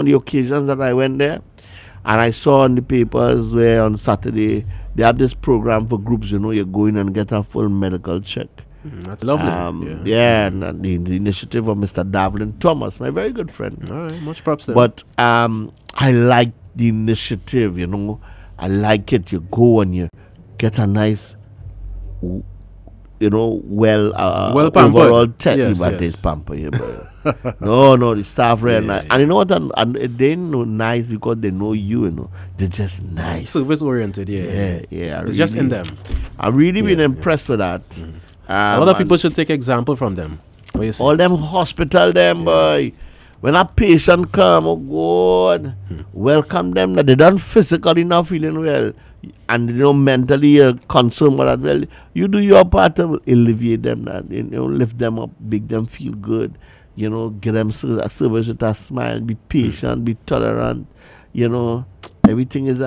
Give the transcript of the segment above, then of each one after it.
on the occasions that I went there, and I saw in the papers where on Saturday they have this program for groups. You go in and get a full medical check. That's lovely. And the initiative of Mr. Davlin Thomas, my very good friend. All right, much props there. But I like the initiative. I like it. You go and you get a nice, well overall yes. pamper. No, the staff really nice. And you know what? And they know nice because they know you. They're just nice. Service oriented, It's just in them. I've really been impressed with that. A lot of people should take example from them. All them hospital, boy. When a patient come, oh God, welcome them. They done physically not feeling well, and mentally concerned with that. Well, you do your part to alleviate them, lift them up, make them feel good. Get them service with a smile. Be patient, be tolerant. Everything is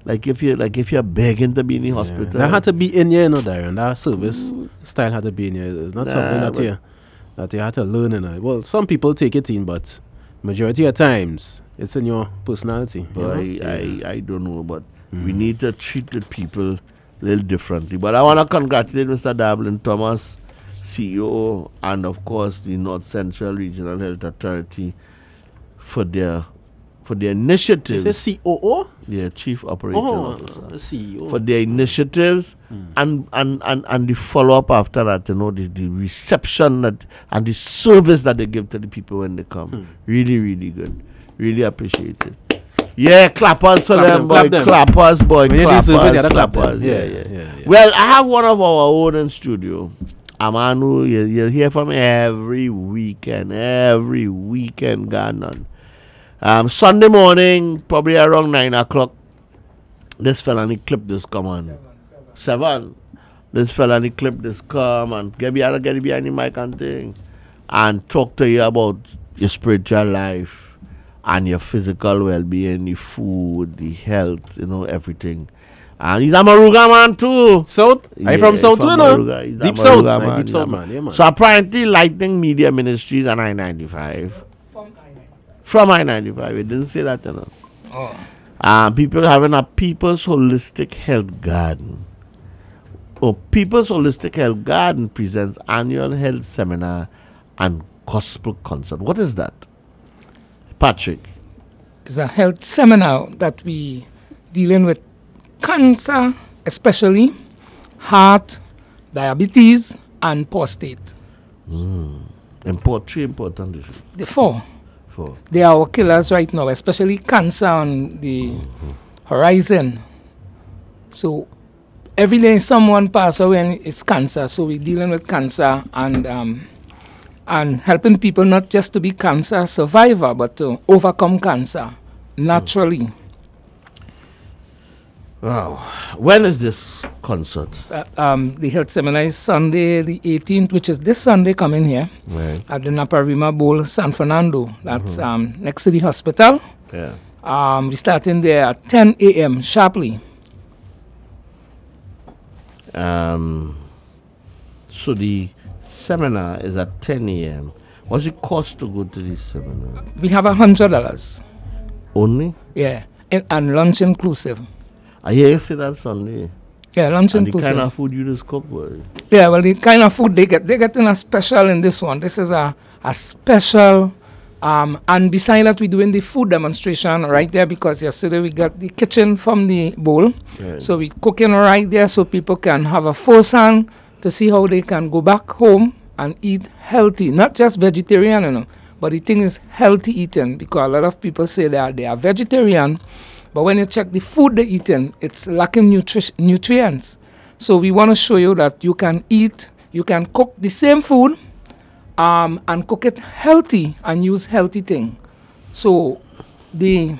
like if you're begging to be in the hospital. That had to be in here, Darren. That service style had to be in here. It's not something that you had to learn. Well, some people take it in, but majority of times it's in your personality. But I don't know, but we need to treat the people a little differently. But I want to congratulate Mr. Davlin Thomas, CEO, and of course the North Central Regional Health Authority for their initiatives. Is it COO? Yeah, Chief Operating Officer. The CEO. For their initiatives and the follow-up after that, the reception and the service that they give to the people when they come. Really, really good. Really appreciate it. Yeah, clappers for them, boy. Clappers, boy. Clappers. Yeah. Well, I have one of our own in studio. Amanu, you'll hear from me every weekend, Ghana. Sunday morning, probably around 9 o'clock, this fella and clip this come on. 7. This fella and clip this come and get behind the mic and thing. And talk to you about your spiritual life and your physical well-being, the food, the health, everything. And he's a Maruga man too. South? Are you from South too, Deep South. Deep South, man. Yeah, man. So apparently Lightning Media Ministries and I-95. From I-95. It didn't say that, People having a People's Holistic Health Garden. People's Holistic Health Garden presents annual health seminar and gospel concert. What is that? Patrick. It's a health seminar that we dealing with cancer, especially heart, diabetes, and prostate. Three important issues. The 4. They are our killers right now, especially cancer on the horizon. So every day someone passes away and it's cancer. So we're dealing with cancer and helping people not just to be cancer survivor, but to overcome cancer naturally. Wow. When is this concert? The health seminar is Sunday the 18th, which is this Sunday coming here at the Naparima Bowl, San Fernando. That's next to the hospital. Yeah. We're starting there at 10 a.m. sharply. So the seminar is at 10 a.m. What's it cost to go to this seminar? We have $100. Only? Yeah, and lunch inclusive. I hear you say that Sunday. Yeah, lunch and inclusive. The kind of food you just cook, boy. Yeah, well, the kind of food they get in a special in this one. This is a special, and beside that, we're doing the food demonstration right there because yesterday we got the kitchen from the bowl. Right. So we're cooking right there so people can have a first-hand to see how they can go back home and eat healthy, not just vegetarian, but the thing is healthy eating because a lot of people say they are vegetarian. But when you check the food they're eating, it's lacking nutrients. So we want to show you that you can cook the same food and cook it healthy and use healthy things. So we're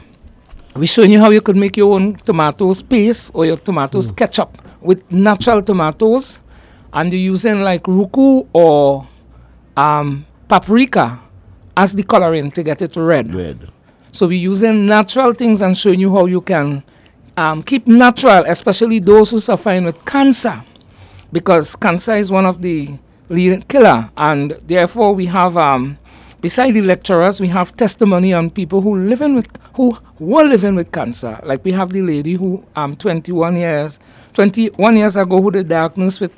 showing you how you could make your own tomatoes paste or your tomatoes ketchup with natural tomatoes. And you're using like ruku or paprika as the coloring to get it red. So we're using natural things and showing you how you can keep natural, especially those who are suffering with cancer, because cancer is one of the leading killer, and therefore we have beside the lecturers, we have testimony on people who were living with cancer. Like we have the lady who 21 years ago who was diagnosed with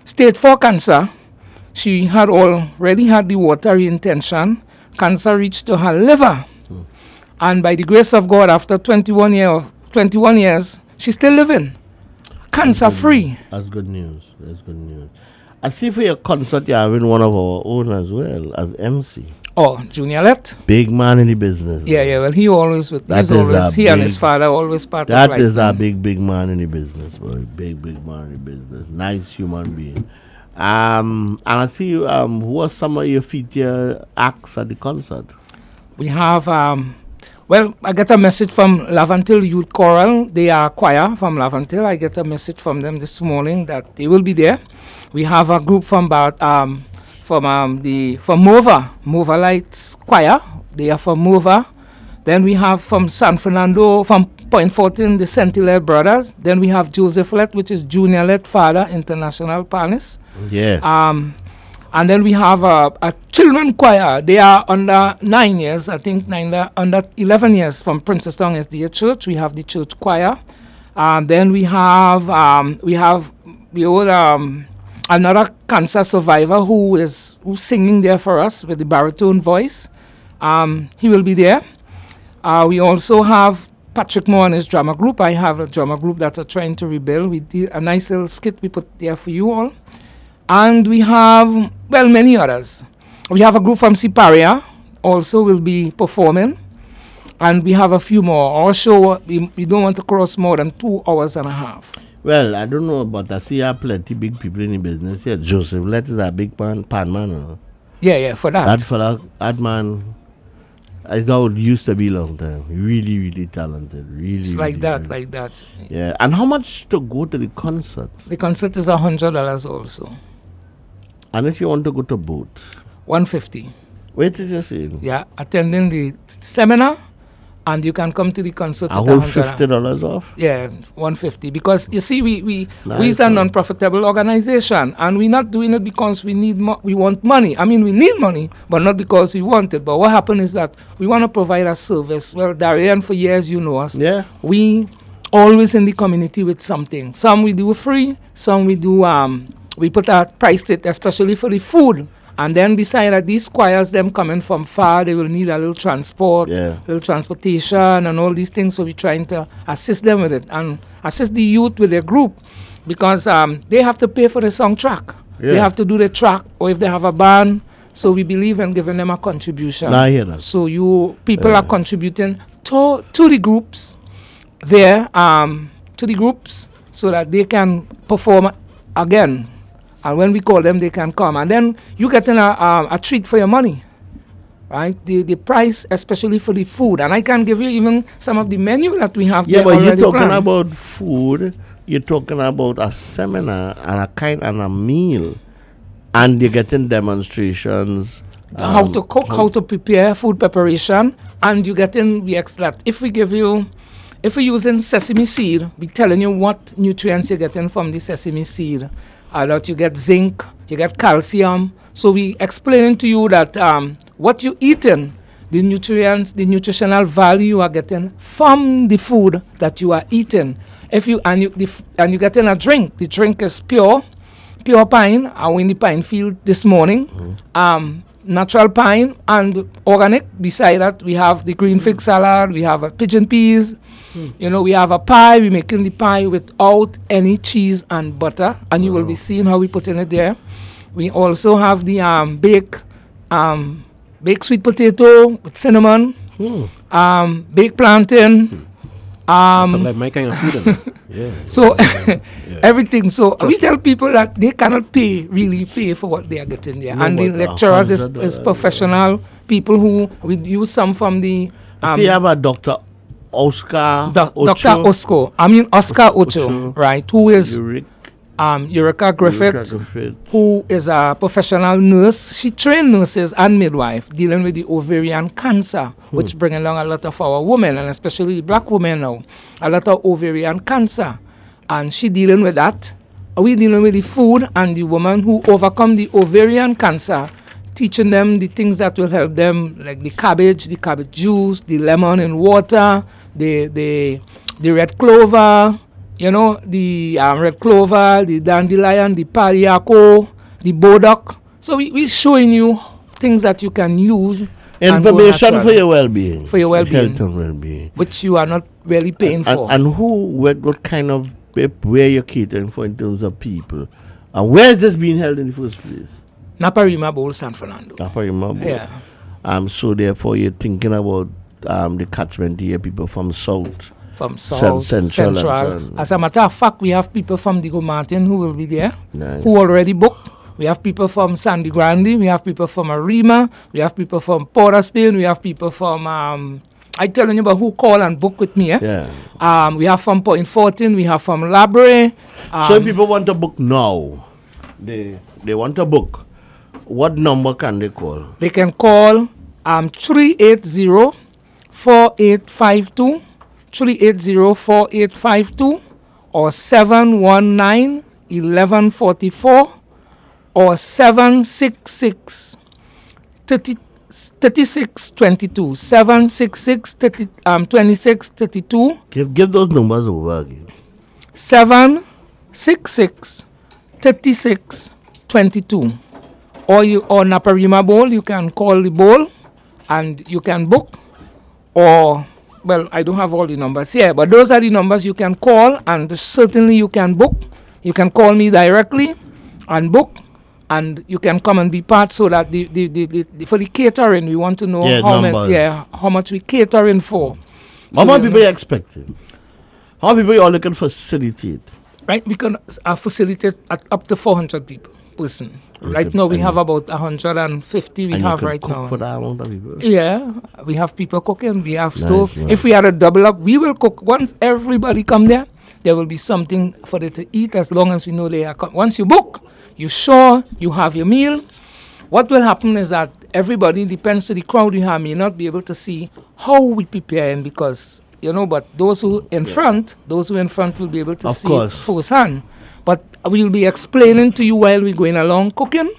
stage 4 cancer. She had already had the watery intention. Cancer reached to her liver. And by the grace of God, after 21 years, she's still living. Cancer free. That's good news. That's good news. I see for your concert you're having one of our own as well as MC. Oh, Junior Let? Big man in the business. Yeah. Well, he and his father always part of that. That is a big man in the business, boy. Big man in the business. Nice human being. And I see you. Who are some of your feature acts at the concert? We have. Well, I get a message from Lavantil Youth Choral. They are choir from Lavantil. I get a message from them this morning that they will be there. We have a group from Mova Lights Choir. They are from Mova. Then we have from San Fernando, from Point 14, the Sentinel Brothers. Then we have Joseph Let, which is Junior Let Father, International Panis. Yeah. And then we have a children choir. They are under 9 years, I think under 11 years from Princeton SDA Church. We have the church choir. Then we have another cancer survivor who's singing there for us with the baritone voice. He will be there. We also have Patrick Moore and his drama group. I have a drama group that are trying to rebuild. We did a nice little skit we put there for you all. And we have, well, many others. We have a group from Siparia also will be performing. And we have a few more. Our show, we don't want to cross more than 2 hours and a half. Well, I don't know, but I see you have plenty big people in the business here. Joseph Let is a big pan man. Yeah, for that. That man, I thought used to be long time. Really talented. It's like that. Yeah. And how much to go to the concert? The concert is $100 also. And if you want to go to both? $150. Wait till you see. Yeah, attending the seminar, and you can come to the concert. A whole $50 off? Yeah, $150. Because you see, we are a non-profitable organization, and we're not doing it because we want money. I mean, we need money, but not because we want it. But what happened is that we want to provide a service. Well, Darian, for years, you know us. Yeah. We always in the community with something. Some we do free, some we do. We put a price it, especially for the food. And then beside that, these choirs, them coming from far, they will need a little little transportation and all these things. So we're trying to assist them with it and assist the youth with their group because they have to pay for the song track. Yeah. They have to do the track, or if they have a band. So we believe in giving them a contribution. I hear that. So people are contributing to the groups there, so that they can perform again. And when we call them, they can come. And then you get a treat for your money, right? The price, especially for the food. And I can give you even some of the menu that we have there already. Yeah, but you're talking about food. You're talking about a seminar and a meal. And you're getting demonstrations. How to cook, how to prepare, food preparation. And you're getting the extra. If we're using sesame seed, we're telling you what nutrients you're getting from the sesame seed. That you get zinc, you get calcium. So we explain to you that what you're eating, the nutrients, the nutritional value you are getting from the food that you are eating. And you're getting a drink. The drink is pure pine. I went in the pine field this morning. Natural pine and organic. Beside that, we have the green fig salad. We have pigeon peas. You know, we have a pie. We're making the pie without any cheese and butter, and you will be seeing how we put in it there. We also have the baked sweet potato with cinnamon, baked plantain. Like my kind of food. Yeah. So everything. So we tell people that they cannot really pay for what they are getting there. No, and the lecturers is professional people who we use some from the. See, you have a Dr. Oscar Ocho, right? Who is Eureka Griffith, who is a professional nurse. She trained nurses and midwife dealing with the ovarian cancer, which bring along a lot of our women, and especially black women now, a lot of ovarian cancer. And she dealing with that. We dealing with the food, and the woman who overcome the ovarian cancer teaching them the things that will help them, like the cabbage juice, the lemon in water, the red clover, you know, the red clover, the dandelion, the paliaco, the bodock. So we're showing you things that you can use. Information for your well-being. For your well-being. Health and well-being. Which you are not really paying for. And what kind of, where you're catering for in terms of people? And where is this being held in the first place? Naparima Bowl, San Fernando. Naparima Bowl. Yeah. So therefore you're thinking about the catchment here, people from South. From South, Central. As a matter of fact, we have people from Diego Martin who will be there, who already booked. We have people from Sandy Grande, we have people from Arima, we have people from Port of Spain, we have people from, I telling you about who call and book with me. We have from Point 14, we have from Labre. So if people want to book now, they want to book, what number can they call? They can call 380-4852, 380-4852, or 719-1144. Or 766 3622 766 2632. Give those numbers over again. 766 3622. Or Naparima Bowl, you can call the bowl and you can book. Or, well, I don't have all the numbers here, but those are the numbers you can call, and certainly you can book. You can call me directly and book. And you can come and be part, so that for the catering, we want to know how much we catering for. How many people are expecting? How many people are looking for facilitate? Right, we can facilitate at up to 400 people person. Right now we have about 150 we have right now. For that amount of people? Yeah, we have people cooking, we have stove. Nice. If we had a double up, we will cook. Once everybody come there will be something for them to eat, as long as we know they are once you book, you sure you have your meal. What will happen is that everybody, depends to the crowd you have, may not be able to see how we prepare, because, you know, but those who in front will be able to see firsthand. But we'll be explaining to you while we're going along cooking.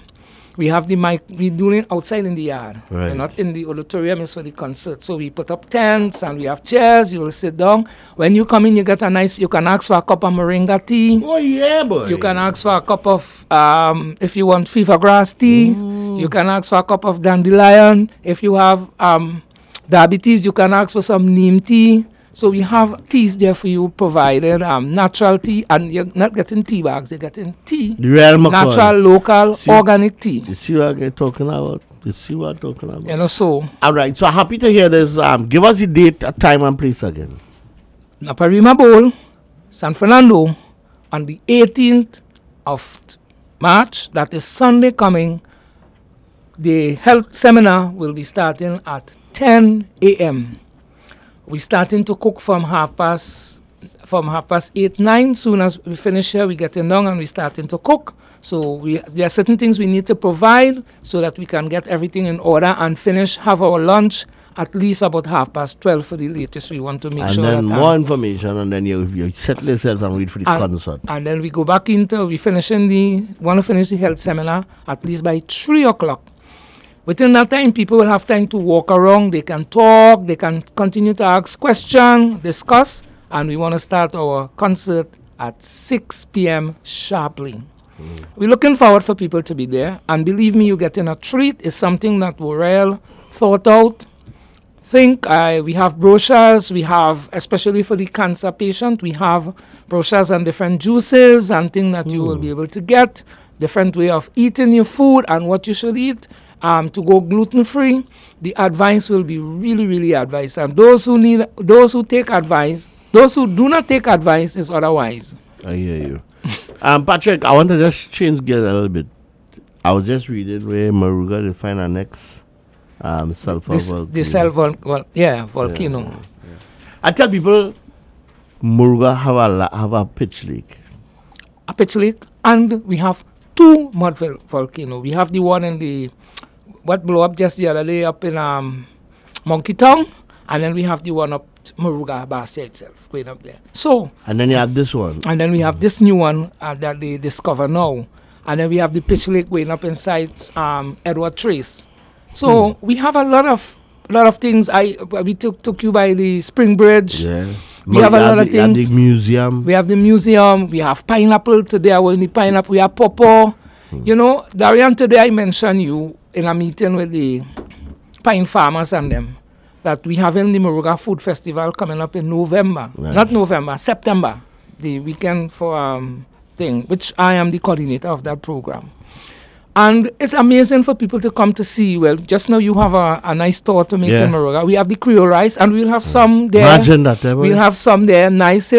We have the mic, we're doing it outside in the yard. Right. We're not in the auditorium, it's for the concert. So we put up tents and we have chairs, you will sit down. When you come in, you get you can ask for a cup of moringa tea. Oh yeah, boy. You can ask for a cup of, if you want fever grass tea. You can ask for a cup of dandelion. If you have diabetes, you can ask for some neem tea. So we have teas there for you provided, natural tea, and you're not getting tea bags, you're getting tea. Natural, local, organic tea. You see what I'm talking about? You know, so. All right, so happy to hear this. Give us the date, time, and place again. Naparima Bowl, San Fernando, on the 18th of March, that is Sunday coming. The health seminar will be starting at 10 a.m. We're starting to cook from half past 8, 9. Soon as we finish here, we getting down and we're starting to cook. So there are certain things we need to provide so that we can get everything in order and have our lunch at least about 12:30 for the latest. We want to make sure that... And then more information, and then you settle yourself and wait for the concert. And then we go back want to finish the health seminar at least by 3 o'clock. Within that time, people will have time to walk around, they can talk, they can continue to ask questions, discuss, and we want to start our concert at 6 p.m. sharply. We're looking forward for people to be there, and believe me, you're getting a treat. It's something that we're well thought out. We have brochures, we have, especially for the cancer patient, we have brochures on different juices and things that you will be able to get, different way of eating your food and what you should eat. To go gluten-free, the advice will be really, really advice. And those who take advice, those who do not take advice is otherwise. I hear you. Patrick, I want to just change gears a little bit. I was just reading where Moruga will find our next sulfur volcano. Volcano. Yeah. I tell people, Moruga have a pitch lake. A pitch lake, and we have 2 mud volcanoes. We have the one in what blew up just the other day up in Monkey Town, and then we have the one up Moruga Bastia itself, going up there. So. And then you have this one. And then we have this new one that they discover now. and then we have the Pitch Lake going up inside Edward Trace. So we have a lot of things. We took you by the Spring Bridge. Yeah. We have a lot of things. The museum. We have the museum. We have pineapple today. I was in the pineapple. We have pawpaw. You know, Darian, today I mentioned you in a meeting with the pine farmers and them that we have in the Moruga Food Festival coming up in November. Right. Not November, September. The weekend for thing, which I am the coordinator of that program. And it's amazing for people to come to see. Well, just now you have a nice store to make in Moruga. We have the Creole rice, and we'll have some there. Imagine that. We'll have some there. Nice,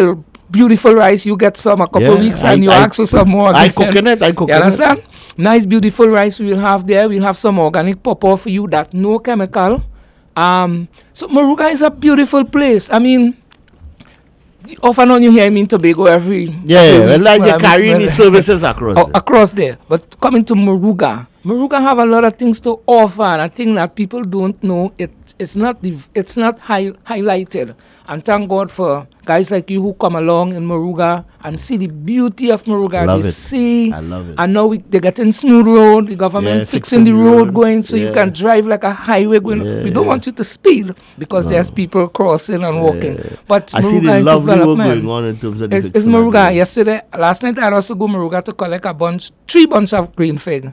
beautiful rice. You get some a couple of weeks, and you ask for some more. I cook it. You understand? Nice, beautiful rice we'll have there. We'll have some organic pawpaw for you that no chemical. So Moruga is a beautiful place. I mean, off and on you hear me in Tobago every week. Well, like you're carrying the services across there. But coming to Moruga have a lot of things to offer, and I think that people don't know. It's not highlighted. And thank God for guys like you who come along in Moruga and see the beauty of Moruga. I love it. And now they're getting smooth road. The government fixing the road going so you can drive like a highway going. We don't want you to speed because there's people crossing and walking. But I see the lovely work going on in terms of it's Moruga. Last night I also go Moruga to collect three bunch of green fig.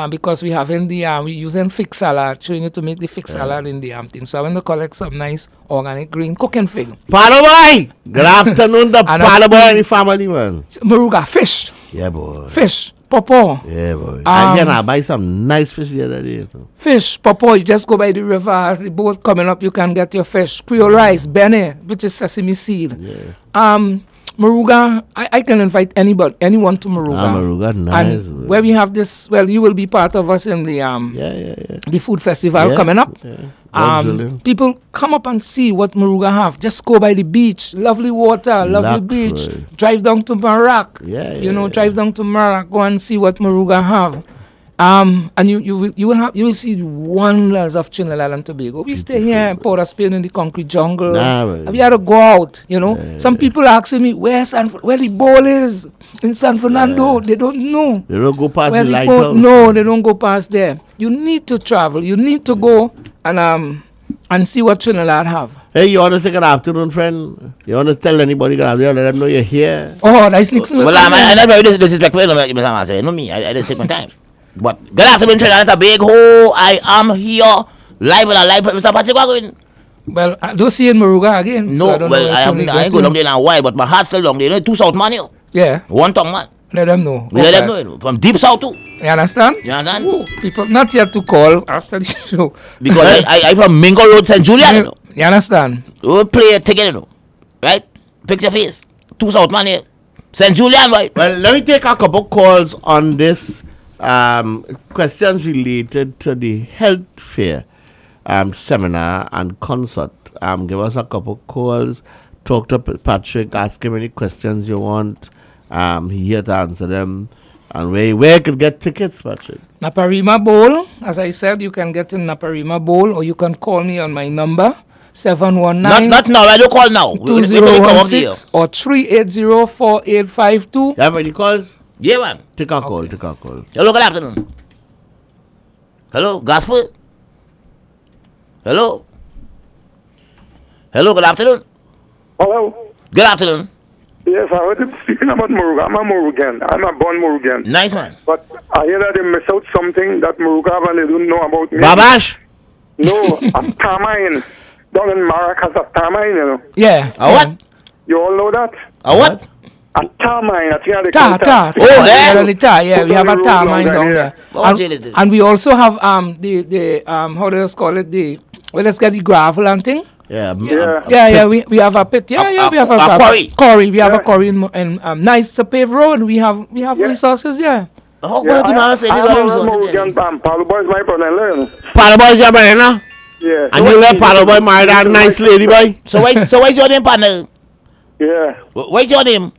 Because we have in the we using fig salad, showing you to make the fig salad in the thing. So I went to collect some nice organic green cooking fig. Palaboy! Good afternoon, the Palaboy and the family, man. Moruga, fish. Yeah, boy. Fish, pawpaw. Yeah, boy. Again, I buy some nice fish the other day. Fish, pawpaw. You just go by the river, the boat coming up, you can get your fish. Creole rice, bene, which is sesame seed. Yeah. Moruga, I can invite anyone to Moruga. Moruga, nice. And where we have this, well, you will be part of us in the food festival coming up. People come up and see what Moruga have. Just go by the beach, lovely water, lovely beach. Right. Drive down to Marak. Drive down to Marak, go and see what Moruga have. And you will see the wonders of Trinidad and Tobago. We stay here in Port of Spain in the concrete jungle. We had to go out, Some people asking me where the bowl is in San Fernando. They don't know. They don't go past the lighthouse. No, they don't go past there. You need to travel. You need to go and see what Trinidad have. Hey, you want to say good afternoon, friend? You want to tell anybody good afternoon? Let them know you're here. Oh, nice. Well, I'm not very disrespectful. No, me. I just take my time. But good afternoon, Trinidad and Tobago. I am here live and alive. Mr. Patrick, what going? Well, I don't see in Moruga again. No, so I ain't going down there in a while, but my heart's still down there. 2 South man here. Yeah. 1 tongue man. Let them know. Let them know. From deep south too. You understand? Ooh, people not yet to call after the show. Because I from Mingo Road, St. Julian. You understand? You play a ticket, right? Fix your face. 2 South man here. St. Julian, right? Well, let me take a couple calls on this. Questions related to the health fair seminar and concert. Give us a couple calls. Talk to Patrick. Ask him any questions you want. He here to answer them. And where you can get tickets, Patrick? Naparima Bowl. As I said, you can get in Naparima Bowl, or you can call me on my number 719. Not now. I don't call now. 2016 or 380-4852. You have any calls? Yeah, man. Take a call. Hello, good afternoon. Hello, Gospel. Hello, good afternoon. Hello. Good afternoon. Yes, I heard him speaking about Moruga. I'm a Morugan. I'm a born Morugan. Nice, man. But I hear that they miss out something that Moruga have and they don't know about me. Babash? No, a tamine. Down in Maracas, a tamine, Yeah. A what? You all know that? A what? A tar mine. Ta. Yeah, we have a tar mine down there. And we also have the how do you call it, let's get the gravel and thing. We have a pit. We have a quarry. We have a quarry in nice paved road. We have resources. How about the man say they got resources? Palaboy is my brother. Palaboy is your brother? Yeah. And you let Palaboy marry that nice lady, boy? So what's your name, partner? Yeah. What's your name?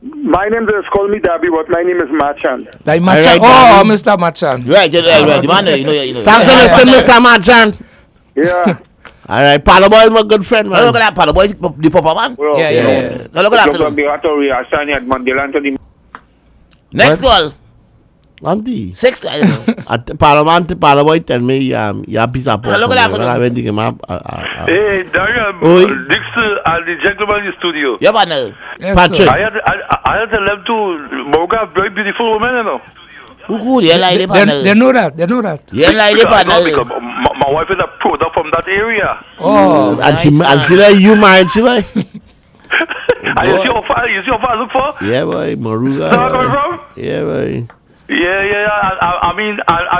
My name is call me Darby, but my name is Machan. Machan. Oh, Mr. Machan. Right. The man, you know. Thanks for listening, Mr. Machan. Yeah. All right, Palaboy is my good friend, man. Look at that, Palaboy is the papa man. Yeah. Look at that. Next call. Auntie. 6, I don't know. At Parliament tell me ya pizza pot. Hello, good afternoon. Hey, Darian, Oi. Dixon and the gentleman in the studio. Yeah, partner. Yes, Patrick. sir. I had to love to Moga, very beautiful woman, you know. Who yeah, like the partner. They know that. They know that. Yeah, like the Because partner. my wife is a product from that area. Oh, And she Nice, like you married, she boy. And you see how far I look for? Yeah, boy, Maruga. Where I come boy. from? Yeah, boy. Yeah. I mean,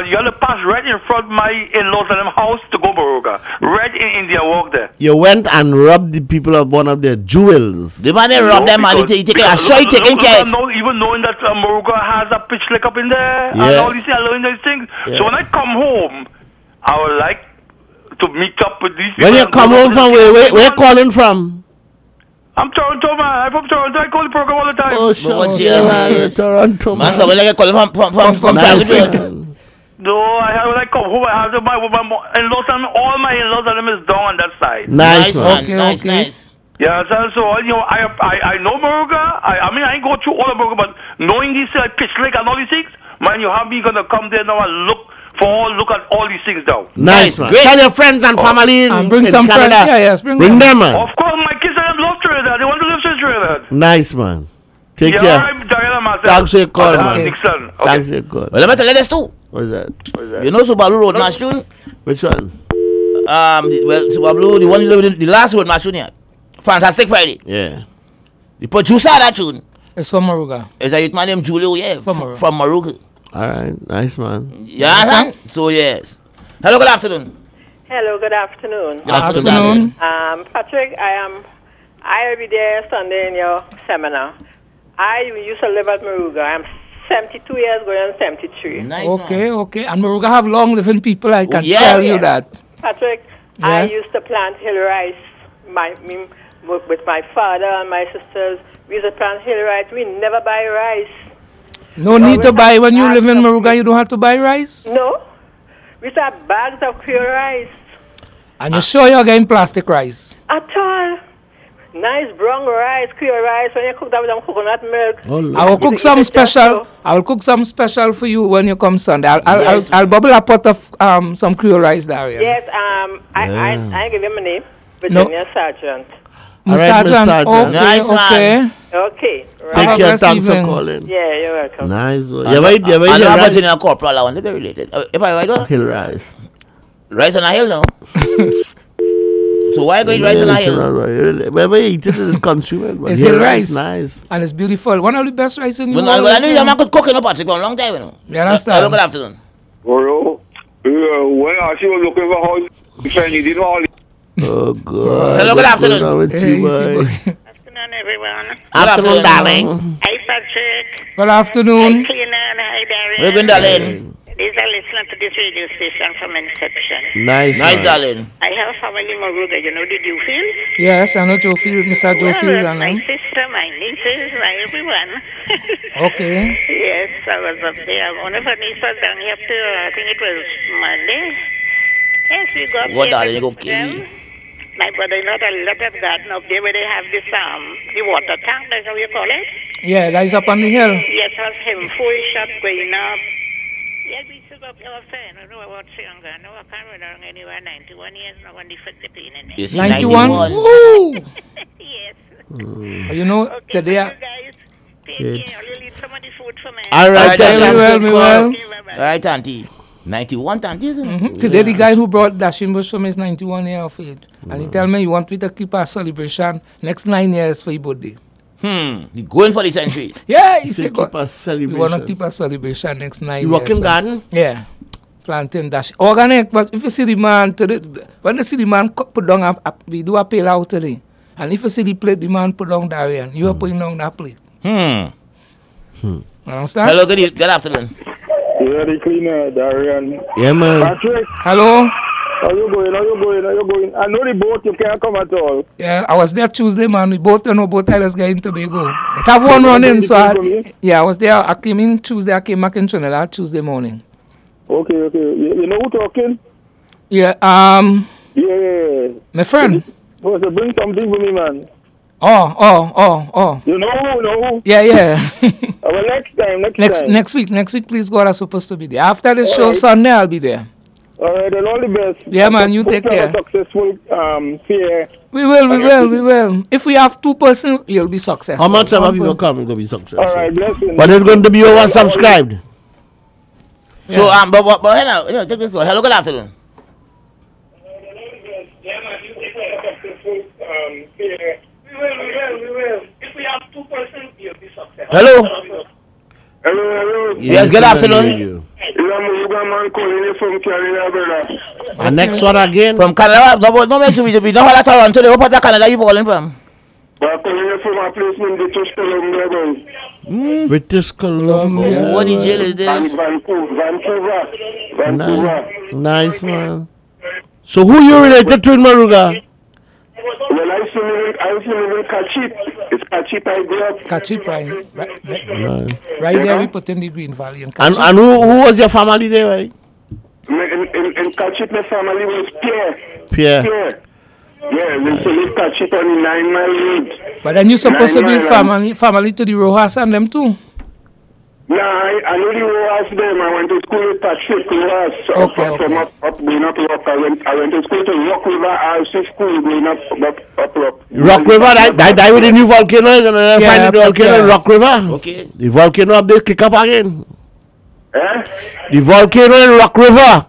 you got to pass right in front of my in-laws and them house to go Baroga. Right in India walk there. You went and robbed the people of one of their jewels. The man they rob them and he take a show taking care. Even knowing that Moruga has a pitch lick up in there and Yeah. all these learning these things. Yeah. So when I come home, I would like to meet up with these people. When you and come go home to from the- where you calling from? I'm Toronto, man. I'm from Toronto. I call the program all the time. Oh, what sure. jail Yeah, man man. is? Toronto, Man, so we like a call from Nice, South man. No, when I come home, I have to my in-laws and all my in-laws and them is down on that side. Nice, man. Okay, Nice, okay. nice. Yeah, so you know, I know Moruga. I mean, I ain't go through all of Moruga, but knowing these pitch lake and all these things, man, you have me gonna come there now and look at all these things now. Nice, man. Great. Tell your friends and family and in bring some friends. Canada. Yeah, yes, bring Bring them, man. Of course, my kids and them love Trinidad. They want to live in Trinidad. Nice, man. Take Yeah, care. I'm Diana myself. Thanks for your call, man. Dixon. Okay. Thanks for your call. Well, let me tell you this too. What is that? You know Subaru Road Machine? Which one? Subaru, the one living the last road Machine here. Fantastic Friday. Yeah. The producer of that tune It's from Maruga. is a youth man named Julio, yeah, From Maruga. from Maruga. All right. Nice, man. You understand? So, yes. Hello, good afternoon. Hello, good afternoon. Good afternoon. Afternoon. Patrick, I'll be there Sunday in your seminar. I used to live at Maruga. I'm 72 years going on 73. Nice, Okay, man. okay. And Maruga have long living people. I can yes. tell you that. Patrick, Yeah. I used to plant hill rice with my father and my sisters. We used to plant hill rice. We never buy rice. No need to buy when you bags live in of- Maruga. You don't have to buy rice. No. We used to have bags of pure rice. And you're sure you're getting plastic rice. At all. Nice brown rice, clear rice. When you cook that with some coconut milk. Oh, Lord. I will cook some It's just special. so- I will cook some special for you when you come Sunday. Yes. I'll bubble a pot of some Creole rice there. Yeah. Yes, I give him a name. Virginia Sergeant. All right, Miss Sergeant. Sergeant. Okay, Nice one. okay. Okay. Right. Take Have a care. blessed Thanks for evening. calling. Yeah, you're welcome. Nice. Yeah, wait. Yeah, wait. And Yeah, I'm rice. Virginia Corporal, I want to be related. If I write Hill rice. rice on a hill now. So why go eat rice on a hill? Wherever you eat it, it's consumed. It's hill rice. Nice. And it's beautiful. One of the best rice in the Well, world. I knew your man could cook in a Patrick for a long time, you know. You understand? Hello, good afternoon. Hello. When I see you looking for house, you didn't know. Oh, God. Hello, good What's afternoon. going on with Hey, you, easy boy? boy. Afternoon, everyone. Afternoon, darling. Hi, Patrick. Good Hi, afternoon. Tina, and hi, Darren. We're going, darling. These are listening to this radio station from inception. Nice. Nice, man. darling. I have a family in Moruga. You know the Dewfield? Yes, I know Joe Fields, Mr. Joe Fields, and my them. sister, my nieces, my everyone. Okay. Yes, I was up there. One of our nieces was down here up to, I think it was Monday. Yes, we got What, there darling? to You go visit kill them. me. My brother-in-law had a lot of garden up there where they have this, the water tank, that's how you call it. Yeah, that is up on the hill. Yes, I was having full shot going up. Yes, we stood up our fan. I don't know about younger. No, I can't remember anywhere. 91 years now when they fit the pain in You it. see, 91. 91. Woo! Yes. You know, Okay, today, thank you guys. Take care. I'll leave some of the food for me. All right, All right, thank me you. well, me well. Okay, bye-bye. All right, auntie. 91, auntie, isn't it? Today, the guy who brought Dashing Bush from his 91 year of age. And he tell me he want me to keep our celebration next 9 years for his birthday. You going for the century. Yeah, he To said, keep a we want to celebration. keep a celebration next 9 You years. working so- garden? Yeah. Planting dash. Organic, but if you see the man today, when you see the man put down, we do a pale out today. And if you see the plate, the man put down Darian, you are putting down that plate. Understand? Hello, good afternoon. Yeah, the cleaner, Darian. Yeah, man. Patrick, Hello? how you going? I know the boat, you can't come at all. Yeah, I was there Tuesday, man. We both, both islands getting Tobago. I have one running, so I was there. I came in Tuesday, I came back in Trinidad Tuesday morning. Okay. You know who talking? Yeah, Yeah. my friend. So bring something for me, man. Oh. You know. Yeah. Well, next time. Next week, please God, I'm supposed to be there. After the show Sunday, I'll be there. All right, and all the best. Yeah, man, you take care. Successful fair. We will. If we have 2 persons, you'll be successful. How much ever people come, it's going to be successful. All right, blessings. But it's going to be over subscribed. Yeah. So, but you know, take this call. Hello, good afternoon. Yeah, man, you take a successful fair. We will. If we have 2 persons, you'll be successful. Hello. Yes, good afternoon. Man calling you from Canada, brother. And next one again. From Canada. No, mention we don't have Toronto. What part of Canada you calling from? I'm calling you from a place in British Columbia, boy. British Columbia. What the jail is this? Vancouver. Nice, man. So who you related to in Maruga? Well, I used to live in Kachip. It's Kachip I grew up. Kachip, right there we put in the Green Valley. And who was your family there, right? In Kachip, my family was Pierre. Yeah, we used to live Kachip on the 9 Mile Road. But then you're supposed to be family to the Rojas and them too. Nah, I know the Rojas them. I went to school with Patrick Rojas. Okay. From up going up Rock. I went to school to Rock River RC School going up Rock. Rock River, I with the new volcano and then find the volcano in Rock River. Okay. The volcano up there kick up again. Eh? The volcano in Rock River.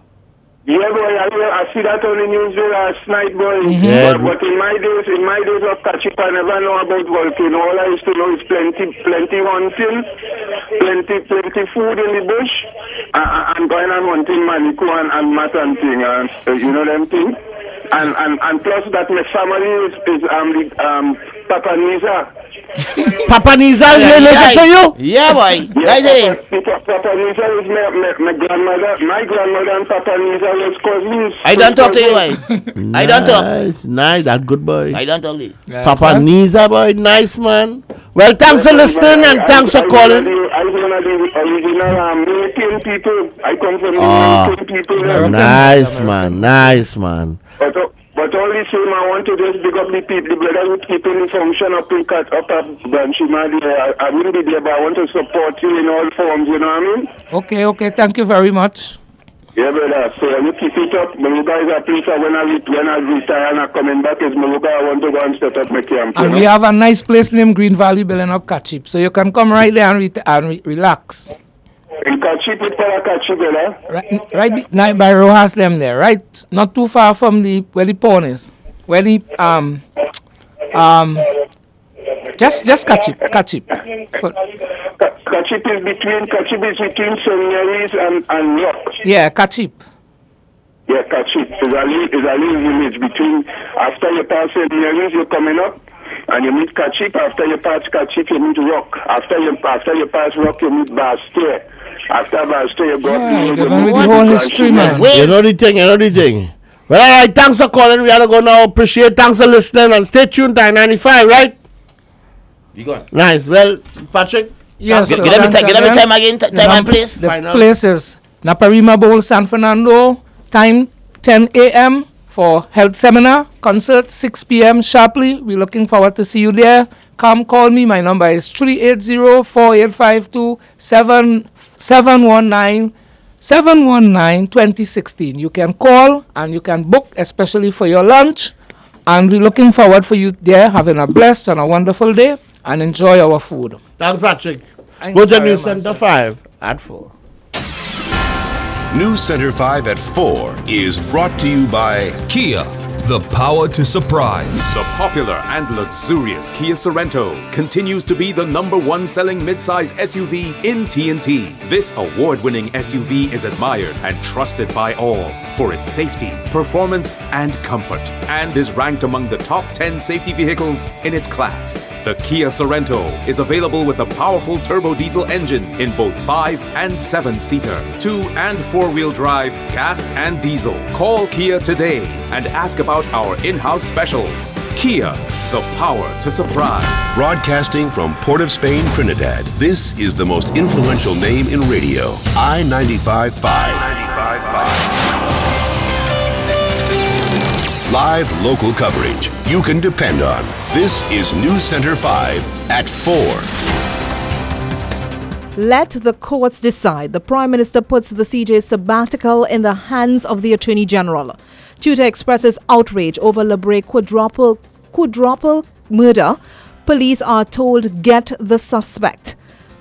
Yeah, boy, I see that on the news last night, boy. Yeah. But in my days of Kachip, I never know about volcano. All I used to know is plenty hunting, plenty food in the bush, and going and hunting manico and mat and thing, and you know them thing. And plus that my family is Papa Nisa. Papa Nisa related to you? Yeah, boy. That's it. Papa Nisa is my grandmother. My grandmother and Papa Nisa was cousins. I don't talk to you, boy. I don't talk. Nice, that good boy. I don't talk to you. Yeah, Papa Nisa, boy, nice man. Well, thanks for listening and thanks for calling. I'm one of the original American people. I come from the American people. Nice man. But all the same, I want to just pick up the people, the brother who keeping the function up in up Banshimadi. I will be there, but I want to support you in all forms, you know what I mean? Okay, thank you very much. Yeah, brother. So you keep it up. Maruga is a place when I retire and I'm coming back is Maruga, I want to go and set up my camp. And we have a nice place named Green Valley building up Kachip. So you can come right there and relax. In Kachip, it's for Kachip, brother? Right by Rojas them there, right? Not too far from where the pawn is. Where the just Kachip. Kachip is between St. Mary's and Rock. Yeah, Kachip. Yeah, Kachip is a little village between. After you pass St. Mary's, you're coming up, and you meet Kachip. After you pass Kachip, you meet Rock. After you pass Rock, you meet Bastia. After Bastia, you go up the whole history, man. You know the thing. Well, all right, thanks for calling. We gotta go now. Thanks for listening, and stay tuned to 95, right? You going? Nice. Well, Patrick. Yes, Get every time again. Time and place. The place is Naparima Bowl, San Fernando. Time 10 a.m. for health seminar. Concert 6 p.m. sharply. We're looking forward to see you there. Come call me. My number is 380-4852-719-2016. You can call and you can book, especially for your lunch. And we're looking forward for you there, having a blessed and a wonderful day, and enjoy our food. Thanks, Patrick. Go to News Center 5 at 4. News Center 5 at 4 is brought to you by Kia, the power to surprise. The popular and luxurious Kia Sorento continues to be the #1 selling midsize SUV in TNT. This award-winning SUV is admired and trusted by all for its safety, performance, and comfort, and is ranked among the top 10 safety vehicles in its class. The Kia Sorento is available with a powerful turbo diesel engine in both 5- and 7-seater, 2- and 4-wheel drive, gas and diesel. Call Kia today and ask about our in-house specials. Kia, the power to surprise. Broadcasting from Port of Spain, Trinidad, this is the most influential name in radio. I-95.5. Live local coverage you can depend on. This is News Center 5 at 4. Let the courts decide. The Prime Minister puts the CJ sabbatical in the hands of the Attorney General. Tutor expresses outrage over Lebre quadruple murder. Police are told get the suspect.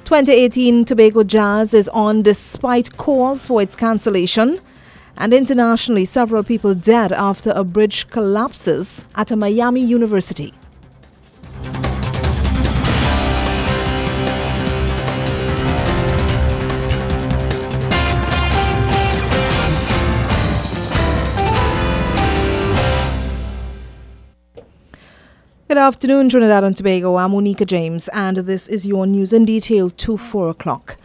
2018 Tobago Jazz is on despite calls for its cancellation. And internationally, several people dead after a bridge collapses at a Miami university. Good afternoon, Trinidad and Tobago. I'm Monica James, and this is your news in detail to 4 o'clock.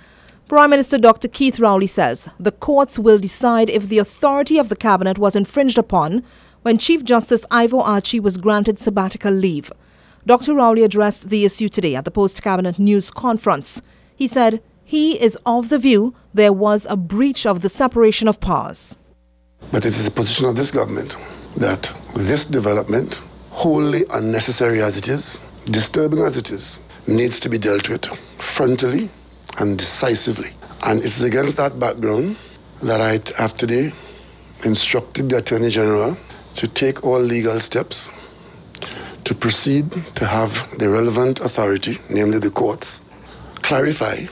Prime Minister Dr. Keith Rowley says the courts will decide if the authority of the cabinet was infringed upon when Chief Justice Ivor Archie was granted sabbatical leave. Dr. Rowley addressed the issue today at the post-cabinet news conference. He said he is of the view there was a breach of the separation of powers. But it is the position of this government that this development, wholly unnecessary as it is, disturbing as it is, needs to be dealt with frontally and decisively. And it is against that background that I have today instructed the Attorney General to take all legal steps to proceed to have the relevant authority, namely the courts, clarify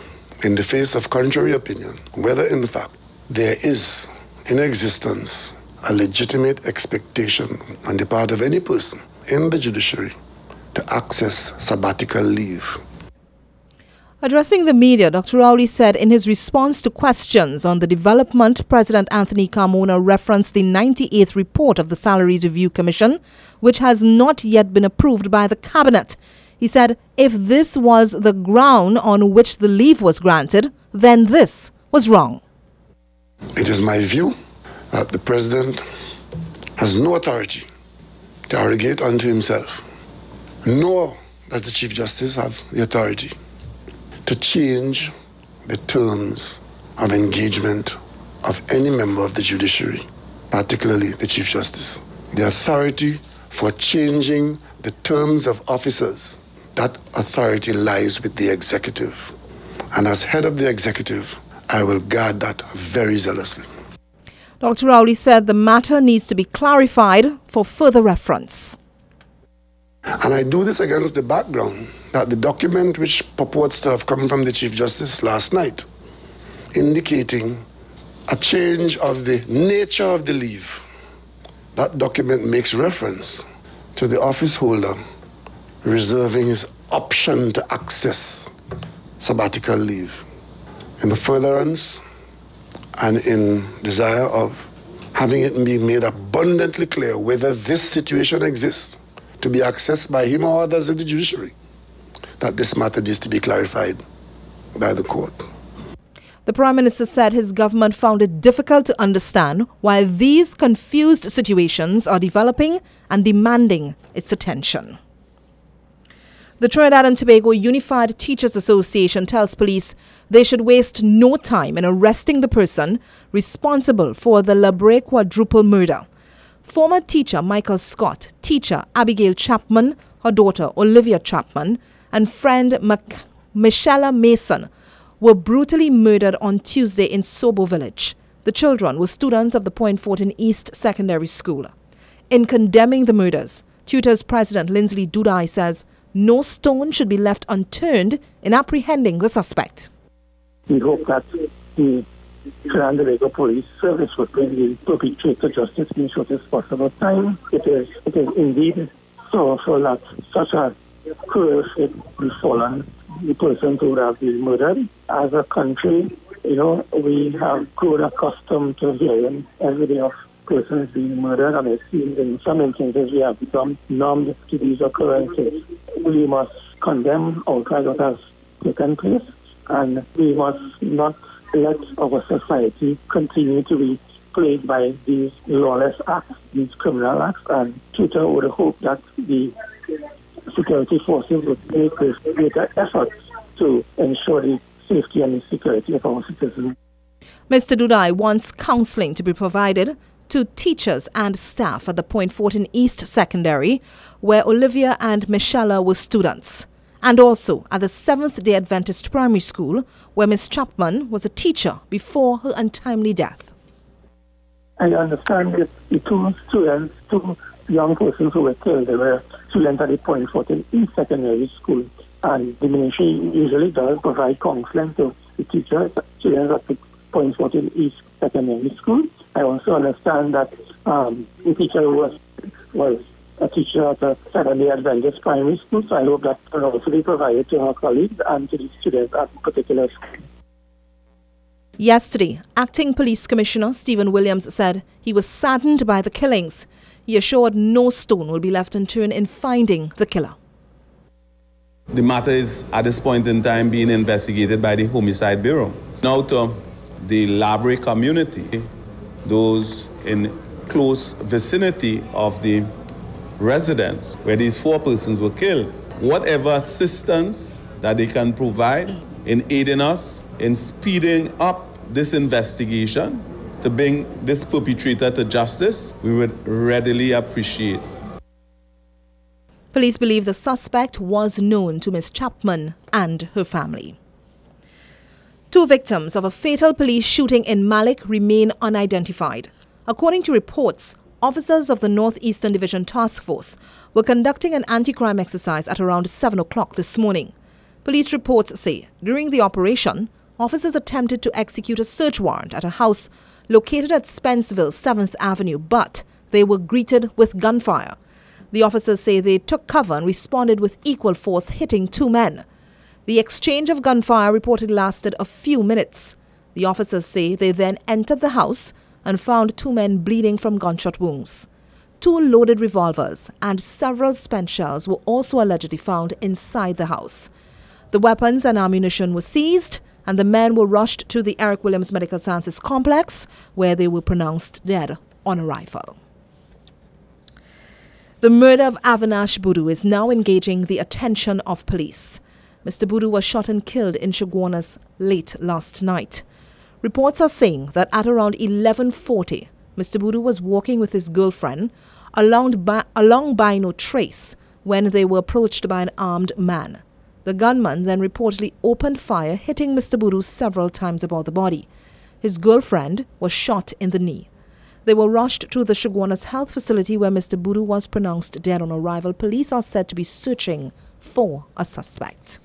in the face of contrary opinion whether in fact there is in existence a legitimate expectation on the part of any person in the judiciary to access sabbatical leave. Addressing the media, Dr. Rowley said in his response to questions on the development, President Anthony Carmona referenced the 98th report of the Salaries Review Commission, which has not yet been approved by the Cabinet. He said if this was the ground on which the leave was granted, then this was wrong. It is my view that the President has no authority to arrogate unto himself, nor does the Chief Justice have the authority to change the terms of engagement of any member of the judiciary, particularly the Chief Justice. The authority for changing the terms of officers, that authority lies with the executive. And as head of the executive, I will guard that very zealously. Dr. Rowley said the matter needs to be clarified for further reference. And I do this against the background that the document which purports to have come from the Chief Justice last night, indicating a change of the nature of the leave, that document makes reference to the office holder reserving his option to access sabbatical leave. In the furtherance and in desire of having it be made abundantly clear whether this situation exists to be accessed by him or others in the judiciary, that this matter needs to be clarified by the court. The Prime Minister said his government found it difficult to understand why these confused situations are developing and demanding its attention. The Trinidad and Tobago Unified Teachers Association tells police they should waste no time in arresting the person responsible for the Lebre quadruple murder. Former teacher Michael Scott, teacher Abigail Chapman, her daughter Olivia Chapman, and friend Michelle Mason were brutally murdered on Tuesday in Sobo Village. The children were students of the Point Fortin East Secondary School. In condemning the murders, Tutors President Lindsley Dudai says no stone should be left unturned in apprehending the suspect. We hope that the Trinidad and Tobago Police Service would bring the perpetrator justice in the shortest possible time. It is indeed sorrowful that such a cruel fate befallen the person who would have been murdered. As a country, we have grown accustomed to hearing every day of persons being murdered, and it seems in some instances we have become numbed to these occurrences. We must condemn outright what has taken place, and we must not let our society continue to be plagued by these lawless acts, these criminal acts, and Twitter would hope that the security forces would make greater efforts to ensure the safety and the security of our citizens. Mr. Dudai wants counselling to be provided to teachers and staff at the Point Fortin East Secondary, where Olivia and Michelle were students, and also at the Seventh-day Adventist Primary School, where Miss Chapman was a teacher before her untimely death. I understand that the two students, two young persons who were killed, they were students at the Point Fortin East Secondary School, and the ministry usually does provide counseling to the teachers, students at the Point Fortin East Secondary School. I also understand that the teacher was a teacher at a Seventh-day Adventist Primary School, so I hope that can also be provided to her colleagues and to the students at the particular school. Yesterday, Acting Police Commissioner Stephen Williams said he was saddened by the killings. He assured no stone will be left unturned in finding the killer. The matter is, at this point in time, being investigated by the Homicide Bureau. Now to the library community, those in close vicinity of the residence where these 4 persons were killed, whatever assistance that they can provide in aiding us in speeding up this investigation to bring this perpetrator to justice, we would readily appreciate. Police believe the suspect was known to Ms. Chapman and her family. 2 victims of a fatal police shooting in Malik remain unidentified. According to reports, officers of the Northeastern Division Task Force were conducting an anti-crime exercise at around 7 o'clock this morning. Police reports say during the operation, officers attempted to execute a search warrant at a house located at Spenceville 7th Avenue, but they were greeted with gunfire. The officers say they took cover and responded with equal force, hitting 2 men. The exchange of gunfire reportedly lasted a few minutes. The officers say they then entered the house and found 2 men bleeding from gunshot wounds. 2 loaded revolvers and several spent shells were also allegedly found inside the house. The weapons and ammunition were seized, and the men were rushed to the Eric Williams Medical Sciences Complex, where they were pronounced dead on arrival. The murder of Avinash Budu is now engaging the attention of police. Mr. Budu was shot and killed in Chaguanas late last night. Reports are saying that at around 11:40, Mr. Budu was walking with his girlfriend along by no trace when they were approached by an armed man. The gunman then reportedly opened fire, hitting Mr. Budu several times about the body. His girlfriend was shot in the knee. They were rushed to the Chaguanas Health Facility where Mr. Budu was pronounced dead on arrival. Police are said to be searching for a suspect.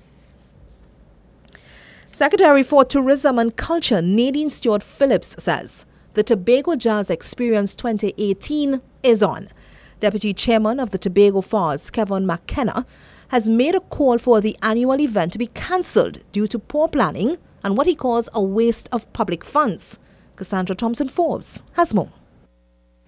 Secretary for Tourism and Culture Nadine Stewart Phillips says the Tobago Jazz Experience 2018 is on. Deputy Chairman of the Tobago Falls, Kevin McKenna, has made a call for the annual event to be cancelled due to poor planning and what he calls a waste of public funds. Cassandra Thompson-Forbes has more.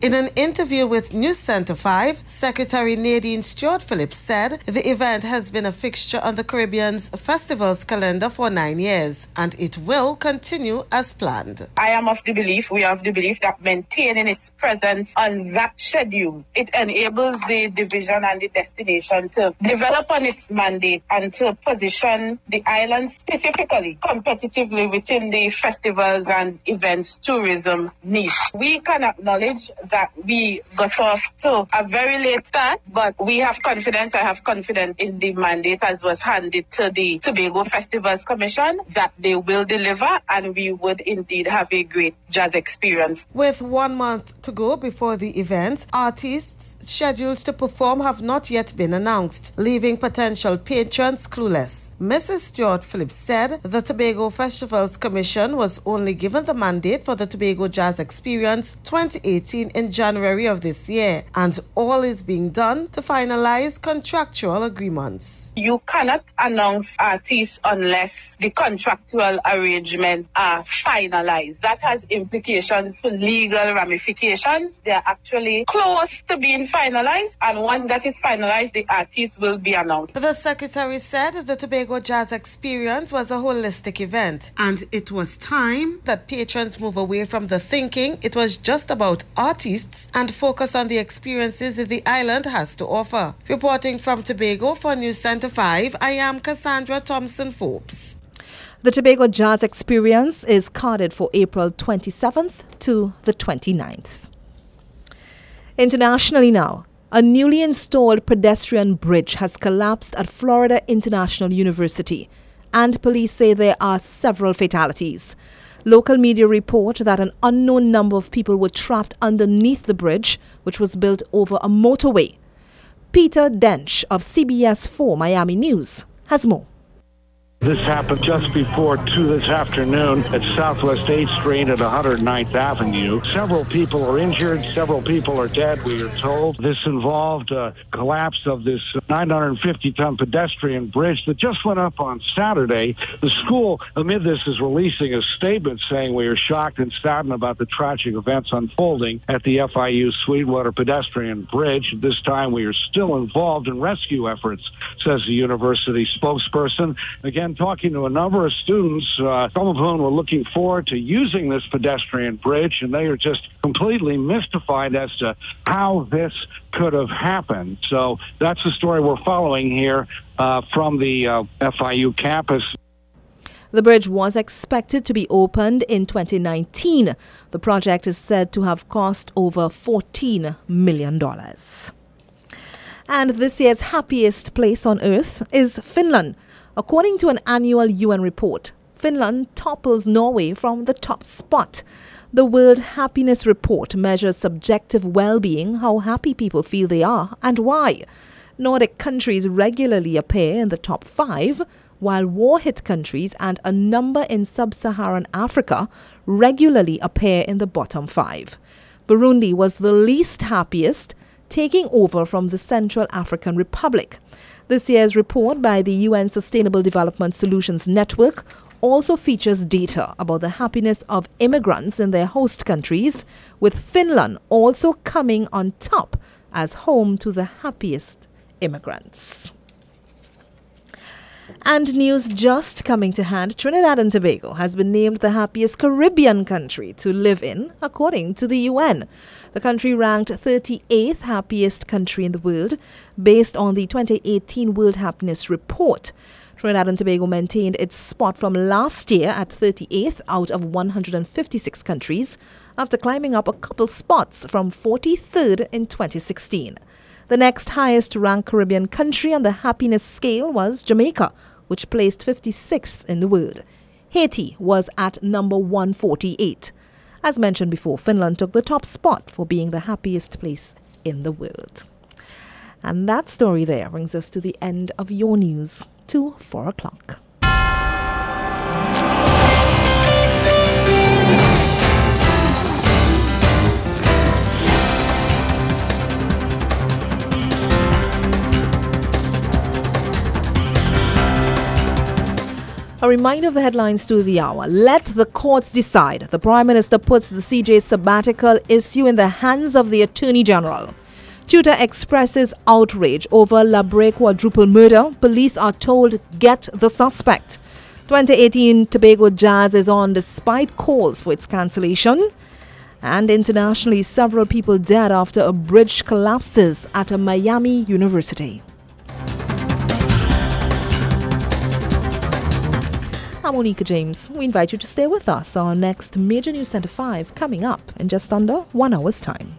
In an interview with News Center 5, Secretary Nadine Stewart Phillips said the event has been a fixture on the Caribbean's festivals calendar for 9 years, and it will continue as planned. We are of the belief that maintaining its presence on that schedule, it enables the division and the destination to develop on its mandate and to position the island specifically competitively within the festivals and events tourism niche. We can acknowledge that we got off to a very late start, but we have confidence. I have confidence in the mandate as was handed to the Tobago Festivals Commission that they will deliver, and we would indeed have a great jazz experience. With 1 month to go before the event, artists scheduled to perform have not yet been announced, leaving potential patrons clueless. Mrs. Stewart Phillips said the Tobago Festivals Commission was only given the mandate for the Tobago Jazz Experience 2018 in January of this year, and all is being done to finalize contractual agreements. You cannot announce artists unless the contractual arrangements are finalized. That has implications for legal ramifications. They are actually close to being finalized, and once that is finalized, the artists will be announced. The secretary said the Tobago Jazz Experience was a holistic event, and it was time that patrons move away from the thinking it was just about artists and focus on the experiences that the island has to offer. Reporting from Tobago for News Center 5, I am Cassandra Thompson-Forbes. The Tobago Jazz Experience is carded for April 27th to the 29th. Internationally now, a newly installed pedestrian bridge has collapsed at Florida International University, and police say there are several fatalities. Local media report that an unknown number of people were trapped underneath the bridge, which was built over a motorway. Peter Dench of CBS 4 Miami News has more. This happened just before 2 this afternoon at Southwest 8th Street at 109th Avenue. Several people are injured. Several people are dead, we are told. This involved a collapse of this 950-ton pedestrian bridge that just went up on Saturday. The school, amid this, is releasing a statement saying we are shocked and saddened about the tragic events unfolding at the FIU Sweetwater pedestrian bridge. At this time, we are still involved in rescue efforts, says the university spokesperson. Again, talking to a number of students, some of whom were looking forward to using this pedestrian bridge, and they are just completely mystified as to how this could have happened. So that's the story we're following here from the FIU campus. The bridge was expected to be opened in 2019. The project is said to have cost over $14 million. And this year's happiest place on earth is Finland. According to an annual UN report, Finland topples Norway from the top spot. The World Happiness Report measures subjective well-being, how happy people feel they are, and why. Nordic countries regularly appear in the top 5, while war-hit countries and a number in sub-Saharan Africa regularly appear in the bottom 5. Burundi was the least happiest, taking over from the Central African Republic. This year's report by the UN Sustainable Development Solutions Network also features data about the happiness of immigrants in their host countries, with Finland also coming on top as home to the happiest immigrants. And news just coming to hand, Trinidad and Tobago has been named the happiest Caribbean country to live in, according to the UN. The country ranked 38th happiest country in the world based on the 2018 World Happiness Report. Trinidad and Tobago maintained its spot from last year at 38th out of 156 countries after climbing up a couple spots from 43rd in 2016. The next highest ranked Caribbean country on the happiness scale was Jamaica, which placed 56th in the world. Haiti was at number 148. As mentioned before, Finland took the top spot for being the happiest place in the world. And that story there brings us to the end of your news to 4 o'clock. A reminder of the headlines to the hour. Let the courts decide. The Prime Minister puts the CJ sabbatical issue in the hands of the Attorney General. Tutor expresses outrage over Labre quadruple murder. Police are told get the suspect. 2018 Tobago Jazz is on despite calls for its cancellation. And internationally, several people dead after a bridge collapses at a Miami university. I'm Monica James. We invite you to stay with us. Our next Major News Center 5 coming up in just under 1 hour's time.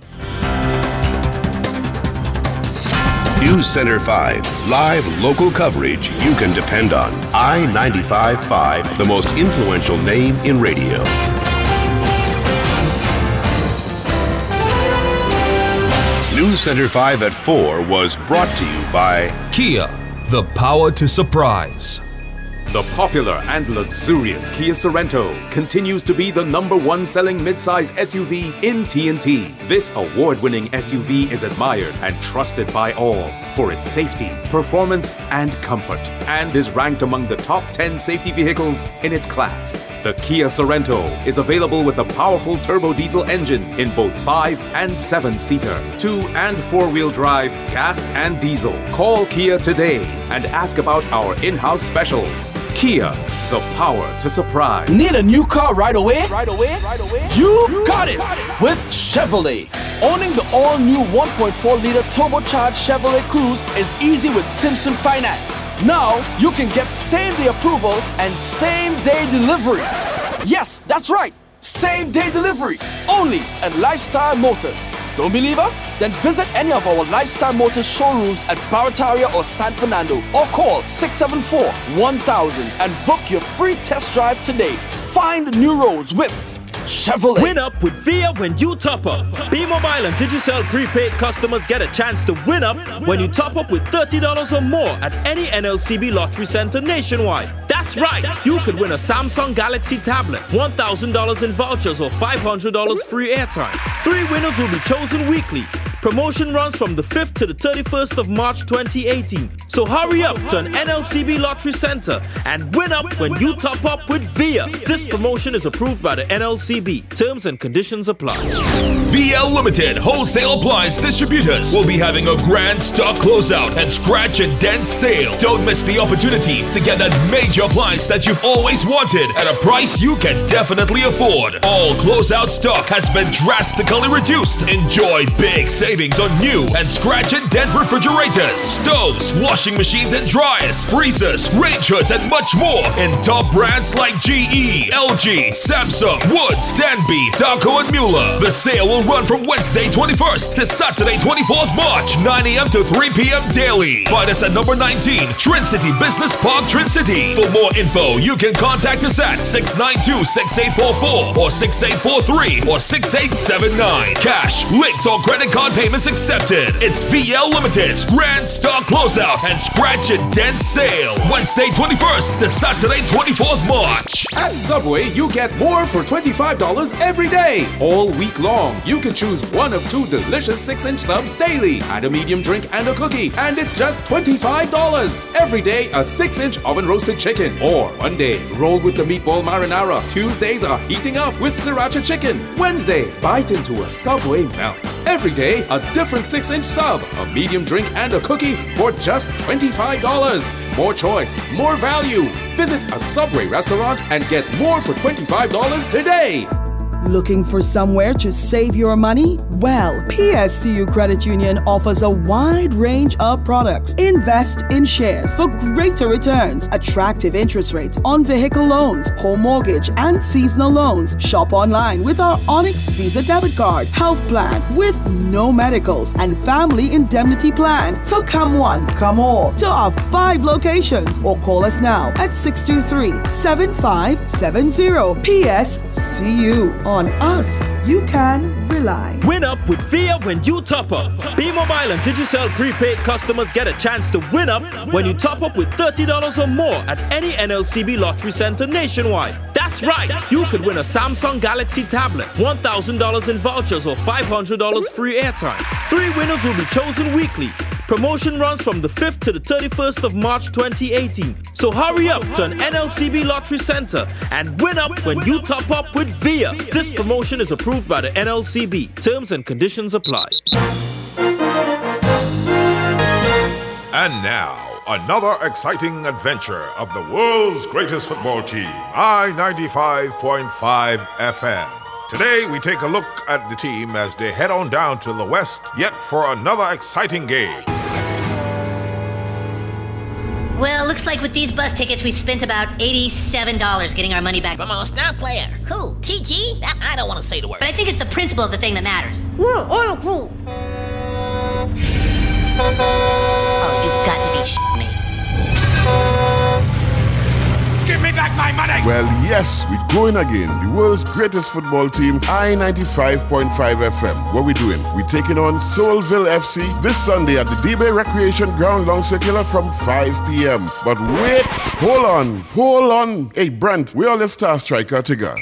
News Center 5, live local coverage you can depend on. I-95.5, the most influential name in radio. News Center 5 at 4 was brought to you by Kia, the power to surprise. The popular and luxurious Kia Sorento continues to be the #1 selling midsize SUV in TNT. This award-winning SUV is admired and trusted by all for its safety, performance, and comfort, and is ranked among the top 10 safety vehicles in its class. The Kia Sorento is available with a powerful turbo diesel engine in both 5- and 7-seater, 2- and 4-wheel drive, gas and diesel. Call Kia today and ask about our in-house specials. Kia, the power to surprise. Need a new car right away? You got it! With Chevrolet. Owning the all-new 1.4-liter turbocharged Chevrolet Cruze is easy with Simpson Finance. Now, you can get same-day approval and same-day delivery. Yes, that's right! Same-day delivery. Only at Lifestyle Motors. Don't believe us? Then visit any of our Lifestyle Motors showrooms at Barataria or San Fernando or call 674-1000 and book your free test drive today. Find new roads with Chevrolet. Win up with VIA when you top up. B-Mobile and Digicel prepaid customers get a chance to win up when you top up with $30 or more at any NLCB lottery center nationwide. That's right, you could win a Samsung Galaxy tablet, $1,000 in vouchers or $500 free airtime. 3 winners will be chosen weekly. Promotion runs from the 5th to the 31st of March 2018. So hurry up to an NLCB lottery center and win up when you top up with VIA. This promotion is approved by the NLCB. Terms and conditions apply. VL Limited Wholesale Appliance Distributors will be having a grand stock closeout and scratch and dent sale. Don't miss the opportunity to get that major appliance that you've always wanted at a price you can definitely afford. All closeout stock has been drastically reduced. Enjoy big savings on new and scratch and dent refrigerators, stoves, washing machines and dryers, freezers, range hoods and much more in top brands like GE, LG, Samsung, Woods, Danby, Darko and Mueller. The sale will run from Wednesday 21st to Saturday 24th March, 9 a.m. to 3 p.m. daily. Find us at number 19, Trin City Business Park, Trin City. For more info, you can contact us at 692-6844 or 6843 or 6879. Cash, links or credit card payments accepted. It's VL Limited's Grand Stock Closeout and Scratch and Dent Sale. Wednesday 21st to Saturday 24th March. At Subway, you get more for $25 every day. All week long, you can choose one of 2 delicious 6-inch subs daily. Add a medium drink and a cookie, and it's just $25. Every day, a 6-inch oven roasted chicken. Or Monday, roll with the meatball marinara. Tuesdays are heating up with sriracha chicken. Wednesday, bite into a Subway melt. Every day, a different 6-inch sub, a medium drink and a cookie for just $25. More choice, more value. Visit a Subway restaurant and get more for $25 today. Looking for somewhere to save your money? Well, PSCU Credit Union offers a wide range of products. Invest in shares for greater returns, attractive interest rates on vehicle loans, home mortgage, and seasonal loans. Shop online with our Onyx Visa debit card, health plan with no medicals, and family indemnity plan. So come one, come all to our 5 locations or call us now at 623-7570. PSCU. On us, you can rely. Win up with VIA when you top up. B-Mobile and Digicel prepaid customers get a chance to win up when you top up with $30 or more at any NLCB lottery center nationwide. That's right, you could win a Samsung Galaxy tablet, $1,000 in vouchers or $500 free airtime. 3 winners will be chosen weekly. Promotion runs from the 5th to the 31st of March 2018. So hurry up to an NLCB lottery center and win up when you top up with VIA. This promotion is approved by the NLCB. Terms and conditions apply. And now, another exciting adventure of the world's greatest football team, I-95.5 FM. Today, we take a look at the team as they head on down to the west, yet for another exciting game. Well, looks like with these bus tickets, we spent about $87 getting our money back from our star player. Who? TG? I don't want to say the word. But I think it's the principle of the thing that matters. Oh, you've got to be shitting me. Give me back my money! Well, yes, we're going again. The world's greatest football team, I-95.5 FM. What we doing? We're taking on Soulville FC this Sunday at the D-Bay Recreation Ground, Long Circular from 5 p.m. But wait, hold on. Hey, Brent, where all the star striker together?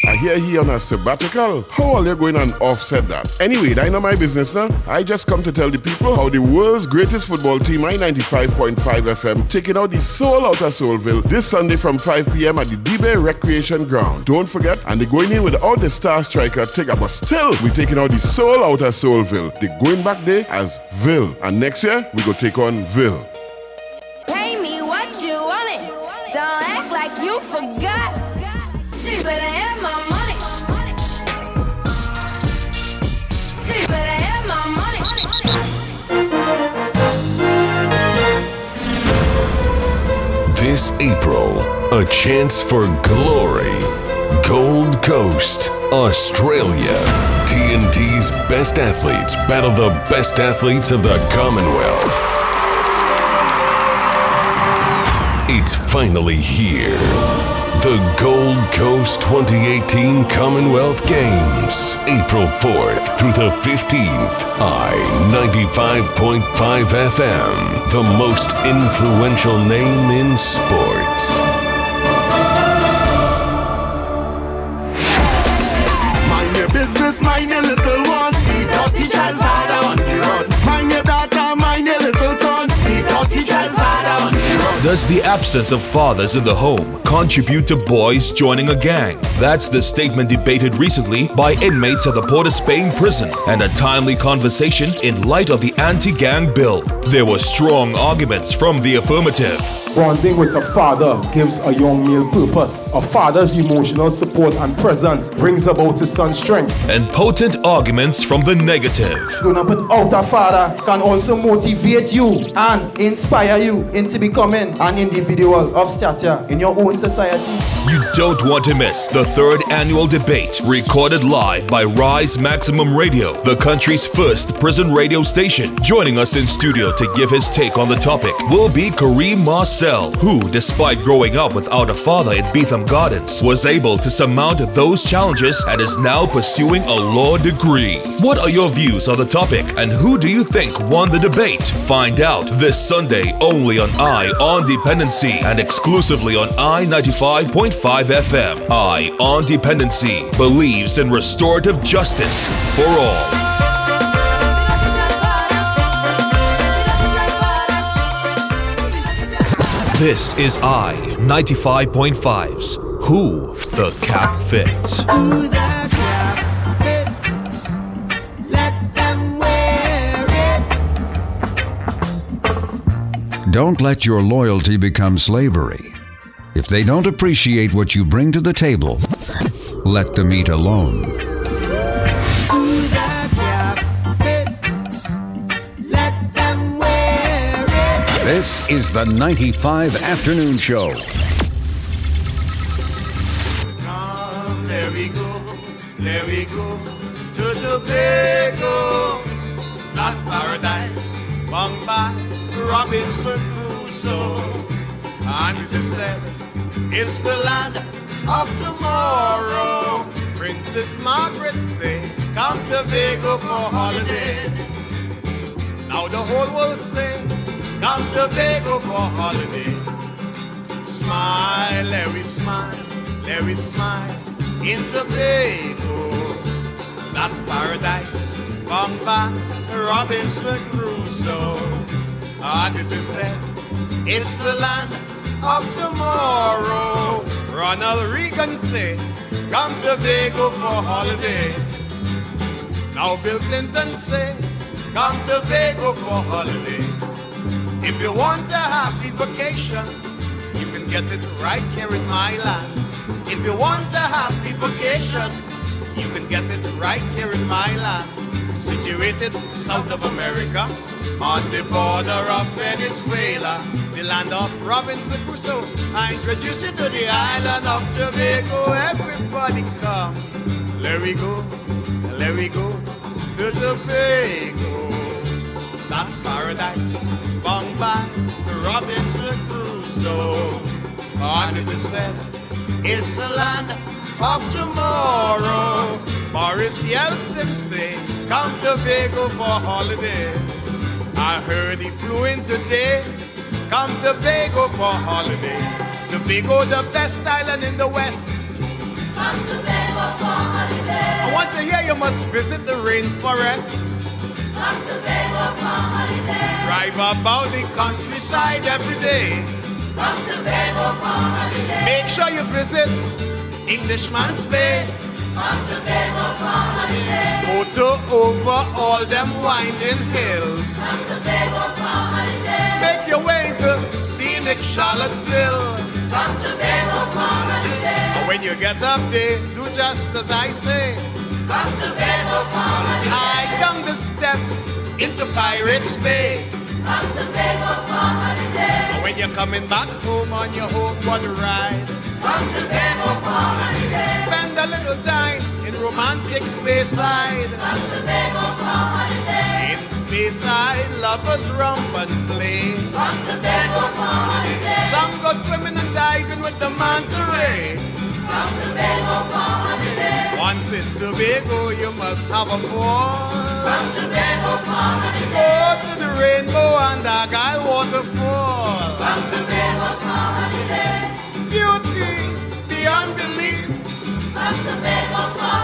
I hear he on a sabbatical. How are you going and offset that? Anyway, that ain't not my business now. I just come to tell the people how the world's greatest football team, I-95.5 FM, taking out the soul out of Soulville this Sunday from 5 p.m. at the D-Bay Recreation Ground. Don't forget, and they're going in without the star striker ticker, but still, we're taking out the soul out of Soulville. They're going back there as Ville. And next year, we go take on Ville. Pay me what you want it. Don't act like you forgot. See, but I have my money. See, but I have my money. This April, a chance for glory. Gold Coast, Australia. TNT's best athletes battle the best athletes of the Commonwealth. It's finally here. The Gold Coast 2018 Commonwealth Games, April 4th through the 15th. I-95.5 FM, the most influential name in sports. Mind your business, mind your little one. The dirty child father on the run. Mind your daughter, mind your little son. The dirty child father on the run. Does the absence of fathers in the home contribute to boys joining a gang? That's the statement debated recently by inmates at the Port of Spain prison, and a timely conversation in light of the anti-gang bill. There were strong arguments from the affirmative. Bonding with a father gives a young male purpose. A father's emotional support and presence brings about his son's strength. And potent arguments from the negative. Growing up without a father can also motivate you and inspire you into becoming an individual of stature in your own society. You don't want to miss the 3rd annual debate, recorded live by Rise Maximum Radio, the country's first prison radio station. Joining us in studio to give his take on the topic will be Kareem Marcel, who, despite growing up without a father in Beetham Gardens, was able to surmount those challenges and is now pursuing a law degree. What are your views on the topic, and who do you think won the debate? Find out this Sunday only on Eye on Dependency and exclusively on I-95.5 FM. Eye on Dependency believes in restorative justice for all. This is I-95.5's Who the Cap Fits. Who the cap fit? Let them wear it. Don't let your loyalty become slavery. If they don't appreciate what you bring to the table, let them eat alone. Who the cap fit? Let them wear it. This is the 95 Afternoon Show. There we go to Tobago, that paradise, Bombay, Robinson Crusoe, and it is said it's the land of tomorrow. Princess Margaret say, come to Tobago for holiday. Now the whole world say, come to Tobago for holiday. Smile, let we smile in Tobago, that paradise, Bombay, Robinson Crusoe. And it is said, it's the land of tomorrow. Ronald Reagan say, come to Tobago for holiday. Now Bill Clinton say, come to Tobago for holiday. If you want a happy vacation, you can get it right here in my land. If you want a happy vacation, you can get it right here in my land. Situated south of America, on the border of Venezuela, the land of Robinson Crusoe. I introduce you to the island of Tobago. Everybody come, let we go to Tobago, that paradise, Bombay, Robinson Crusoe. And it is said, it's the land of tomorrow. Boris Yeltsin say, come to Tobago for holiday. I heard he flew in today. Come to Tobago for holiday. Tobago, the best island in the West. Come to Tobago for holiday. And once a year you must visit the rainforest. Come to Tobago for holiday. Drive about the countryside every day. Come to Tobago for holiday. Make sure you visit Englishman's Bay. Come to Tobago for holiday. Motor over all them winding hills. Come to Tobago for holiday. Make your way to scenic Charlottesville. Come to Tobago for holiday. And when you get up there, do just as I say. Come to Tobago for holiday. Hide down the steps into Pirates Bay. Come to Tobago for holiday. And when you're coming back home on your homeward ride, Spend a little time in romantic Speyside. In Speyside, lovers romp and play. Some go swimming and diving with the manta ray. Once in Tobago, you must have a ball. Go to the rainbow and Argyle waterfall. Beauty beyond belief.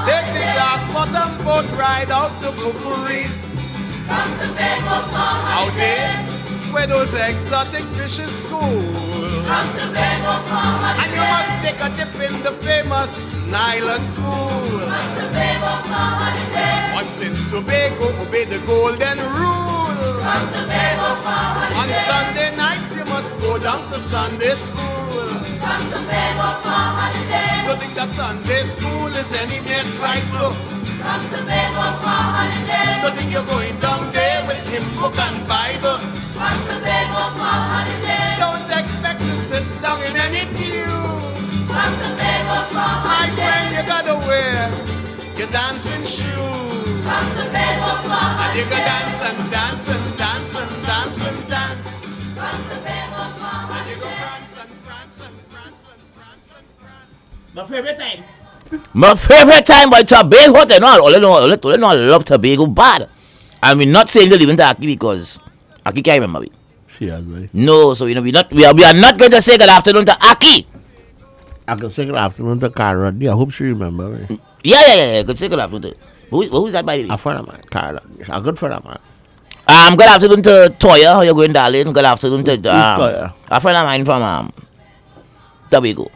Take the glass bottom boat ride out to Pukuri. Out there where those exotic fishes school. And you must take a dip in the famous Nyland pool. Once in Tobago, obey the golden rule. On Sunday nights you must go down to Sunday school. Don't think that Sunday school is any mere trifle. Don't think you're going down there with him book and Bible. Don't expect to sit down in any pew. My friend, you gotta wear your dancing shoes. And you gotta dance and dance and dance and dance and dance. And you go prance and prance and prance and prance and prance. My favorite time. My favorite time by Tobago. What I know, I love Tobago bad. I mean, not saying to leave into Aki because Aki can't remember me. She has, right? No, so we are not going to say good afternoon to Aki. I can say good afternoon to Cara. Yeah, I hope she remember me. Yeah. Good say good afternoon to who's that by the way? A friend of mine, Cara. A good friend of mine. Good afternoon to Toya. How you going, darling? Good afternoon to Toya. A friend of mine from Tobago.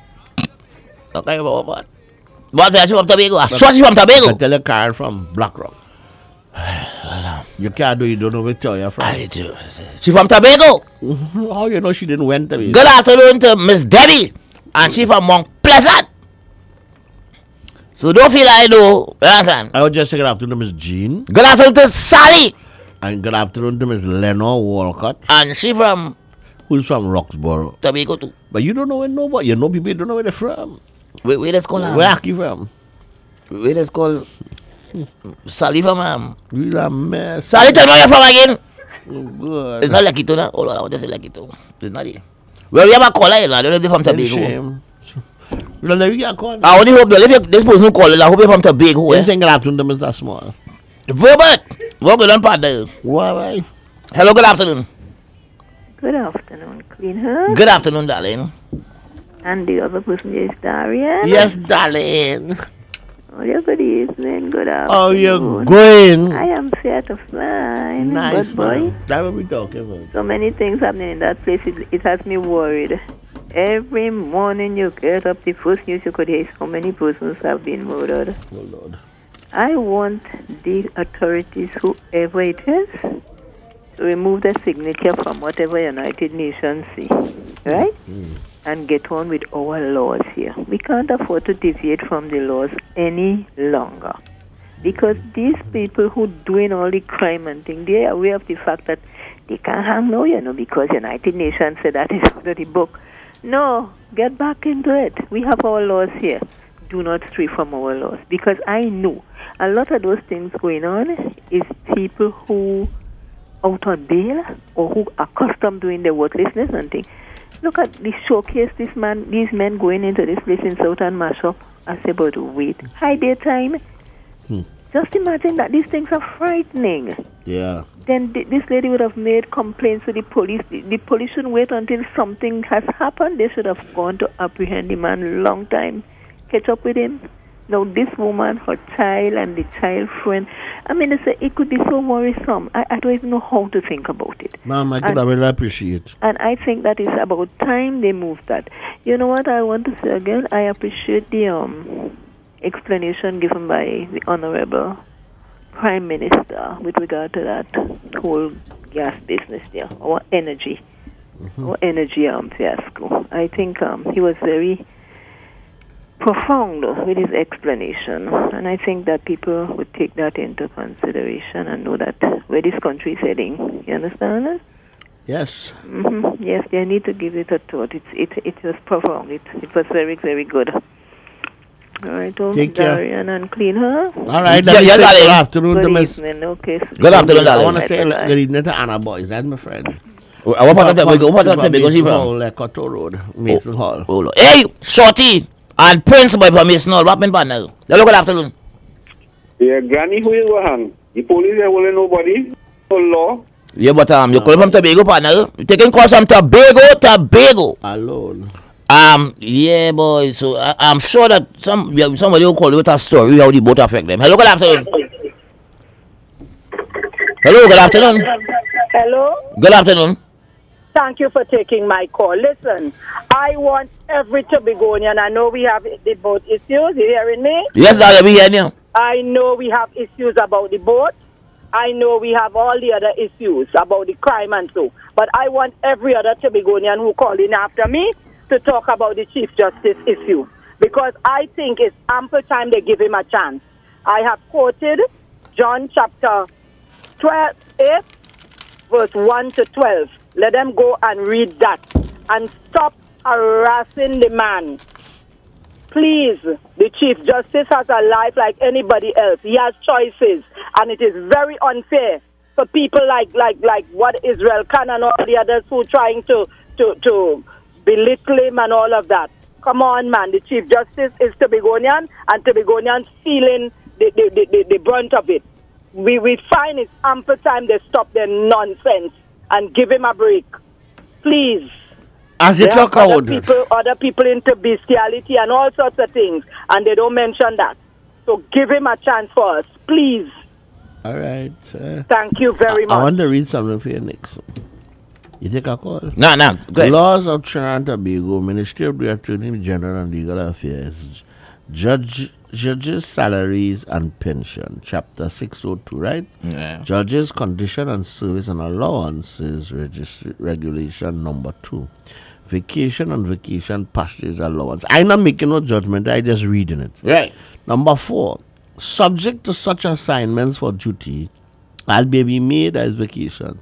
Okay, what? What is she from Tobago? I saw she from Tobago. I tell you, Cara from Blackrock. You can't do, you don't know where Toya from. I do. She from Tobago? How you know she didn't went to me? Good afternoon to Miss Debbie. And she from Mount Pleasant. So don't feel I know. You understand? I would just say good afternoon to Miss Jean. Good afternoon to Sally. And good afternoon to Miss Lenore Walcott. And she from? Who's from Roxborough. Tobago too. But you don't know where nobody. You know people, you don't know where they're from. Where let's call her? Where are you from? Where let's call Sally from You're a mess. Sally, tell me where you're from again. Oh, good. It's not Lakito now. Hold on, I want to say Lakito. It's not it. Well, we have a caller here. I don't know if they're from Tobago. I only hope this person who call it, I hope you're from Tobago. You think good afternoon to Mr. Small. Robert, what good on partner? Why? Hello, good afternoon. Good afternoon, Queen Her. Good afternoon, darling. And the other person is Darian. Yes, darling. Oh, yeah, good evening, good afternoon. Oh, you're going. I am set of fine. Nice, good boy. That's what we're talking about. So many things happening in that place. It has me worried. Every morning you get up, the first news you could hear is how many persons have been murdered. Oh, Lord. I want the authorities, whoever it is, to remove the signature from whatever United Nations see, right? And get on with our laws here. We can't afford to deviate from the laws any longer. Because these people who doing all the crime and things, they are aware of the fact that they can't hang no, because United Nations said that is under the book. No, get back into it. We have our laws here. Do not stray from our laws. Because I know a lot of those things going on is people who out on bail or who are accustomed doing their worthlessness and things. Look at the showcase these men going into this place in South and mash up. I say, but wait, hide their time. Just imagine that these things are frightening. Yeah. Then this lady would have made complaints to the police. The police shouldn't wait until something has happened. They should have gone to apprehend the man a long time, catch up with him. Now this woman, her child, and the child friend, I mean, it could be so worrisome. I don't even know how to think about it. Ma'am, I could really appreciate. And I think that it's about time they move that. You know what I want to say again? I appreciate the explanation given by the Honorable Prime Minister with regard to that whole gas business there, our energy fiasco. I think he was very profound with his explanation, and I think that people would take that into consideration and know that where this country is heading. You understand? Yes. Yes, they need to give it a thought. It was profound. It was very, very good. All right, Take care. Darian and clean her. All right, Yeah, good darling. afternoon to Good Miss. evening. Okay. Good afternoon, I darling. want to say Bye-bye. good evening to Anna Boys. That's my friend. What part of Tobago? What part of Tobago she from? Lekoto Road, Mason Hall. Oh, Lord. Hey, Shorty and Prince Boy from Mason Hall. What happened, partner? Hello, good afternoon. Yeah, Granny, who is hang? The police are holding nobody. No law. Yeah, but you call from Tobago, partner. You taking calls from Tobago. Alone. Yeah, boy. So I'm sure that somebody will call you with a story how the boat affect them. Hello, good afternoon. Hello, good afternoon. Hello. Good afternoon. Thank you for taking my call. Listen, I want every Tobagonian. I know we have the boat issues. You hearing me? Yes, darling, we hear you. I know we have issues about the boat. I know we have all the other issues about the crime and so. But I want every other Tobagonian who call in after me to talk about the Chief Justice issue. Because I think it's ample time they give him a chance. I have quoted John chapter 8, verse 1 to 12. Let them go and read that. And stop harassing the man. Please, the Chief Justice has a life like anybody else. He has choices. And it is very unfair for people like what Israel Khan and all the others who are trying to belittle him and all of that. Come on, man. The Chief Justice is Tobagonian, and Tobagonians feeling the brunt of it. We find it's ample time they stop their nonsense and give him a break. Please. As you talk out. Other people into bestiality and all sorts of things, and they don't mention that. So give him a chance for us, please. All right. Thank you very much. I want to read something for you, Nixon. You take a call? No, go ahead. Laws of Trinidad and Tobago, Ministry of the Attorney General and Legal Affairs, Judges' Salaries and Pension, Chapter 602, right? Yeah. Judges' Condition and Service and Allowances, Regulation number 2. Vacation and Vacation Passage Allowance. I'm not making no judgment, I just reading it. Right. Number 4. Subject to such assignments for duty as may be made as vacation,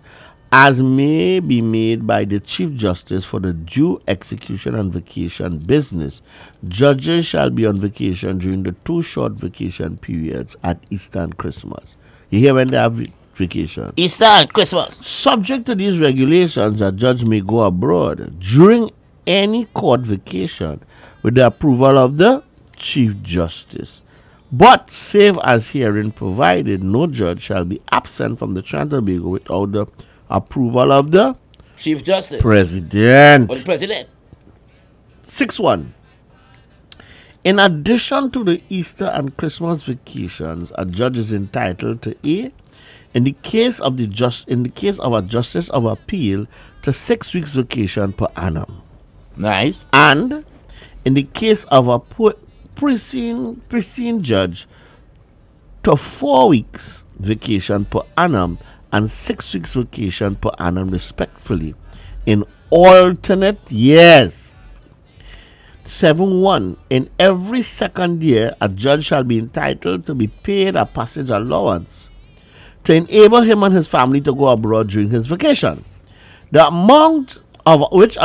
as may be made by the Chief Justice for the due execution and vacation business. Judges shall be on vacation during the 2 short vacation periods at Easter and Christmas. You hear when they have vacation? Easter and Christmas. Subject to these regulations, a judge may go abroad during any court vacation with the approval of the Chief Justice. But, save as herein provided, no judge shall be absent from the Trinidad and Tobago without the approval of the Chief Justice. President. Or the President. 6.1. In addition to the Easter and Christmas vacations, a judge is entitled to A, in the case of a justice of appeal, to 6 weeks vacation per annum. Nice. And in the case of a preceding judge, to 4 weeks vacation per annum and 6 weeks vacation per annum respectively in alternate years. 7.1. In every second year, a judge shall be entitled to be paid a passage allowance to enable him and his family to go abroad during his vacation. The amount of which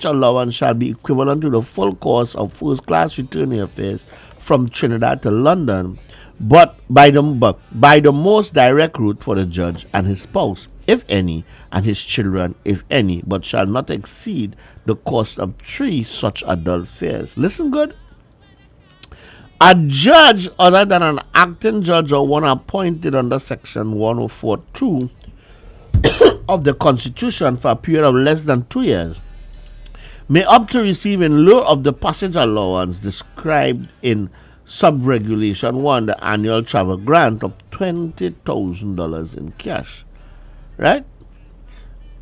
allowance shall be equivalent to the full cost of first-class returning affairs from Trinidad to London, but by the most direct route for the judge and his spouse, if any, and his children, if any, but shall not exceed the cost of 3 such adult fares. Listen good. A judge other than an acting judge or one appointed under Section 104(2) of the Constitution for a period of less than 2 years may opt to receive in lieu of the passage allowance described in Subregulation 1 the annual travel grant of $20,000 in cash. Right?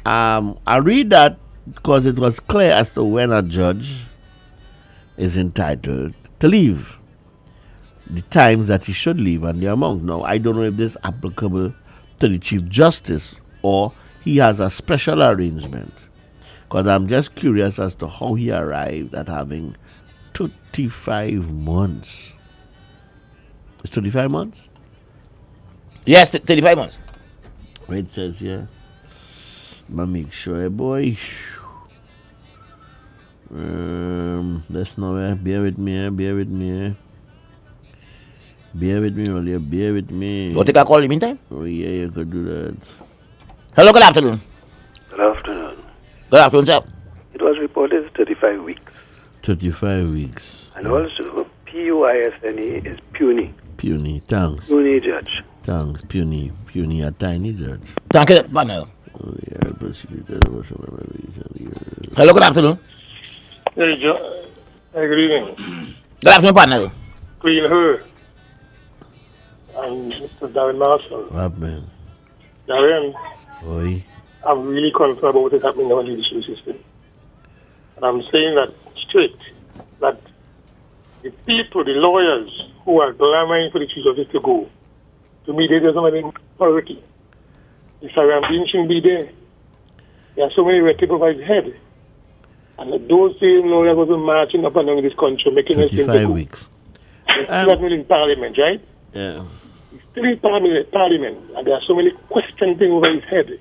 I read that because it was clear as to when a judge is entitled to leave, the times that he should leave, and the amount. Now, I don't know if this is applicable to the Chief Justice or he has a special arrangement, because I'm just curious as to how he arrived at having 35 months. It's 35 months? Yes, 35 months. It says here. But make sure, boy. Let's know. Bear with me. Bear with me, Rolly. Bear with me. You want to take a call in the meantime? Oh, yeah, you could do that. Hello, good afternoon. Good afternoon. Good afternoon, sir. It was reported 35 weeks. 35 weeks. And also, PUISNE is puny. Puny, thanks. Puny judge. Thanks, puny. Puny, a tiny judge. Thank you, partner. Oh, yeah, hello, good afternoon. Hey, good evening. Good afternoon, partner. Queen Her. And Mr. Darren Marshall. What, man? Darren. Oi. I'm really concerned about what is happening in our judicial system. And I'm saying that straight, that the people, the lawyers who are clamoring for the Chief Justice to go, to me, they doesn't have any authority. If Aram shouldn't be there, there are so many red tape over his head. And those same lawyers have been marching up and down in this country, making us think 35 weeks. He's still in Parliament, right? Yeah. He's still in Parliament, and there are so many questions things over his head.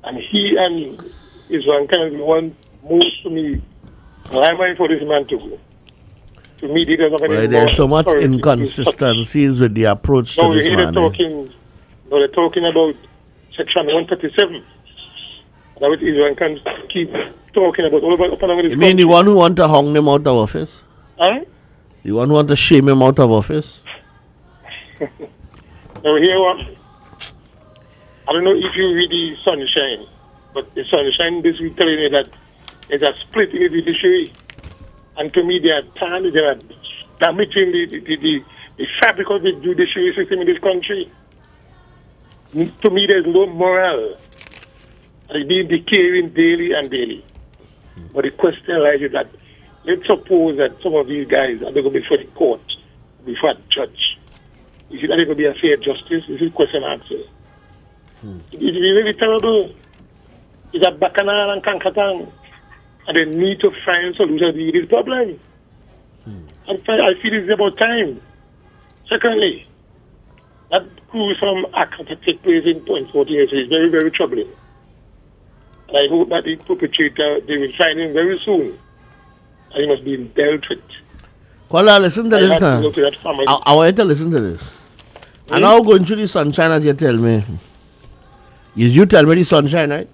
And he and his rank kind of one most to me, I'm ready for this man to go. To me, he doesn't have any there's so much authority. inconsistencies with the approach to No, this man. they're talking about Section 137. That which Israel can keep talking about all about up and down this You mean the one who want to hang him out of office? Huh? The one who want to shame him out of office? Now here what? I don't know if you read the Sunshine, but the Sunshine this week telling me that there's a split in the judiciary. And to me, they are damaging the fabric of the judiciary system in this country. To me, there's no moral. It's being decaying daily and daily. But the question lies is that let's suppose that some of these guys are going to go before the court, before a judge. Is it going to be a fair justice? This is question answer. It's really terrible. It's a bacchanal and kankatan. And they need to find solutions to this problem. And I feel it's about time. Secondly, that cruise from Accra that take place in 2014 is very, very troubling. And I hope that the perpetrator, they will find him very soon. And he must be dealt with. Kola, listen to this now. I want you to listen to this. I'm now going through the Sunshine as you tell me. You tell me the Sunshine, right?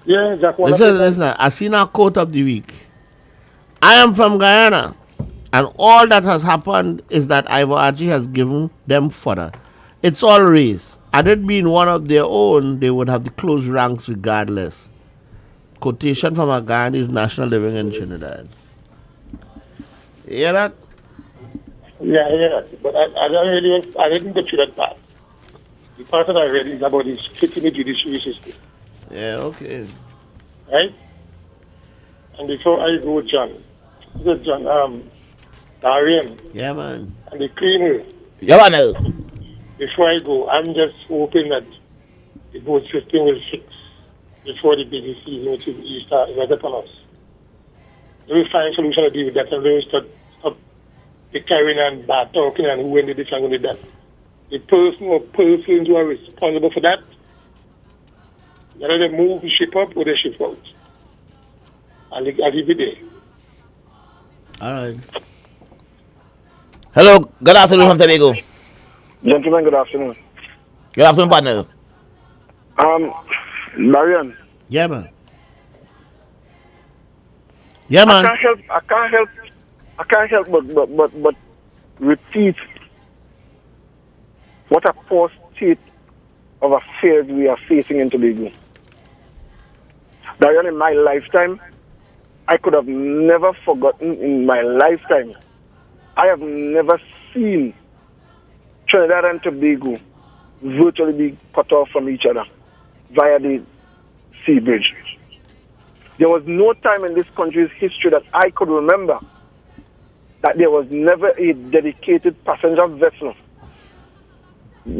Yeah, exactly. Listen, I seen our quote of the week. I am from Guyana, and all that has happened is that Ivor Archie has given them fodder. It's all race. Had it been one of their own, they would have the close ranks regardless. Quotation from a Guyanese national living in Trinidad. You hear that? Yeah. But I didn't go through that part. The part that I read is about the split in the judiciary system. Yeah, okay. Right? And before I go, Darian. Yeah, man. And the cleaner. Yeah, man. Before I go, I'm just hoping that the boat system will fix before the busy season, which is Easter, right upon us. We will find a solution to deal with that, and we will stop the carrying and bad talking and who ended this and who did that. The person or persons who are responsible for that, whether they move the ship up or they ship out. I'll leave it there. All right. Hello, good afternoon from Tobago. Gentlemen, good afternoon. Good afternoon, partner. Marion. Yeah, man. Yeah, man. I can't help but repeat what a poor state of affairs we are facing in Tobago. That in my lifetime, I could have never forgotten in my lifetime. I have never seen Trinidad and Tobago virtually be cut off from each other via the sea bridge. There was no time in this country's history that I could remember that there was never a dedicated passenger vessel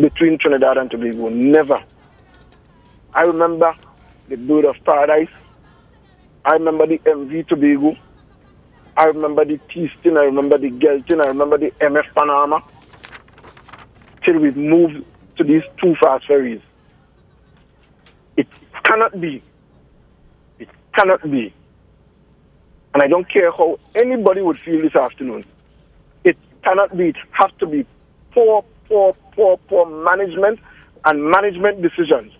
between Trinidad and Tobago. Never. I remember the Bird of Paradise. I remember the MV Tobago. I remember the Teaston. I remember the Gelton. I remember the MF Panama. Till we moved to these two fast ferries. It cannot be. It cannot be. And I don't care how anybody would feel this afternoon. It cannot be. It has to be poor management and management decisions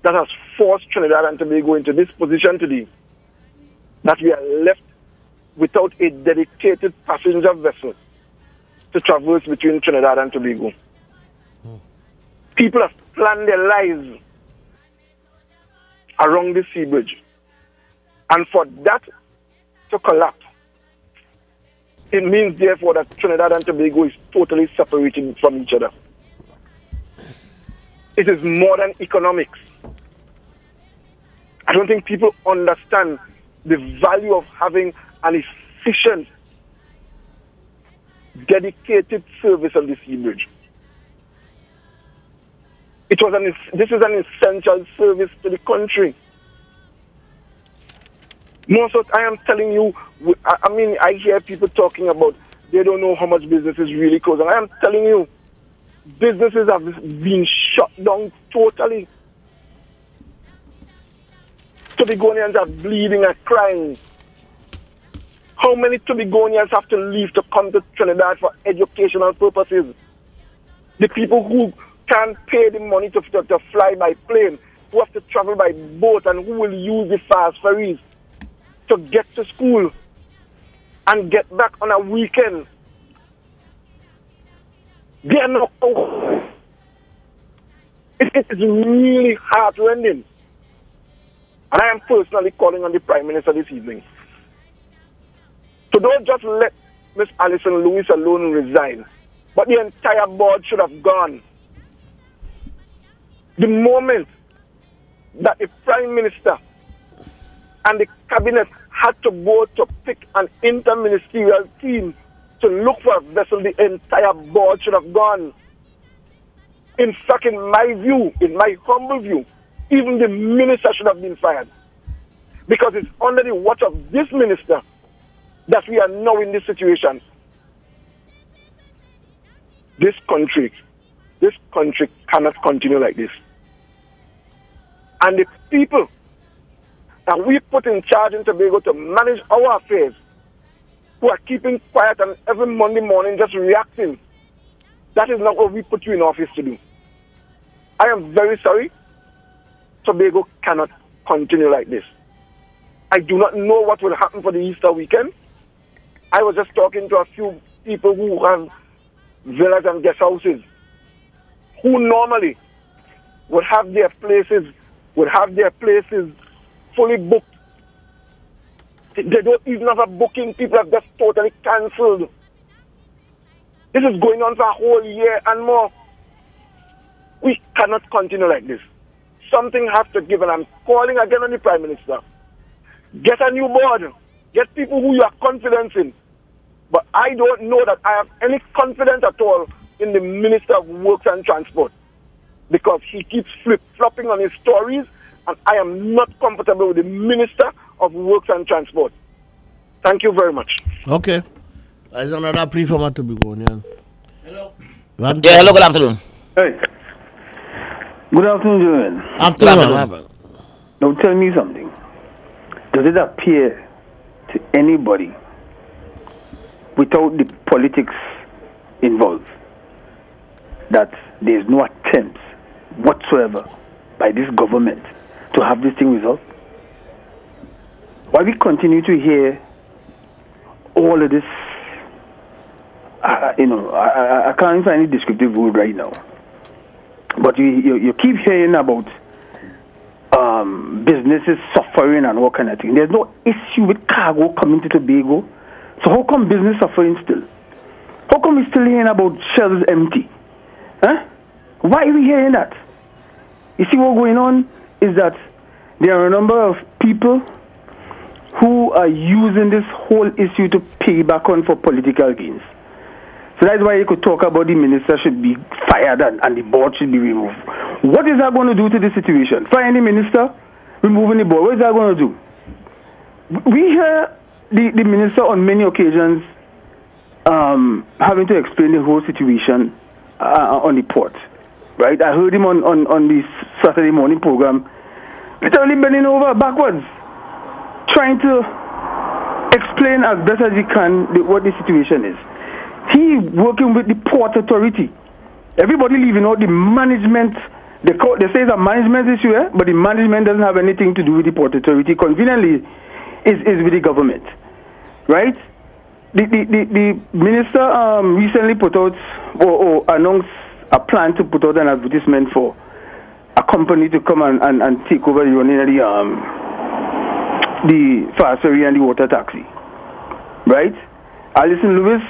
that has forced Trinidad and Tobago into this position today, that we are left without a dedicated passenger vessel to traverse between Trinidad and Tobago. People have planned their lives around this sea bridge. And for that to collapse, it means, therefore, that Trinidad and Tobago is totally separated from each other. It is more than economics. I don't think people understand the value of having an efficient, dedicated service on the sea bridge. This is an essential service to the country. Most of I am telling you, I hear people talking about they don't know how much business is really closing. I am telling you, businesses have been shut down totally. Tobagonians are bleeding and crying. How many Tobagonians have to leave to come to Trinidad for educational purposes? The people who can't pay the money to fly by plane, who have to travel by boat, and who will use the fast ferries to get to school and get back on a weekend. They are not. It is really heartrending. And I am personally calling on the Prime Minister this evening to don't just let Miss Alison Lewis alone resign, but the entire board should have gone. The moment that the Prime Minister and the Cabinet had to go to pick an interministerial team to look for a vessel, the entire board should have gone. In fact, in my view, in my humble view, even the minister should have been fired. Because it's under the watch of this minister that we are now in this situation. This country cannot continue like this. And the people that we put in charge in Tobago to manage our affairs, who are keeping quiet and every Monday morning just reacting, that is not what we put you in office to do. I am very sorry. Tobago cannot continue like this. I do not know what will happen for the Easter weekend. I was just talking to a few people who have villas and guest houses, who normally would have their places fully booked. They don't even have a booking. People have just totally cancelled. This is going on for a whole year and more. We cannot continue like this. Something has to give, and I'm calling again on the Prime Minister. Get a new board. Get people who you have confidence in. But I don't know that I have any confidence at all in the Minister of Works and Transport, because he keeps flip-flopping on his stories, and I am not comfortable with the Minister of Works and Transport. Thank you very much. Okay. There's another plea from Tobagonian. Hello. Yeah, hello, good afternoon. Hey. Good afternoon, Joanne. Afternoon. Now tell me something. Does it appear to anybody, without the politics involved, that there is no attempt whatsoever by this government to have this thing resolved? Why we continue to hear all of this, I can't find any descriptive word right now, but you keep hearing about businesses suffering and all kind of thing. There's no issue with cargo coming to Tobago. So how come business suffering still? How come we still hearing about shelves empty? Huh? Why are we hearing that? You see what's going on is that there are a number of people who are using this whole issue to pay back on for political gains. So that's why you could talk about the minister should be fired and the board should be removed. What is that going to do to this situation? Firing the minister, removing the board, what is that going to do? We hear the minister on many occasions having to explain the whole situation on the port. Right? I heard him on the Saturday morning program literally bending over backwards, trying to explain as best as he can what the situation is. He working with the Port Authority. Everybody leaving out the management. They say it's a management issue, but the management doesn't have anything to do with the Port Authority. Conveniently, is with the government, right? The minister recently put out or announced a plan to put out an advertisement for a company to come and take over the running of the fast ferry and the water taxi, right? Alison Lewis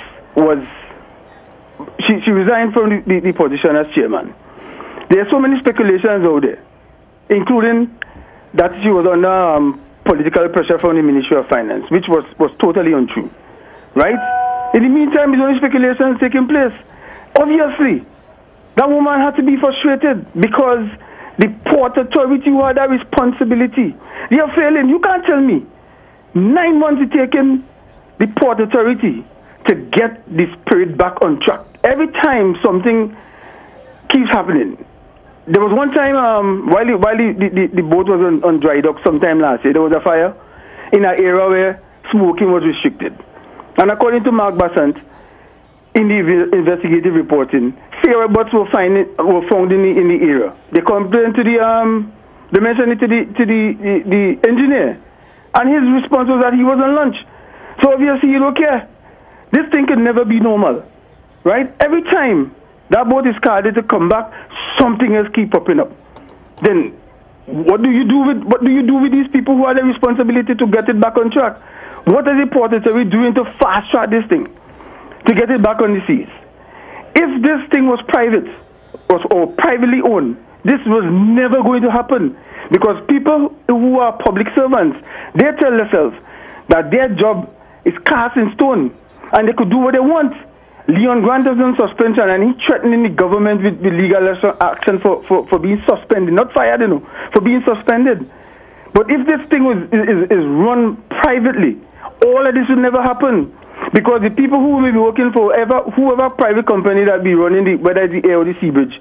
she resigned from the position as chairman. There are so many speculations out there, including that she was under political pressure from the Ministry of Finance, which was totally untrue, right? In the meantime, there's only speculations taking place. Obviously, that woman had to be frustrated because the Port Authority who had that responsibility, they are failing. You can't tell me 9 months it's taken the Port Authority to get the spirit back on track. Every time something keeps happening. There was one time while the boat was on dry dock sometime last year, there was a fire in an area where smoking was restricted. And according to Mark Bassant, in the investigative reporting, cigarette butts were found in the area. They complained to they mentioned it to the engineer, and his response was that he was on lunch. So obviously you don't care. This thing could never be normal, right? Every time that boat is carded to come back, something else keep popping up. Then what do you do with these people who have the responsibility to get it back on track? What is the Port Authority doing to fast track this thing, to get it back on the seas? If this thing was private or privately owned, this was never going to happen, because people who are public servants, they tell themselves that their job is cast in stone and they could do what they want. Leon Grant is on suspension and he's threatening the government with legal action for being suspended, not fired, for being suspended. But if this thing is run privately, all of this will never happen, because the people who will be working for whoever private company that be running whether it's the air or the sea bridge,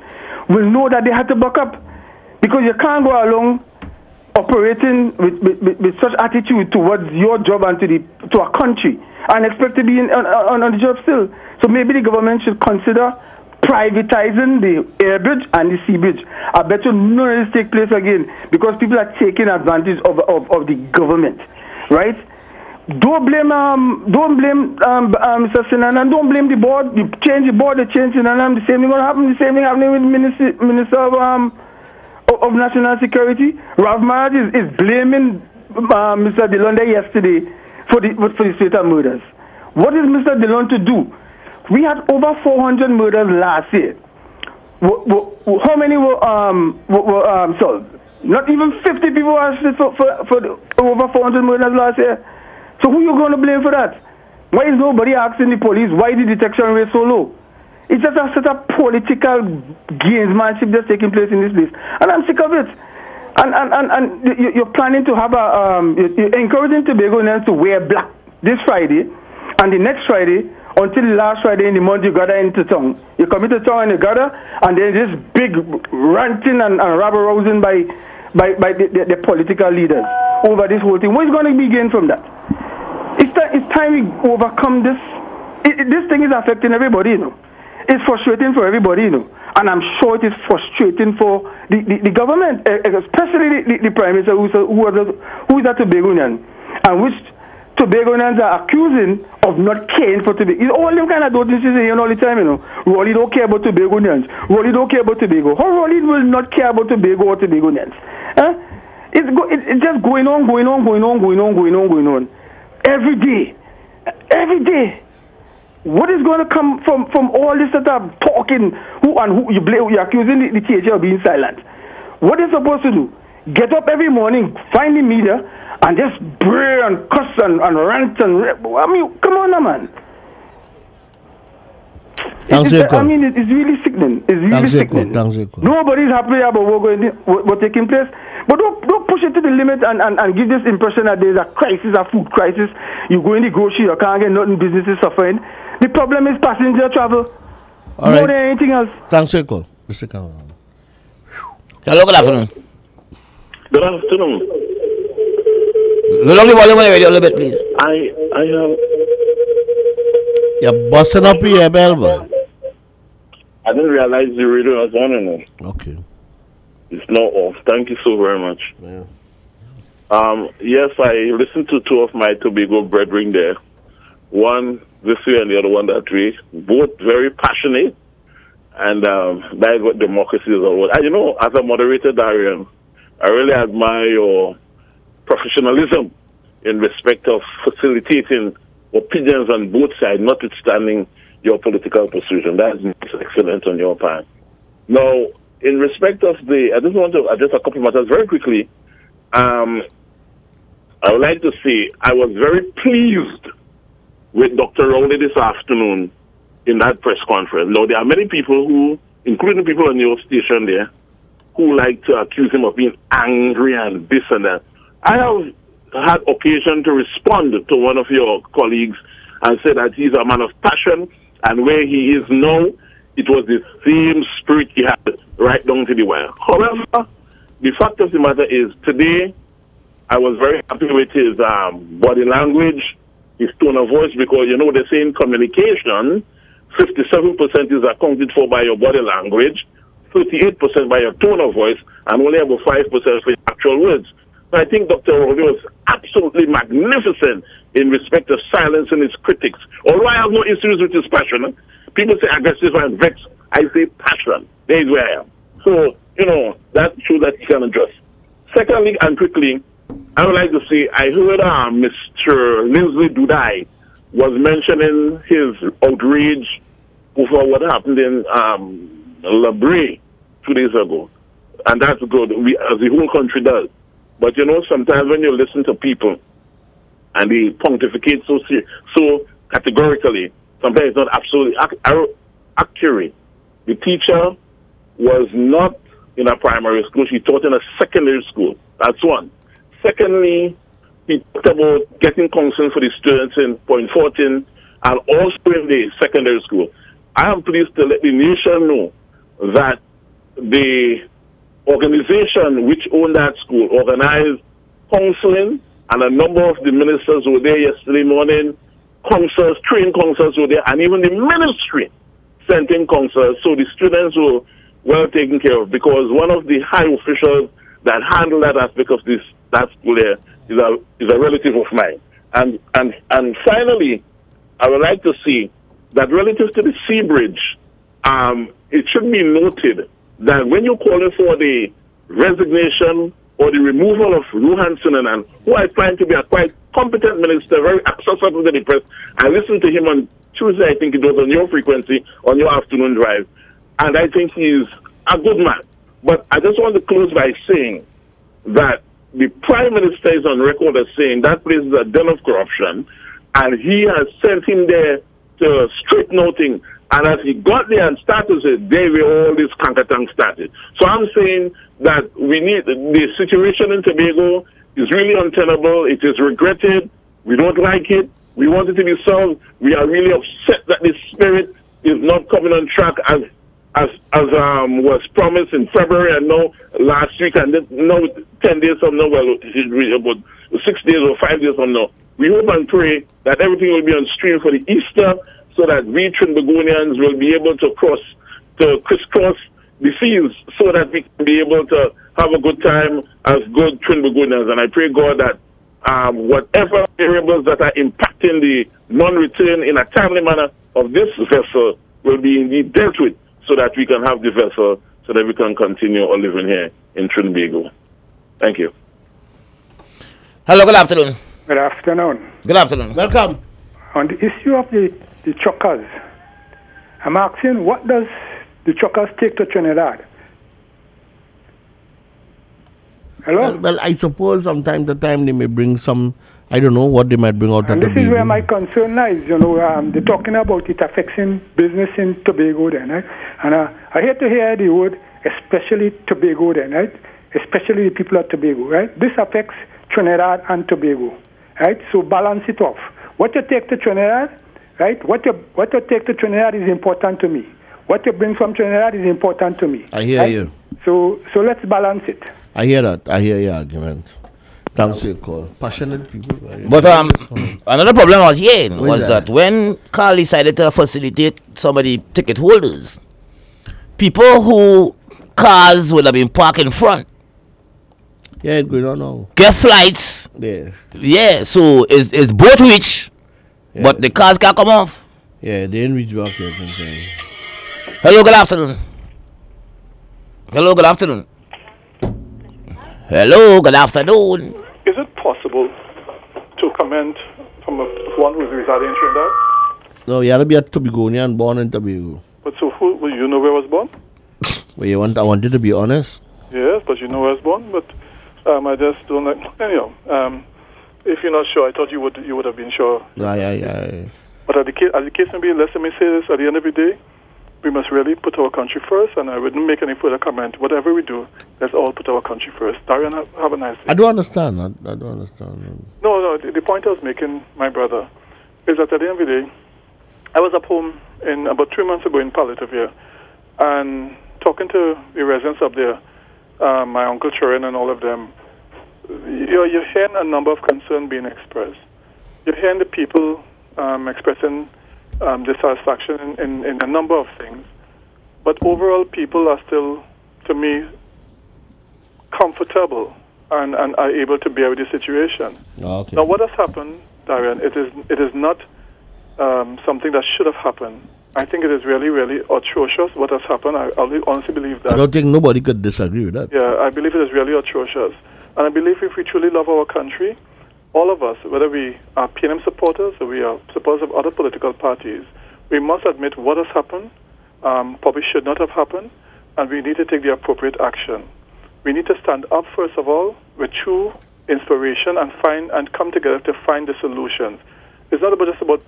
will know that they have to back up, because you can't go along operating with such attitude towards your job and to a country and expect to be on the job still. So maybe the government should consider privatizing the air bridge and the sea bridge. I bet you none of this take place again, because people are taking advantage of the government, right? Don't blame Mr. Sinan, and don't blame the board. You change the board, they change it, and the same thing going to happen. The same thing happening with Minister of National Security. Ralph Marge is blaming Mr. Dillon yesterday for the Slater murders. What is Mr. Dillon to do? We had over 400 murders last year. How many were solved? Not even 50 people were arrested for over 400 murders last year. So who are you going to blame for that? Why is nobody asking the police why the detection rate so low? It's just a set of political gamesmanship that's taking place in this place, and I'm sick of it. And you're planning to have you're encouraging Tobagonians to wear black this Friday, and the next Friday until the last Friday in the month you gather into town. You come into town and you gather, and there's this big ranting and rabble-rousing by the political leaders over this whole thing. What is going to be gained from that? It's time we overcome this. This thing is affecting everybody, It's frustrating for everybody, and I'm sure it is frustrating for the government, especially the Prime Minister who is a Tobagonian, and which Tobagonians are accusing of not caring for Tobago. It's all them kind of notices here all the time, Rolly don't care about Tobagonians. Rolly don't care about Tobago. How Rolly will not care about Tobago or Tobagonians? It's just going on. Every day. What is going to come from all this sort of talking? Who you're accusing the THA of being silent? What is supposed to do? Get up every morning, find the media, and just bray and cuss and rant and I mean, come on, man. It's really sickening. It's really sickening. Nobody's happy about what's taking place. But don't push it to the limit and give this impression that there's a crisis, a food crisis. You go in the grocery, you can't get nothing, business is suffering. The problem is passenger travel. More than anything else. Thanks for your call, Mr. Kawan. Hello, good afternoon. Good afternoon. Lower down the volume on the radio a little bit, please. I have. You're busting up here, Melbourne. I didn't realize the radio was on anymore. Okay. It's not off. Thank you so very much. Yeah. Yes, I listened to two of my Tobago brethren there. One this way and the other one that way. Both very passionate. And that is what democracy is all about. And you know, as a moderator, Darian, I really admire your professionalism in respect of facilitating opinions on both sides, notwithstanding your political persuasion. That is excellent on your part. Now, in respect of I just want to address a couple of matters very quickly. I would like to say I was very pleased with Dr. Rowley this afternoon in that press conference. Now, there are many people who, including people on your station there, who like to accuse him of being angry and this and that. I have had occasion to respond to one of your colleagues and say that he's a man of passion, and where he is now, it was the same spirit he had right down to the wire. However, the fact of the matter is, today, I was very happy with his body language, his tone of voice, because, you know, they say in communication, 57% is accounted for by your body language, 38% by your tone of voice, and only about 5% for your actual words. So I think Dr. Rowley was absolutely magnificent in respect of silencing his critics. Although I have no issues with his passion, people say aggressive and vexed. I say passion. There is where I am. So, you know, that shows that he can address. Secondly, and quickly, I would like to say, I heard Mr. Linsley Dudai was mentioning his outrage over what happened in La Brea 2 days ago. And that's good, as the whole country does. But, you know, sometimes when you listen to people and they pontificate so categorically, sometimes it's not absolutely accurate. The teacher was not in a primary school. She taught in a secondary school. That's one. Secondly, he talked about getting counseling for the students in Point 14 and also in the secondary school. I am pleased to let the nation know that the organization which owned that school organized counseling, and a number of the ministers were there yesterday morning. Counselors, trained counselors were there, and even the ministry sent in counselors. So the students were well taken care of, because one of the high officials that handled that aspect of that school there is a relative of mine. And finally, I would like to see that relative to the Sea Bridge, it should be noted that when you're calling for the resignation or the removal of Ruhan Sinanan, who I find to be a quite competent minister, very accessible to the press, I listened to him on Tuesday, I think it was on your frequency, on your afternoon drive, and I think he's a good man. But I just want to close by saying that the Prime Minister is on record as saying that place is a den of corruption, and he has sent him there to straighten out things. And as he got there and started it, there where all this cankatang started. So I'm saying that we need, the situation in Tobago is really untenable. It is regretted. We don't like it. We want it to be solved. We are really upset that this spirit is not coming on track as was promised in February, and now last week, and now 10 days from now, well, about 6 days or 5 days from now. We hope and pray that everything will be on stream for the Easter, so that we Trinbagonians will be able to crisscross the seas, so that we can be able to have a good time as good Trinbagonians. And I pray, God, that whatever variables that are impacting the non-return in a timely manner of this vessel will be indeed dealt with, so that we can have the vessel, so that we can continue living here in Trinbago. Thank you. Hello, good afternoon. Good afternoon. Good afternoon. Welcome. On the issue of the truckers, I'm asking, what does the truckers take to Trinidad? Hello? Well, I suppose from time to time they may bring some, I don't know what they might bring out of and the this is where my concern lies. You know, they're talking about it affecting business in Tobago then, right? And I hate to hear the word, especially Tobago then, right? Especially the people of Tobago, right? This affects Trinidad and Tobago, right? So balance it off. What you take to Trinidad, right? What you take to Trinidad is important to me. What you bring from Trinidad is important to me. I hear right? you. So let's balance it. I hear that. I hear your argument. Thanks for your call. Passionate people. Right? But another problem I was hearing was that? that when Carl decided to facilitate somebody ticket holders, people who cars would have been parked in front. Yeah, it's going on now. Get flights. Yeah. Yeah, so it's both reach, but the cars can't come off. Yeah, they didn't reach back yet. Hello, good afternoon. Hello, good afternoon. Hello, good afternoon. Is it possible to comment from one who's residing in Trinidad? No, you had to be a Tobagonian born in Tobago. But so who, well, you know where I was born? Well, I wanted to be honest. Yes, but you know where I was born. But I just don't like. Anyhow, if you're not sure, I thought you would have been sure. Yeah. But as the case may be, let me say this: at the end of the day, we must really put our country first, and I wouldn't make any further comment. Whatever we do, let's all put our country first. Darian, have a nice day. I don't understand. I don't understand. No. The point I was making, my brother, is that at the end of the day, I was up home about 3 months ago in Palliative here, and talking to the residents up there, my uncle Churin and all of them, you're hearing a number of concerns being expressed. You're hearing the people expressing dissatisfaction in a number of things. But overall, people are still, to me, comfortable and are able to bear with the situation. Okay. Now, what has happened, Darian, it is not something that should have happened. I think it is really, really atrocious what has happened. I honestly believe that. I don't think nobody could disagree with that. Yeah, I believe it is really atrocious. And I believe if we truly love our country, all of us, whether we are PNM supporters or we are supporters of other political parties, we must admit what has happened, probably should not have happened, and we need to take the appropriate action. We need to stand up, first of all, with true inspiration and come together to find the solutions. It's not just about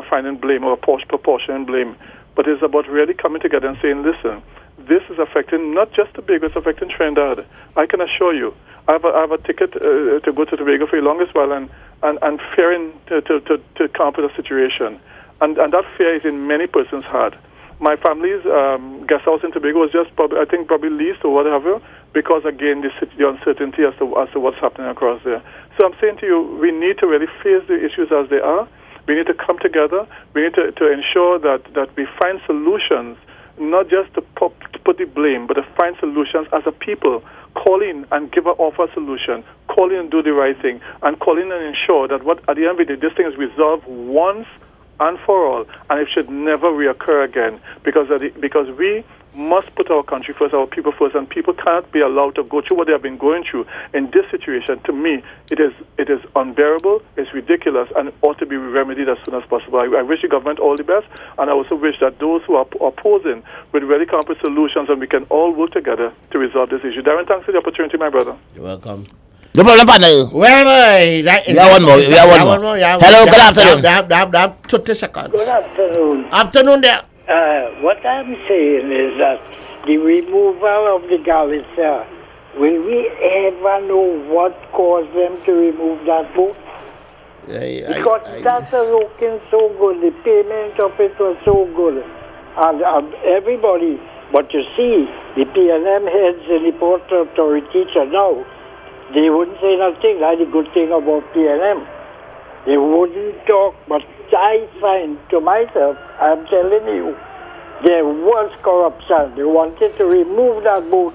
finding blame or proportion blame, but it's about really coming together and saying, listen, this is affecting not just Tobago, it's affecting Trinidad. I can assure you, I have a ticket to go to Tobago for the longest while and fearing to come up with a situation. And that fear is in many persons' heart. My family's guest house in Tobago was just probably leased or whatever, because again the uncertainty as to what's happening across there. So I'm saying to you, we need to really face the issues as they are. We need to come together. We need to ensure that we find solutions, not just to put the blame, but to find solutions as a people. Call in and offer a solution. Call in and do the right thing, and call in and ensure that at the end of the day, this thing is resolved once and for all, and it should never reoccur again, because we must put our country first, our people first, and people cannot be allowed to go through what they have been going through. In this situation, to me, it is unbearable, it's ridiculous, and ought to be remedied as soon as possible. I wish the government all the best, and I also wish that those who are opposing would really come up with solutions, and we can all work together to resolve this issue. Darren, thanks for the opportunity, my brother. You're welcome. No problem, partner. Where am I? We have one more. Hello, good afternoon. 30 seconds. Good afternoon. Afternoon there. What I'm saying is that the removal of the Galicia, will we ever know what caused them to remove that boat? Because that's looking so good. The payment of it was so good. And everybody, but you see, the PNM heads and the Port Authority now, they wouldn't say nothing. That's the good thing about PNM. They wouldn't talk, but I find to myself, I'm telling you, there was corruption. They wanted to remove that boat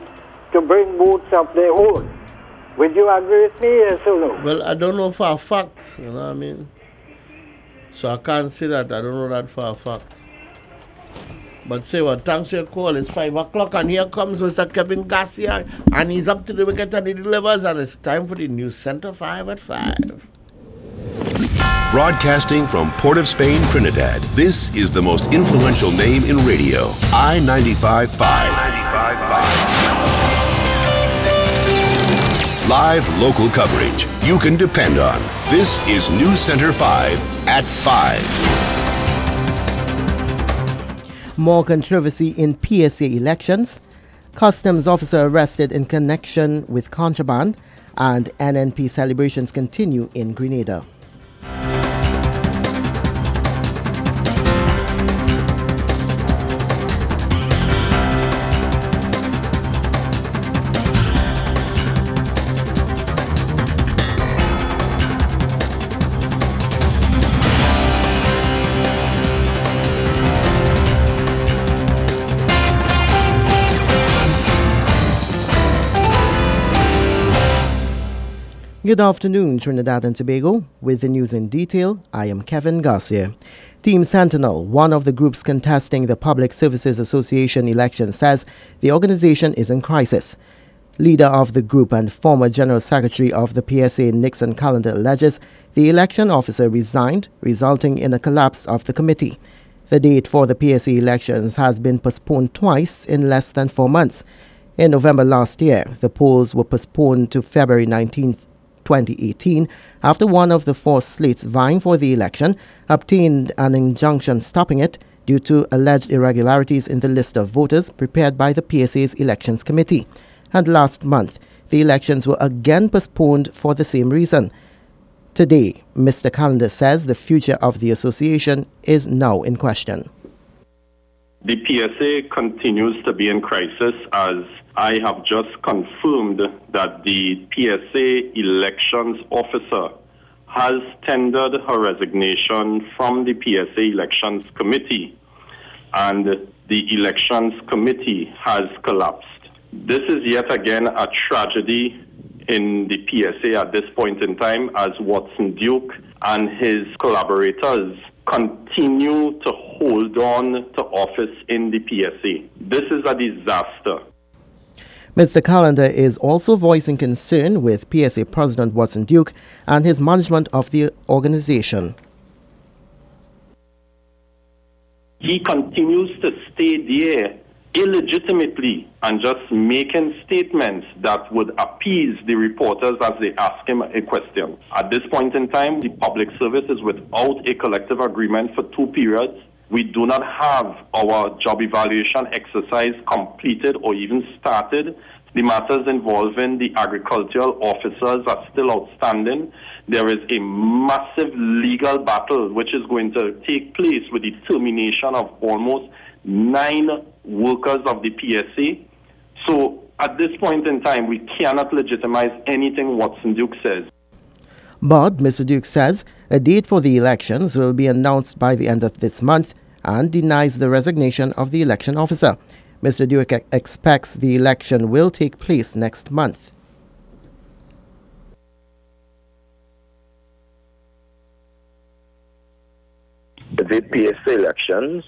to bring boats of their own. Would you agree with me, yes or no? Well, I don't know for a fact, you know what I mean? So I can't say that. I don't know that for a fact. But say what, thanks for your call. It's 5 o'clock and here comes Mr. Kevin Garcia and he's up to the wicket and he delivers, and it's time for the News Center 5 at 5. Broadcasting from Port of Spain, Trinidad, this is the most influential name in radio, I-95.5. Live local coverage you can depend on. This is News Center 5 at 5. More controversy in PSA elections. Customs officer arrested in connection with contraband, and NNP celebrations continue in Grenada. Good afternoon, Trinidad and Tobago. With the news in detail, I am Kevin Garcia. Team Sentinel, one of the groups contesting the Public Services Association election, says the organization is in crisis. Leader of the group and former General Secretary of the PSA, Nixon Callender, alleges the election officer resigned, resulting in a collapse of the committee. The date for the PSA elections has been postponed twice in less than 4 months. In November last year, the polls were postponed to February 19, 2018, after one of the 4 slates vying for the election obtained an injunction stopping it due to alleged irregularities in the list of voters prepared by the PSA's Elections Committee. And last month, the elections were again postponed for the same reason. Today, Mr. Callender says the future of the association is now in question. The PSA continues to be in crisis, as I have just confirmed that the PSA elections officer has tendered her resignation from the PSA elections committee, and the elections committee has collapsed. This is yet again a tragedy in the PSA at this point in time, as Watson Duke and his collaborators continue to hold on to office in the PSA. This is a disaster. Mr. Callender is also voicing concern with PSA President Watson Duke and his management of the organization. He continues to stay there illegitimately and just making statements that would appease the reporters as they ask him a question. At this point in time, the public service is without a collective agreement for 2 periods. We do not have our job evaluation exercise completed or even started. The matters involving the agricultural officers are still outstanding. There is a massive legal battle which is going to take place with the termination of almost 9 workers of the PSA. So at this point in time, we cannot legitimize anything Watson Duke says. But Mr. Duke says a date for the elections will be announced by the end of this month and denies the resignation of the election officer. Mr. Duke expects the election will take place next month. The PSA elections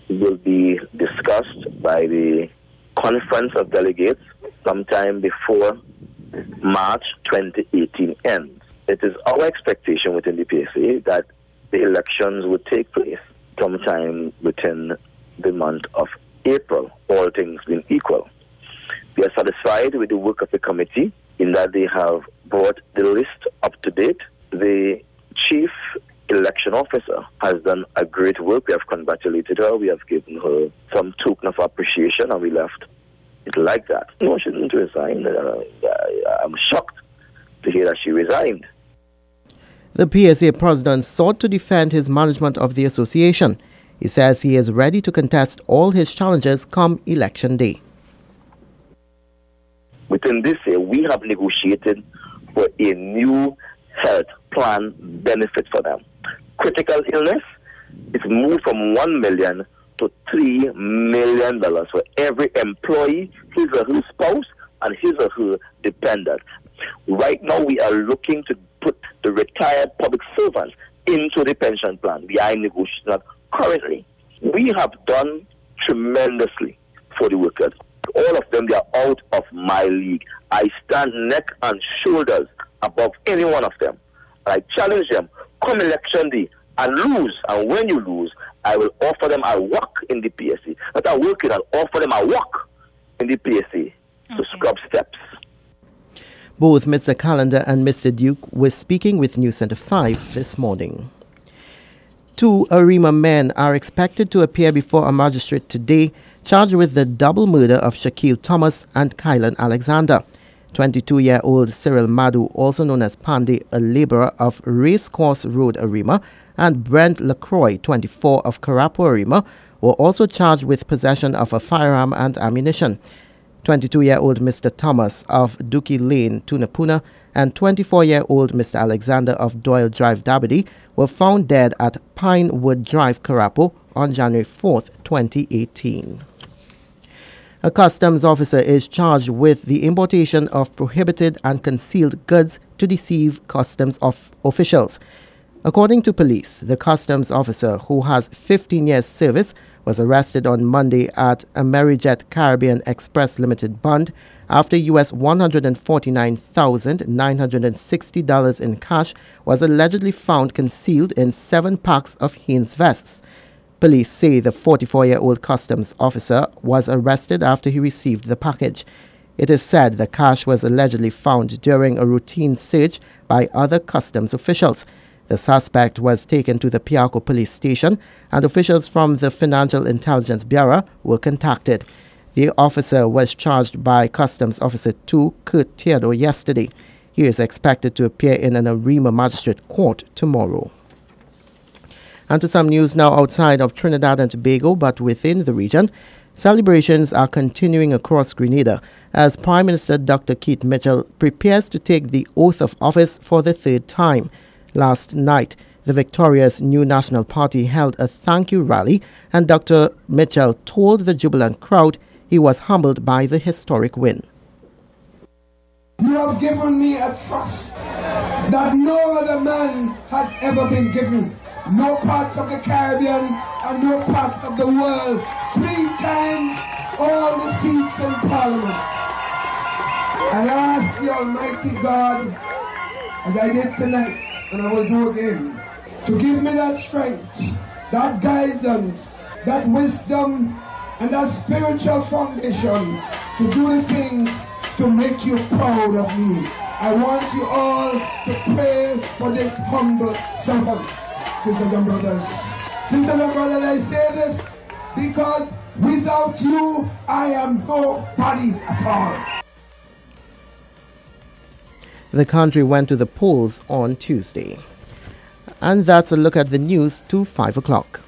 will be discussed by the Conference of Delegates sometime before March 2018 ends. It is our expectation within the PSA that the elections would take place sometime within the month of April, all things being equal. We are satisfied with the work of the committee in that they have brought the list up to date. The chief election officer has done a great work. We have congratulated her. We have given her some token of appreciation, and we left it like that. No, she didn't resign. I'm shocked to hear that she resigned. The PSA president sought to defend his management of the association. He says he is ready to contest all his challenges come election day. Within this year, we have negotiated for a new health plan benefit for them. Critical illness is moved from $1 million to $3 million for every employee, his or her spouse, and his or her dependent. Right now, we are looking to put the retired public servants into the pension plan. We are in negotiation currently. We have done tremendously for the workers. All of them, they are out of my league. I stand neck and shoulders above any one of them. I challenge them, come election day and lose. And when you lose, I will offer them a walk in the PSC. Not a working, I'll offer them a walk in the PSC to scrub steps. Both Mr. Callender and Mr. Duke were speaking with News Center 5 this morning. 2 Arima men are expected to appear before a magistrate today, charged with the double murder of Shaquille Thomas and Kylan Alexander. 22-year-old Cyril Madu, also known as Pandey, a laborer of Racecourse Road, Arima, and Brent Lacroix, 24, of Karapo, Arima, were also charged with possession of a firearm and ammunition. 22-year-old Mr. Thomas of Dookie Lane, Tunapuna, and 24-year-old Mr. Alexander of Doyle Drive, Dabadi, were found dead at Pinewood Drive, Karapo, on January 4, 2018. A customs officer is charged with the importation of prohibited and concealed goods to deceive customs officials. According to police, the customs officer, who has 15 years service, was arrested on Monday at Amerijet Caribbean Express Limited Bund after US $149,960 in cash was allegedly found concealed in 7 packs of Hanes vests. Police say the 44-year-old customs officer was arrested after he received the package. It is said the cash was allegedly found during a routine search by other customs officials. The suspect was taken to the Piarco police station, and officials from the Financial Intelligence Bureau were contacted. The officer was charged by Customs Officer 2 Kurt Theodore yesterday. He is expected to appear in an Arima Magistrate Court tomorrow. And to some news now outside of Trinidad and Tobago, but within the region. Celebrations are continuing across Grenada as Prime Minister Dr. Keith Mitchell prepares to take the oath of office for the 3rd time. Last night, the victorious New National Party held a thank you rally, and Dr. Mitchell told the jubilant crowd he was humbled by the historic win. You have given me a trust that no other man has ever been given. No parts of the Caribbean and no parts of the world. 3 times all the seats in Parliament. And I ask the Almighty God, as I did tonight, and I will do again, to give me that strength, that guidance, that wisdom, and that spiritual foundation to do the things to make you proud of me. I want you all to pray for this humble servant. Sisters and brothers, I say this because without you, I am nobody at all. The country went to the polls on Tuesday. And that's a look at the news to 5 o'clock.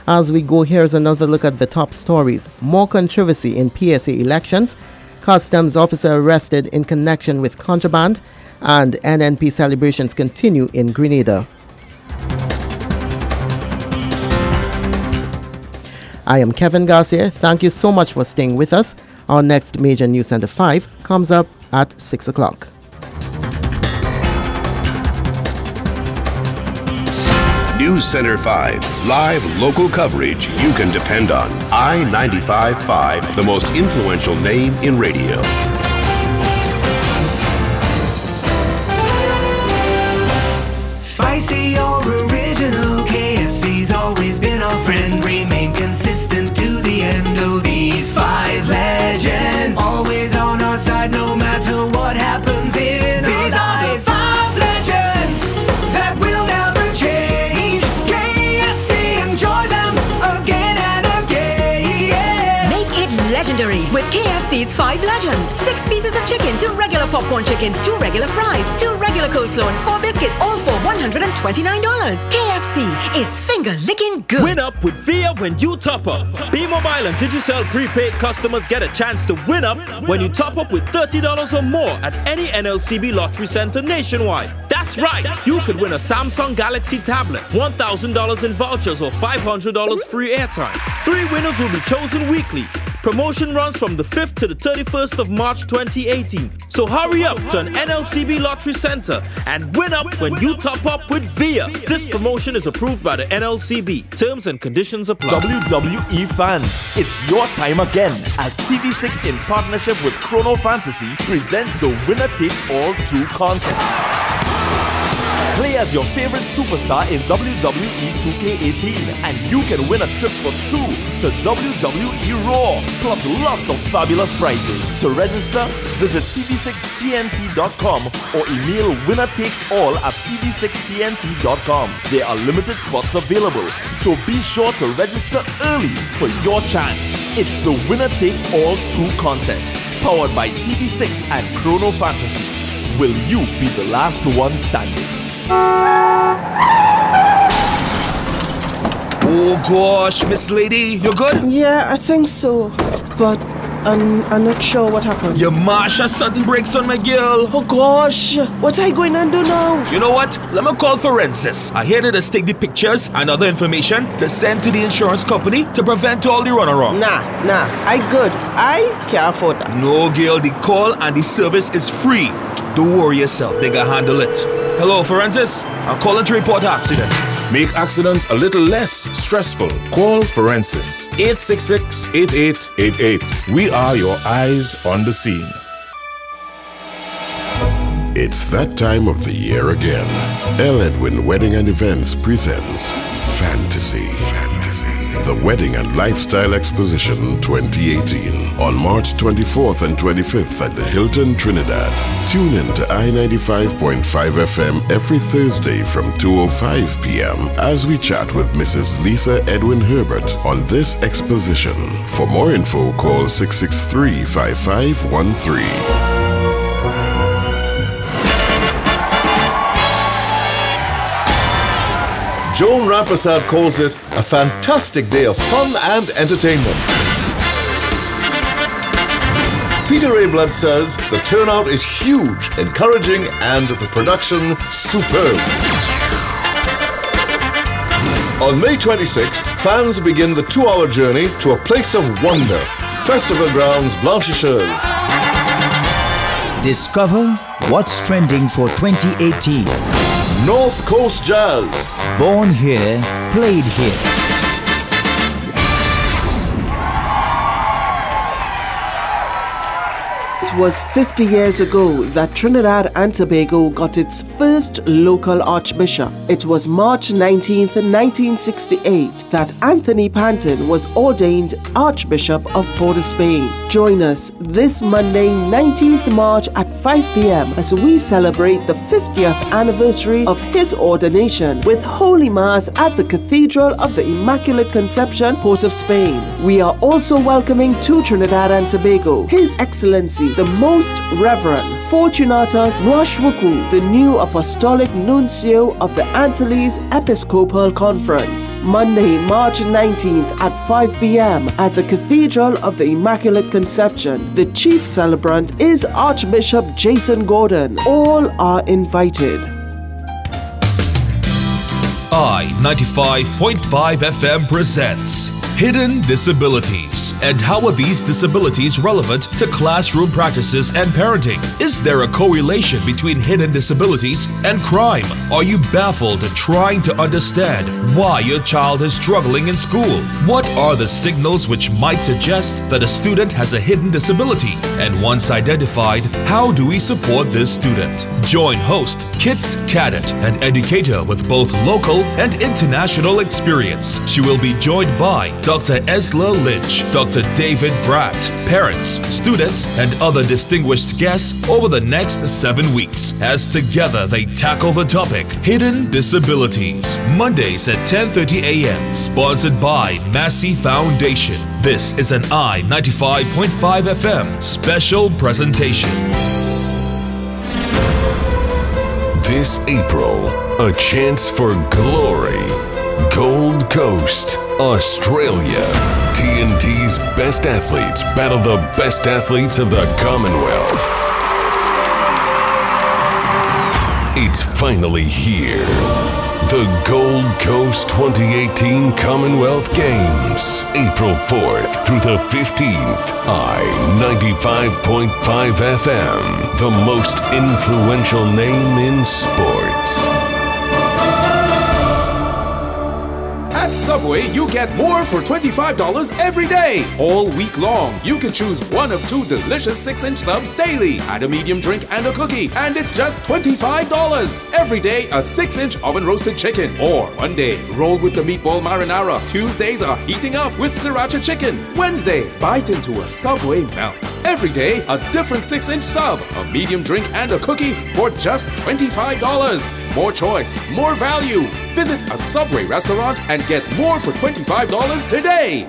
As we go, here's another look at the top stories. More controversy in PSA elections. Customs officer arrested in connection with contraband. And NNP celebrations continue in Grenada. I am Kevin Garcia. Thank you so much for staying with us. Our next major News Center 5 comes up at 6 o'clock. News Center 5, live local coverage you can depend on. I-95.5, the most influential name in radio. Spicy or original, KFC's always been our friend. Remain consistent to the end. Oh, these 5 legends, always on our side no matter what happens in our lives. 5 legends that will never change. KFC, enjoy them again and again. Make it legendary with KFC's 5 legends. 6 pieces of chicken, 2 regular popcorn chicken, 2 regular fries, 2 regular coleslaw, and 4 biscuits, all for $129. KFC, it's finger-licking good. Win up with VIA when you top up. B-Mobile and Digicel prepaid customers get a chance to win up when you top up with $30 or more at any NLCB lottery center nationwide. That's right, you could win a Samsung Galaxy tablet, $1,000 in vouchers, or $500 free airtime. 3 winners will be chosen weekly. Promotion runs from the 5th to the 31st of March 2018. So hurry up to an NLCB lottery center and win up when you top up with VIA. This promotion is approved by the NLCB. Terms and conditions apply. WWE fans, it's your time again as TV6 in partnership with Chrono Fantasy presents the Winner Takes All 2 contest. Play as your favorite superstar in WWE 2K18 and you can win a trip for 2 to WWE Raw, plus lots of fabulous prizes. To register, visit tv6tnt.com or email winnertakesall@tv6tnt.com. There are limited spots available, so be sure to register early for your chance. It's the Winner Takes All 2 contest, powered by TV6 and Chrono Fantasy. Will you be the last one standing? Oh gosh, Miss Lady, you good? Yeah, I think so. But I'm not sure what happened. Your Marsha sudden brakes on my girl. Oh gosh, what are you going to do now? You know what? Let me call forensics. I hear that they take the pictures and other information to send to the insurance company to prevent all the runaround. Nah, I good. I can't afford that. No, girl, the call and the service is free. Don't worry yourself, they can handle it. Hello, forensics. I'm calling to report an accident. Make accidents a little less stressful. Call Forensis 866-8888. We are your eyes on the scene. It's that time of the year again. L. Edwin Wedding and Events presents Fantasy. The Wedding and Lifestyle Exposition 2018 on March 24th and 25th at the Hilton Trinidad. Tune in to I-95.5 FM every Thursday from 2:05 p.m. as we chat with Mrs. Lisa Edwin Herbert on this exposition. For more info, call 663-5513. Joan Rampersad calls it a fantastic day of fun and entertainment. Peter A. Blood says the turnout is huge, encouraging, and the production superb. On May 26th, fans begin the 2-hour journey to a place of wonder. Festival Grounds, Blanchisseuse. Discover what's trending for 2018. North Coast Jazz. Born here, played here. It was 50 years ago that Trinidad and Tobago got its first local archbishop. It was March 19th, 1968 that Anthony Panton was ordained Archbishop of Port of Spain. Join us this Monday, 19th March at 5 p.m. as we celebrate the 50th anniversary of his ordination with Holy Mass at the Cathedral of the Immaculate Conception, Port of Spain. We are also welcoming to Trinidad and Tobago His Excellency, the Most Reverend Fortunatus Nwashwuku, the new Apostolic Nuncio of the Antilles Episcopal Conference. Monday, March 19th at 5 p.m. at the Cathedral of the Immaculate Conception. The chief celebrant is Archbishop Jason Gordon. All are invited. I-95.5 FM presents Hidden Disabilities. And how are these disabilities relevant to classroom practices and parenting? Is there a correlation between hidden disabilities and crime? Are you baffled trying to understand why your child is struggling in school? What are the signals which might suggest that a student has a hidden disability? And once identified, how do we support this student? Join host Kits Cadet, an educator with both local and international experience. She will be joined by Dr. Esla Lynch, Dr. David Bratt, parents, students, and other distinguished guests over the next 7 weeks as together they tackle the topic Hidden Disabilities. Mondays at 10:30 a.m. Sponsored by Massey Foundation. This is an I-95.5 FM special presentation. This April, a chance for glory. Gold Coast, Australia. TNT's best athletes battle the best athletes of the Commonwealth. It's finally here. The Gold Coast 2018 Commonwealth Games, April 4th through the 15th. I-95.5 FM, the most influential name in sports. At Subway, you get more for $25 every day. All week long, you can choose one of 2 delicious 6-inch subs daily. Add a medium drink and a cookie, and it's just $25. Every day, a 6-inch oven-roasted chicken. Or one day, roll with the meatball marinara. Tuesdays are heating up with sriracha chicken. Wednesday, bite into a Subway melt. Every day, a different 6-inch sub, a medium drink and a cookie for just $25. More choice, more value. Visit a Subway restaurant and get more for $25 today.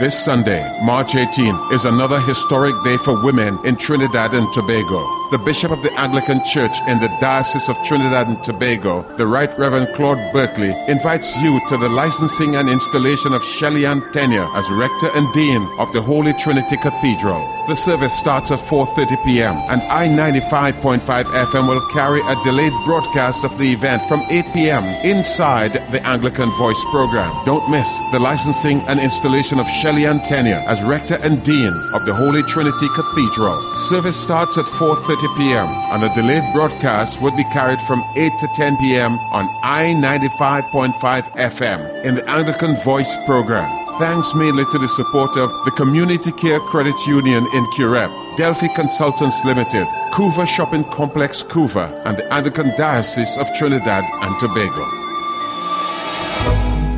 This Sunday, March 18, is another historic day for women in Trinidad and Tobago. the Bishop of the Anglican Church in the Diocese of Trinidad and Tobago, the Right Reverend Claude Berkeley, invites you to the licensing and installation of Shelley Ann Tenure as Rector and Dean of the Holy Trinity Cathedral. The service starts at 4:30 p.m. and I-95.5 FM will carry a delayed broadcast of the event from 8 p.m. inside the Anglican Voice program. Don't miss the licensing and installation of Shelley Ann Tenure as Rector and Dean of the Holy Trinity Cathedral. Service starts at 4:30 p.m. and a delayed broadcast would be carried from 8 to 10 p.m. on I-95.5 FM in the Anglican Voice program. Thanks mainly to the support of the Community Care Credit Union in Curep, Delphi Consultants Limited, Couva Shopping Complex Couva, and the Anglican Diocese of Trinidad and Tobago.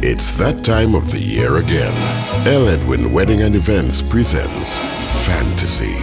It's that time of the year again. L. Edwin Wedding and Events presents Fantasy.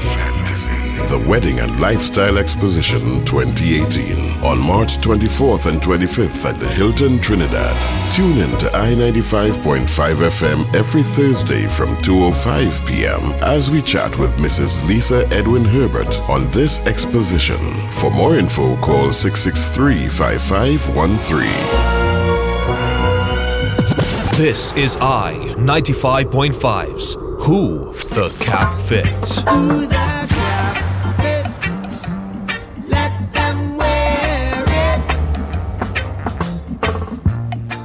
The Wedding and Lifestyle Exposition 2018 on March 24th and 25th at the Hilton Trinidad. Tune in to I-95.5 FM every Thursday from 2:05 p.m. as we chat with Mrs. Lisa Edwin Herbert on this exposition. For more info, call 663-5513. This is I-95.5's Who the Cap Fits. Who the cap fit? Let them wear it.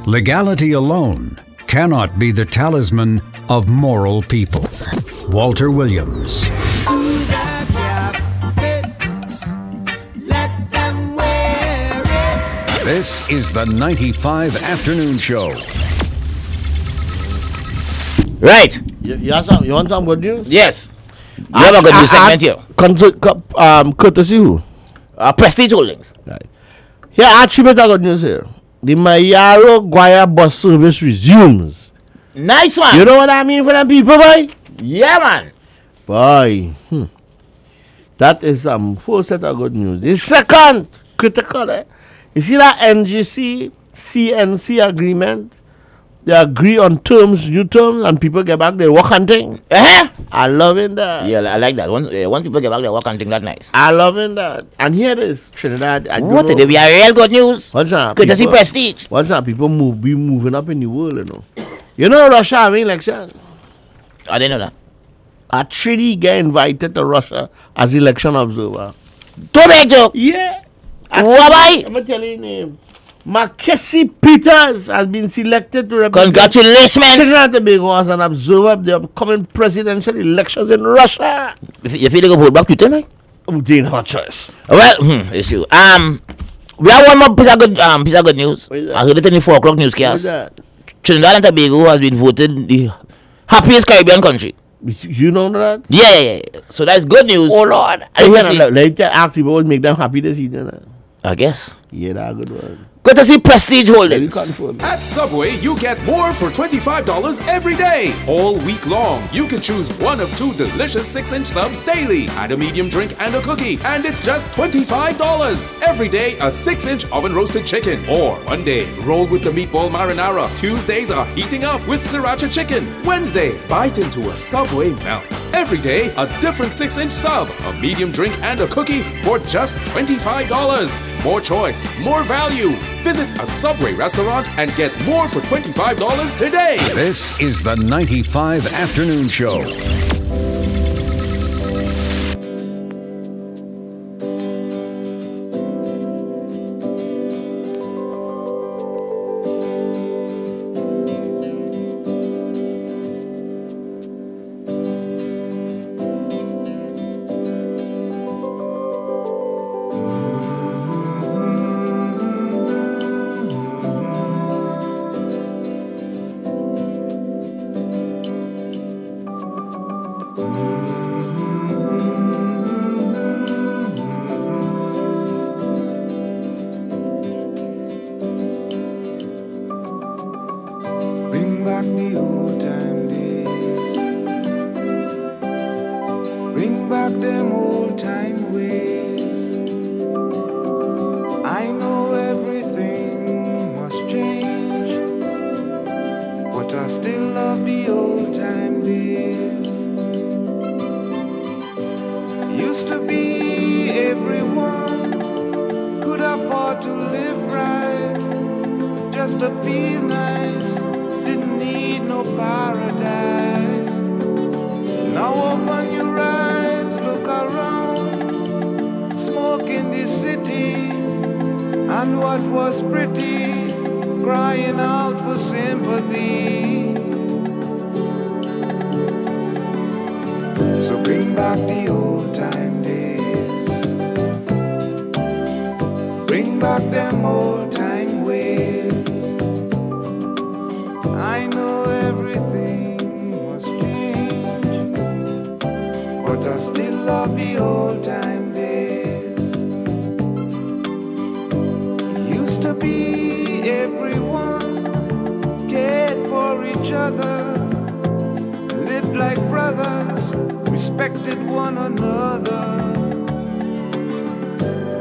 Legality alone cannot be the talisman of moral people. Walter Williams. Who the cap fit? Let them wear it. This is the 95 Afternoon Show. Right. You want some good news? Yes. You have a good news segment here. Courtesy who? Prestige Holdings. Right. Here, I attribute a good news here. The Mayaro Guaya bus service resumes. Nice one. You know what I mean for them people, boy? Yeah, man. Boy. That is some first set of good news. The second, critical, You see that NGC, CNC agreement? They agree on terms, new terms, and people get back their work hunting. I loving that. Yeah, I like that. Once people get back their work hunting, that's nice. I loving that. And here it is, Trinidad. What did they be a real good news? What's that? Courtesy Prestige. What's that? People be moving up in the world, you know. You know Russia having election? I didn't know that. A treaty get invited to Russia as election observer. Too big joke. Yeah. Why? I'm going to tell you his name. Mackenzie Peters has been selected to represent Congratulations! Trinidad and Tobago as an observer of the upcoming presidential elections in Russia. You feel like a vote back to tonight? Oh, they ain't hot choice. Well, it's true. We have one more piece of good news. I heard it in the 4 o'clock newscast. Trinidad and Tobago has been voted the happiest Caribbean country. You know that? Yeah. So that's good news. Oh Lord! Let ask people what make them happy this evening. I guess. Yeah, that's a good one. Good to see Prestige Holdings. At Subway, you get more for $25 every day. All week long, you can choose one of 2 delicious 6-inch subs daily. Add a medium drink and a cookie, and it's just $25. Every day, a 6-inch oven-roasted chicken. Or one day, roll with the meatball marinara. Tuesdays are heating up with sriracha chicken. Wednesday, bite into a Subway melt. Every day, a different 6-inch sub, a medium drink and a cookie for just $25. More choice, more value. Visit a Subway restaurant and get more for $25 today. This is the 95 Afternoon Show. Used to be every just to feel nice. Didn't need no paradise. Now open your eyes, look around. Smoke in the city, and what was pretty, crying out for sympathy. So bring back the old time days. Bring back them old time ways. I know everything must change, but I still love the old time days. Used to be everyone cared for each other, lived like brothers, respected one another.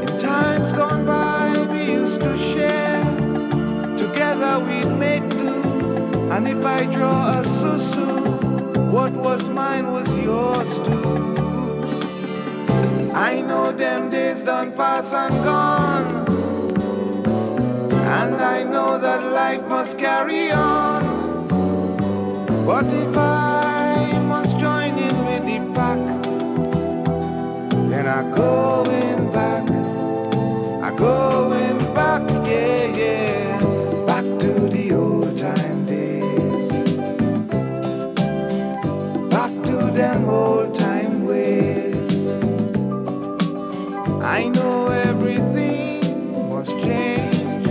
In times gone by, we used to share. Together we'd make do. And if I draw a susu, what was mine was yours too. I know them days done pass and gone, and I know that life must carry on. But if I must join in with the pack, then I'm going back. I'm going back, yeah, yeah, back to the old time days, back to them old time ways. I know everything must change,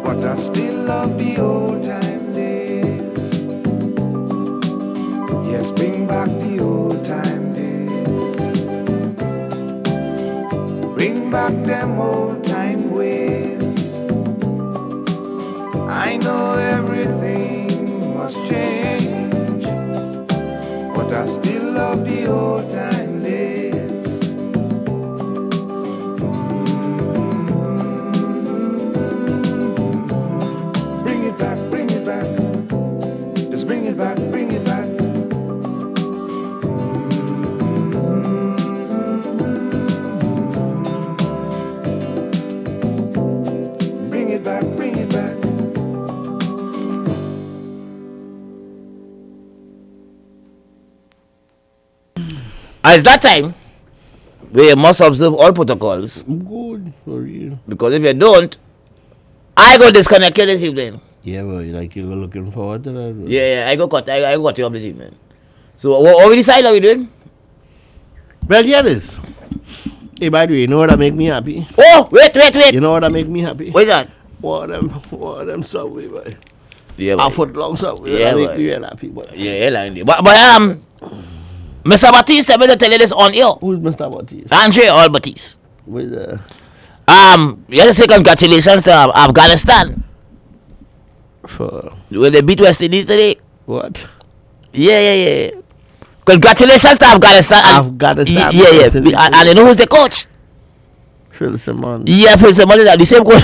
but I still love the old time days. Yes, bring back the old time days. Bring back them old time ways. I know everything must change, but I still love the old time days. Bring it back, bring it back. Just bring it back, bring it back. Bring it back, bring it back. It's that time we must observe all protocols. Good for you. Because if you don't, I go disconnect you this evening. Yeah, well, like you were looking forward to that. Bro. Yeah, I go cut you up this evening. So what we decide are we doing? Well, here it is. Hey, by the way, you know what make me happy? Oh, wait. You know what make me happy? What's that? One of them subway, boy. Yeah, a foot long subway. Yeah, make me real happy, boy. Yeah, like but Mr. Batiste, I better tell you this on air. Who's Mr. Batiste? Andre All Batiste. Where's you have to say congratulations to Afghanistan. For when they beat West Indies today. What? Yeah. Congratulations to Afghanistan. Afghanistan. Yeah. And you know who's the coach? Phil Simmons. Yeah, Phil Simmons is the same coach.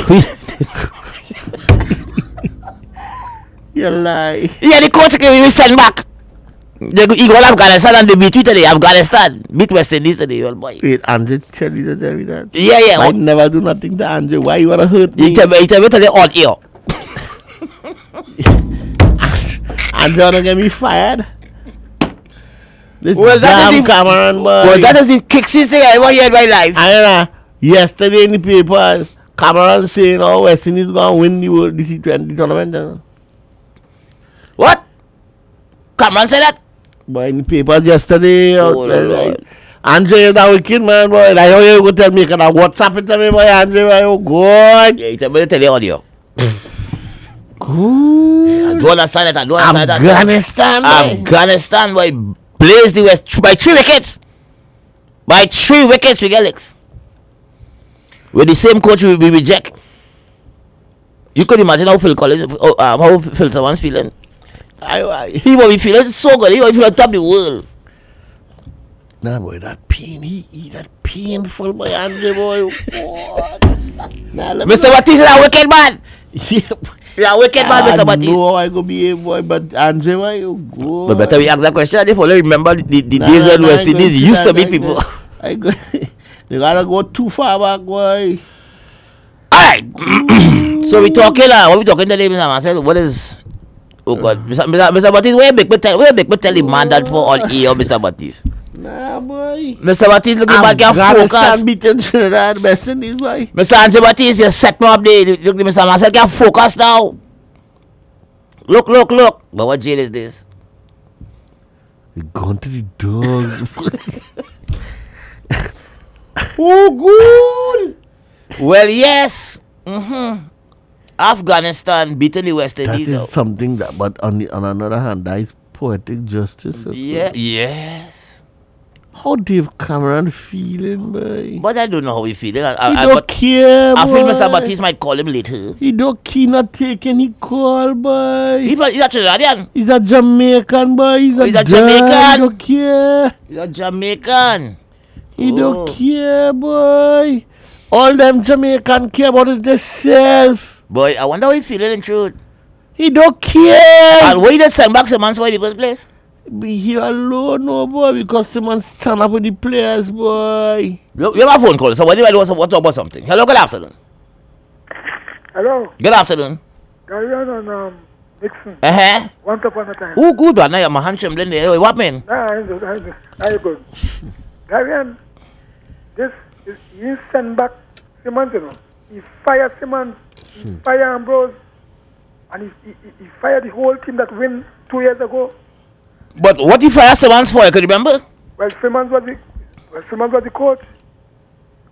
You lie. Yeah, the coach we send back. They equal Afghanistan and they beat today. Afghanistan beat West Indies today. Well, boy. Wait, Andre tell you to tell me that? Yeah. I never do nothing to Andre. Why you wanna hurt me? He tell me on air. Andre wanna get me fired? This that is the Cameron, boy. Well, that is the kicksiest thing I ever heard in my life. I don't know. Yesterday in the papers, Cameron saying, "Oh, West Indies gonna win the World DC20 tournament." What? Cameron said that? Boy, in the papers yesterday. Andre is that wicked man, boy. I know you go tell me, can I WhatsApp it to me, boy, Andre, boy, oh God. Yeah, he tell me to tell you audio. Good. Yeah, I don't understand it. Afghanistan, Afghanistan, boy, blazed the West by 3 wickets. By 3 wickets, we get licks. With the same coach we reject. You could imagine how Phil Collins, how Phil Simmons feeling. He will be feeling so good. He will be feeling top of the world. Nah, boy, that pain, he that painful, boy, Andre, boy. Nah, Mr. Batiste is a wicked man. Yeah, wicked man, Mr. Batiste. No, I go be a boy, but Andre, why you go? But better we ask that question if only remember the days when West Indies used to beat people. I go, you gotta go too far back, boy. Alright. So we talking what we talking today, Mr. Marcel? What is oh God, Mr. Baptiste, where big tell the man that for all year, Mr. Baptiste? Nah, boy. Mr. Baptiste looking back and focus. Beating Trinidad best in this boy. Mr. Angel Baptiste, you set me up there. Look, Mr. Marcel can focus now. Look. But what jail is this? You're going to the dog. Oh, good. Well, yes. Afghanistan beating the West Indies. That is something that, but on another hand, that is poetic justice. Yeah, yes. How Dave Cameron feeling, boy? But I don't know how he feeling. He don't care, I feel boy. Mr. Baptiste might call him later. He don't care not taking any call, boy. He's a Trinidadian. He's a Jamaican, boy. He's a Jamaican. He don't care. He's a Jamaican. He don't care, boy. All them Jamaican care about is themselves. Boy, I wonder how he feeling in truth. He don't care. And why did send back Simmons for in the first place? Be here alone, no, boy, because Simmons stand up with the players, boy. You have a phone call, so what do you want to talk about something? Hello, good afternoon. Hello. Good afternoon. Garion and Nixon. Once upon a time. Oh, good one. Now you're my hand trembling there. Hey, what mean? Nah, I'm good. Garion, this is, he send back Simmons, you know. He fired Simmons, he fired Ambrose, and he fired the whole team that win 2 years ago. But what he fired Simmons for? You could remember? Well, Simmons was the coach,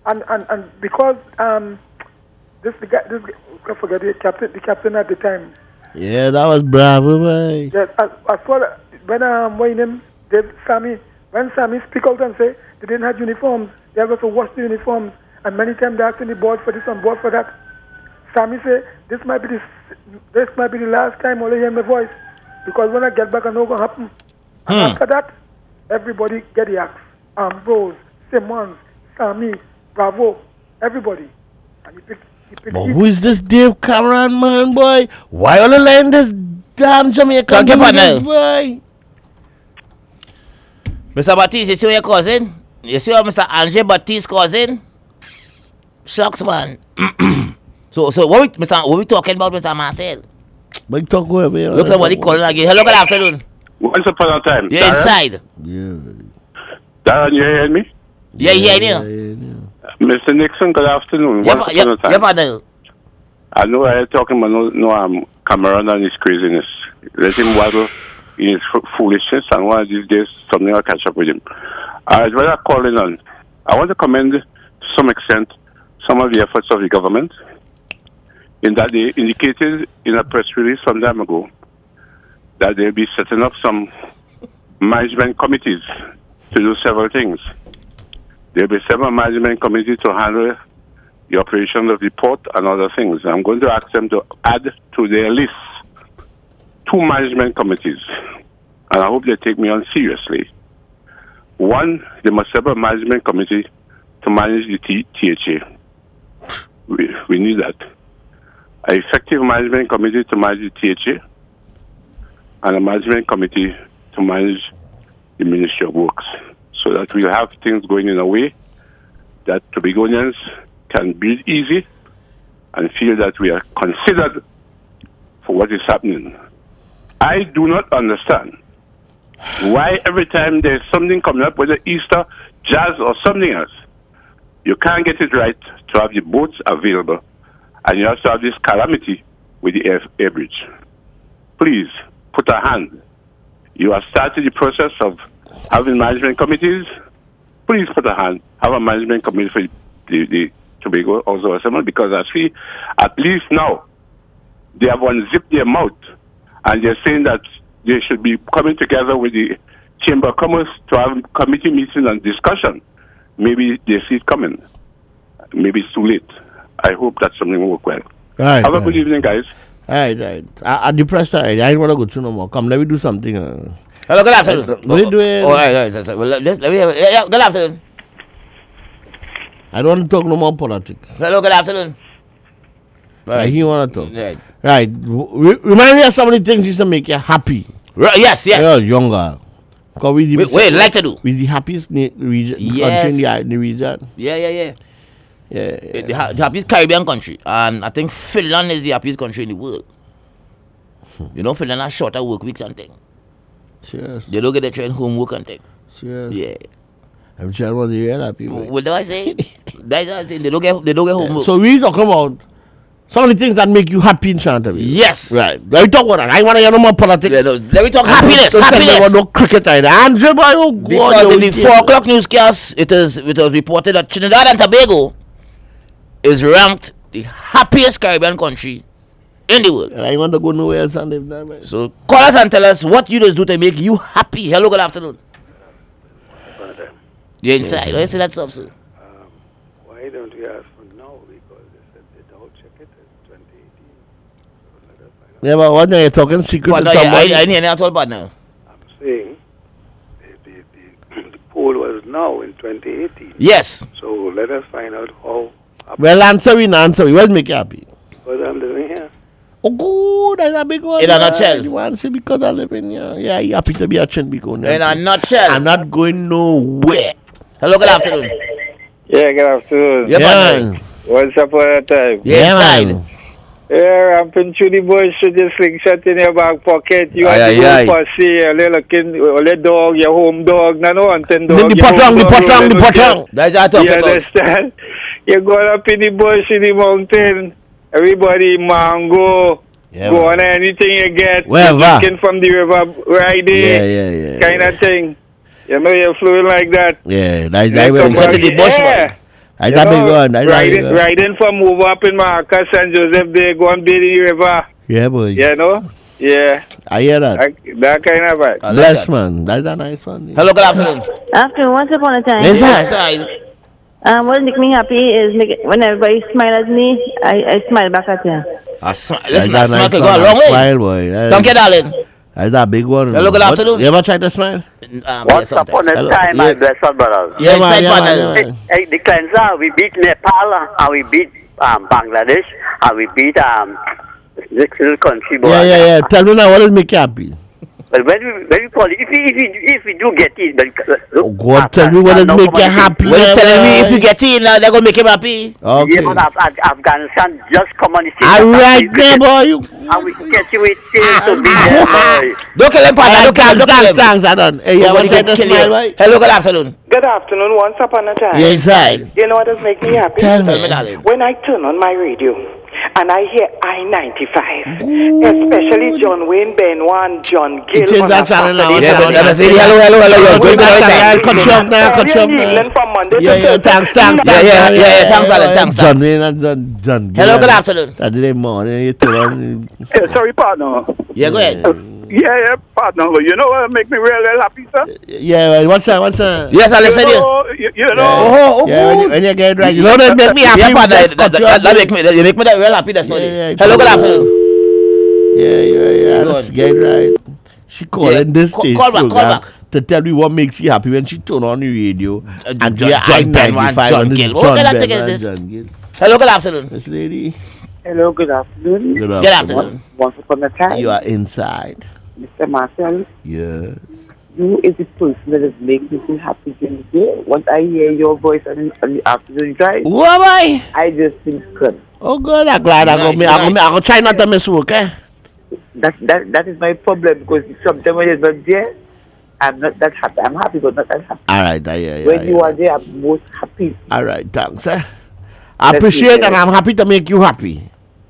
and because this guy, I forget the captain at the time. Yeah, that was Bravo, boy. Yes, I saw that when him, when Sammy speak out and say they didn't have uniforms, they have to wash the uniforms, and many times they asking the board for this and board for that. Sammy say this might be the last time I'll hear my voice, because when I get back I know what's gonna happen. And after that, everybody get the axe. Ambrose, Simmons, Sammy, Bravo, everybody. And he picked but who is this Dave Cameron, man, boy? Why all letting this damn Jamaican boy? Mr. Baptiste, you see what your cousin? You see what Mr. Angel Baptiste cousin? Shucks, man. So what we talking about, Mr. Marcel? But talk over here. Look, somebody calling again. Hello, good afternoon. Once upon a time. You're inside. Yeah. Darren, you hearing me? Yeah, you. Mr. Nixon, good afternoon. Once upon a time. I know I talking about no Cameron and his craziness. Let him waddle in his foolishness, and one of these days something will catch up with him. As well as calling on, I want to commend to some extent some of the efforts of the government, in that they indicated in a press release some time ago that they'll be setting up some management committees to do several things. There'll be several management committees to handle the operation of the port and other things. I'm going to ask them to add to their list 2 management committees, and I hope they take me on seriously. One, they must have a management committee to manage the THA. We need that. An effective management committee to manage the THA, and a management committee to manage the Ministry of Works, so that we'll have things going in a way that Tobagonians can breathe easy and feel that we are considered for what is happening. I do not understand why every time there's something coming up, whether Easter, jazz, or something else, you can't get it right to have the boats available, and you also have this calamity with the air bridge. Please, put a hand. You have started the process of having management committees. Please put a hand. Have a management committee for the Tobago also assembled, because I see at least now they have unzipped their mouth and they're saying that they should be coming together with the Chamber of Commerce to have committee meeting and discussion. Maybe they see it coming. Maybe it's too late. I hope that something will work well. Right, have a good evening, guys. Right. I'm depressed already. I don't want to go through no more. Come, let me do something. Hello, good afternoon. What are you doing? All right. Well, let me have it. Good afternoon. I don't want to talk no more politics. Hello, good afternoon. Right, he want to talk. Right. Right. Remind me of some of the things used to make you happy. Right, yes. You're younger. Wait, like to do? With the happiest region, yes. country in the region. Yeah. The happiest Caribbean country, and I think Finland is the happiest country in the world. You know, Finland has shorter work weeks and things. Cheers. They don't get their train homework and things. Cheers. Yeah. I'm sure what you hear that people. What do I say? That's what I say. They don't get homework. So we talking about some of the things that make you happy in Chantabelle. Yes. Right. Let me talk about that. I want to hear no more politics. Yeah, no, let me talk happiness. Happiness. No cricket either. Andrew, boy, oh God. Because in the 4 o'clock newscast, it was reported that Trinidad and Tobago is ranked the happiest Caribbean country in the world. And I want to go nowhere else and live there. So call us and tell us what you just do to make you happy. Hello, good afternoon. You're inside. Why you say that stuff, sir? Why don't we ask for now? Because they said they don't check it in 2018. Yeah, but what are you talking secret to somebody? I didn't at all, but now. I'm saying the poll was now in 2018. Yes. So let us find out how. Well, answer me. What make you happy? Because I'm living here. Oh, good. That's a big one. In a nutshell. You want to say because I live in here? Yeah, you happy to be a Trinidad. In a nutshell. I'm not going nowhere. Hello, good afternoon. Yeah, good afternoon. Yeah, man. What's up all the time? Yeah, man. Yeah, I'm pinching through the bush with your slingshot in your back pocket. You have to go for see a little dog, your home dog, no hunting dog. The potong. That's what I talk about. You understand? You go up in the bush, in the mountain, everybody mango, go on anything you get. Drinking from the river, riding, kind of thing. You know, you're flowing like that. Yeah, that's the bush one. Riding from over up in Marcus and Joseph, they go and bathe in the river. Yeah, boy. You know? Yeah. I hear that. That kind of vibe. Bless, man. That's a nice one. Hello, good afternoon. Afternoon, once upon a time. Inside. What makes me happy is when everybody smiles at me, I smile back at them. Listen, that smile can go a long way. Smile, boy. Thank you, darling. That's a big one. Hello, good afternoon. You ever tried to smile? Once upon a time, my blessed brother. Yeah, man. The cleanser, we beat Nepal, and we beat Bangladesh, and we beat this little country. Yeah. Tell me now, what will make you happy? But when we call it, if we do get in, oh God, tell me what will make you happy. Well, telling me if you get in, they're going to make him happy. Okay. Yeah, but Afghanistan just come on the scene. All right, there, boy. And we get you with things to be there, boy. Don't kill him, partner. Don't kill him. Thanks, I done. Hey, you want to get smile, boy? Hello, good afternoon. Good afternoon, once upon a time. Yes, sir. You know what does make me happy? Tell me, darling. When I turn on my radio and I hear I-95, especially John Wayne Benoit and John Gill. Change that channel now. Hello. Cut short now. Yeah, thanks. Thanks, darling. John Wayne and John Gill. Hello, good afternoon. Saturday morning, you turn on. Sorry, partner. Yeah, go ahead. Yeah, partner. You know what make me real happy, sir? Yeah, what's that? Yes, I listen to you. You know. Yeah, when you get right. You know that make me happy. Yeah, partner. That make me real happy. That's not it. Hello, good afternoon. Yeah. Let's get right. She calling this stage call back. To tell me what makes you happy when she turn on the radio and John Benoit, John Gill. What kind of thing is this? Hello, good afternoon. This lady. Hello, good afternoon. Good afternoon. Once upon a time. You are inside. Mr. Marcel. Yeah. You is the person that has made me feel happy during the day. Once I hear your voice on the afternoon drive, who am I? I just feel good. Oh, good. I'm glad I go try not to miss work, eh? That is my problem because sometimes when you're not there, I'm not that happy. I'm happy, but not that happy. All right, when you are there, I'm most happy. All right, thanks, eh? I appreciate and I'm happy to make you happy.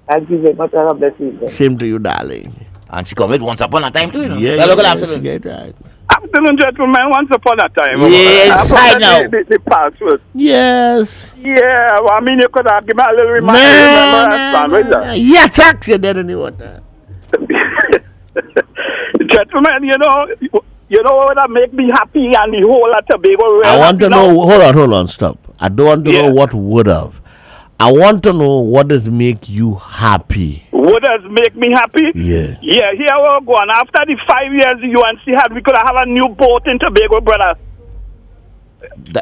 Thank you very much. God bless you. Same to you, darling. And she commit once upon a time too, you know. Yeah, hello, good afternoon. Get right. Afternoon, gentlemen. Once upon a time. Yeah, inside now. The password. Yes. Yeah, well, I mean, you could have given me a little reminder. Yes, thanks. You didn't know what that. Gentlemen, you know what that make me happy and the whole of Tobago. I want to know. Hold on, stop. I don't want to know what would have. I want to know what does make you happy. What does make me happy? Yeah. Yeah, here we're going. After the 5 years the UNC had, we could have a new boat in Tobago, brother.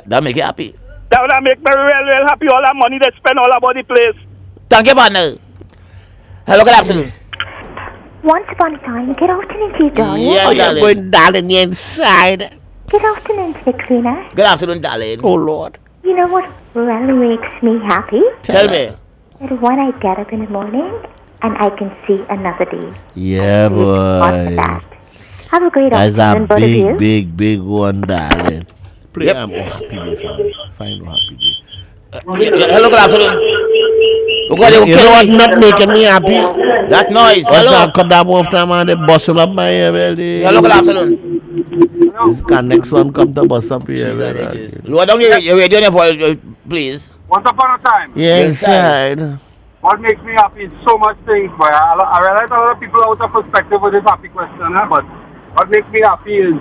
That make you happy? That would make me real happy. All that money they spend all about the place. Thank you, partner. Hello, good afternoon. Once upon a time, good afternoon to you, darling. Yeah, you're going, darling, inside. Good afternoon, Six Cleaner. Good afternoon, darling. Oh, Lord. You know what really makes me happy? Tell me. That when I get up in the morning and I can see another day. Yeah, boy. Have a great That's afternoon, a both of you. big one, darling. Play happy day. Find happy day. Hello, good afternoon. You know what not making me happy? That noise. Hello. I cut that off time and they busting up my ear. Hello, good afternoon. This next one come to bust up here. Lower down your radio, please. Once upon a time. Yeah, inside. What makes me happy is so much things, but I realize a lot of people out of perspective with this happy question, but what makes me happy is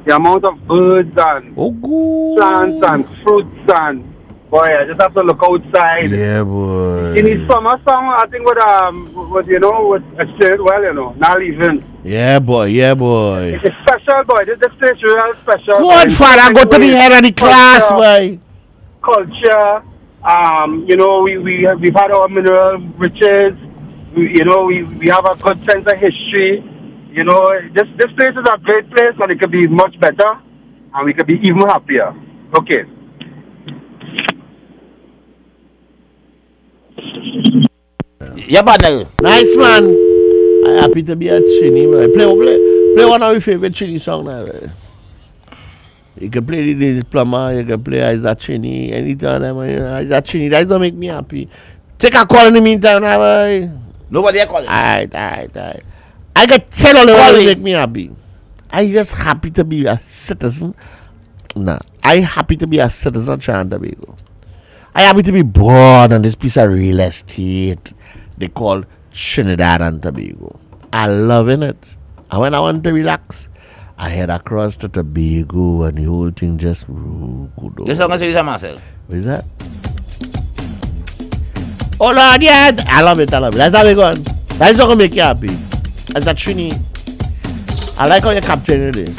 the amount of birds and plants and fruits and boy, I just have to look outside. Yeah, boy. In the summer song, I think with not even. Yeah, boy. It's special, boy. This place is real special. What, father? Go to the head of the class, boy. Culture. We've had our mineral riches. We have a good sense of history. This place is a great place, and it could be much better, and we could be even happier. Okay. Yeah, partner. Nice, man. I'm happy to be at Trini, boy. Play one of your favorite Trini songs now, boy. You can play the Plumber, you can play Isaac Trini, anytime, Isaac Trini. That don't make me happy. Take a call in the meantime, now, boy. Nobody are calling. Alright. I can tell all the way to make me happy. I just happy to be a citizen. Nah, I happy to be a citizen of Trinidad. I happy to be born on this piece of real estate they call Trinidad and Tobago. I loving it. And when I want to relax, I head across to Tobago and the whole thing just good. This song is myself. What is that? Oh Lord, yeah. I love it. That's how we going. That's not gonna make you happy. That's a Trini. I like how you're capturing it.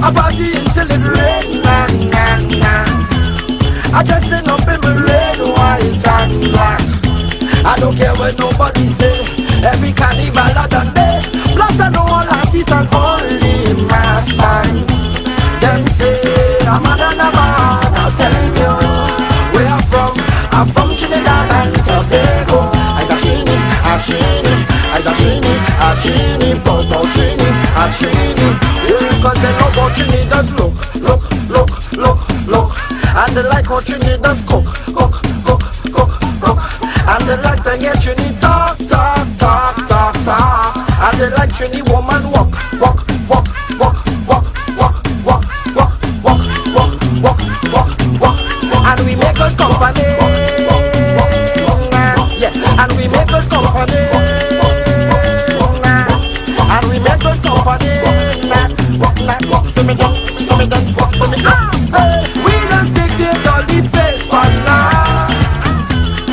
I party until it rain, I just end up in my red, white and black. I don't care what nobody say. Every carnival I done day. Plus I know all artists and only mass bands. Them say I'm a man. I'm telling you where I'm from Trinidad and Tobago. I Trini, Bobo Trini. Cause they know what Trini does look. And they like what Trini does cook. And they like to get Trini talk. And they like Trini woman walk. And we make good company. Yeah, and we make good company. And we make good company. Walk, see me down, walk, see me down. We don't dictate all the pace for now.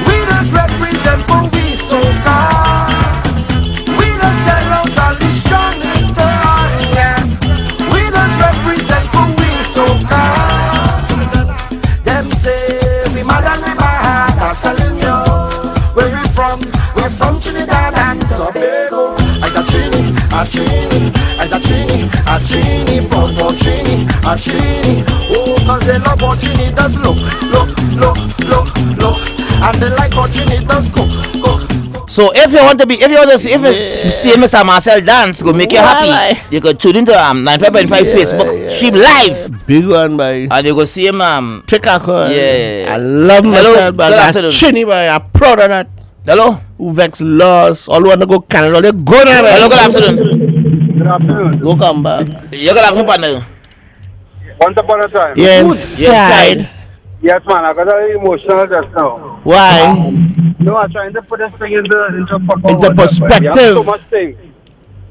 We don't represent for we so cars. We don't sell out all the strong liquor. We don't represent for we so cars. Them say we mad and we bad. I'm telling you where we from. We're from Trinidad and Tobago. A Trini, Bobo Trini, a Trini. Oh, cause they love what Trini does look. And they like what Trini does cook. So if you want to see Mr. Marcel dance, go make you happy. You can tune into 95.5 Facebook stream live. Big one, boy. And you go see him. Take a call. Yeah. I love myself, but Trini, boy. I'm proud of that. Hello. Who vex lost? All want to go Canada. They go there. Hello. Good afternoon. Good afternoon. Go come back. You got a partner. Once upon a time. Yeah, inside. Yes, man. I got a little emotional just now. Why? No, I'm trying to put this thing into perspective. We have so much things.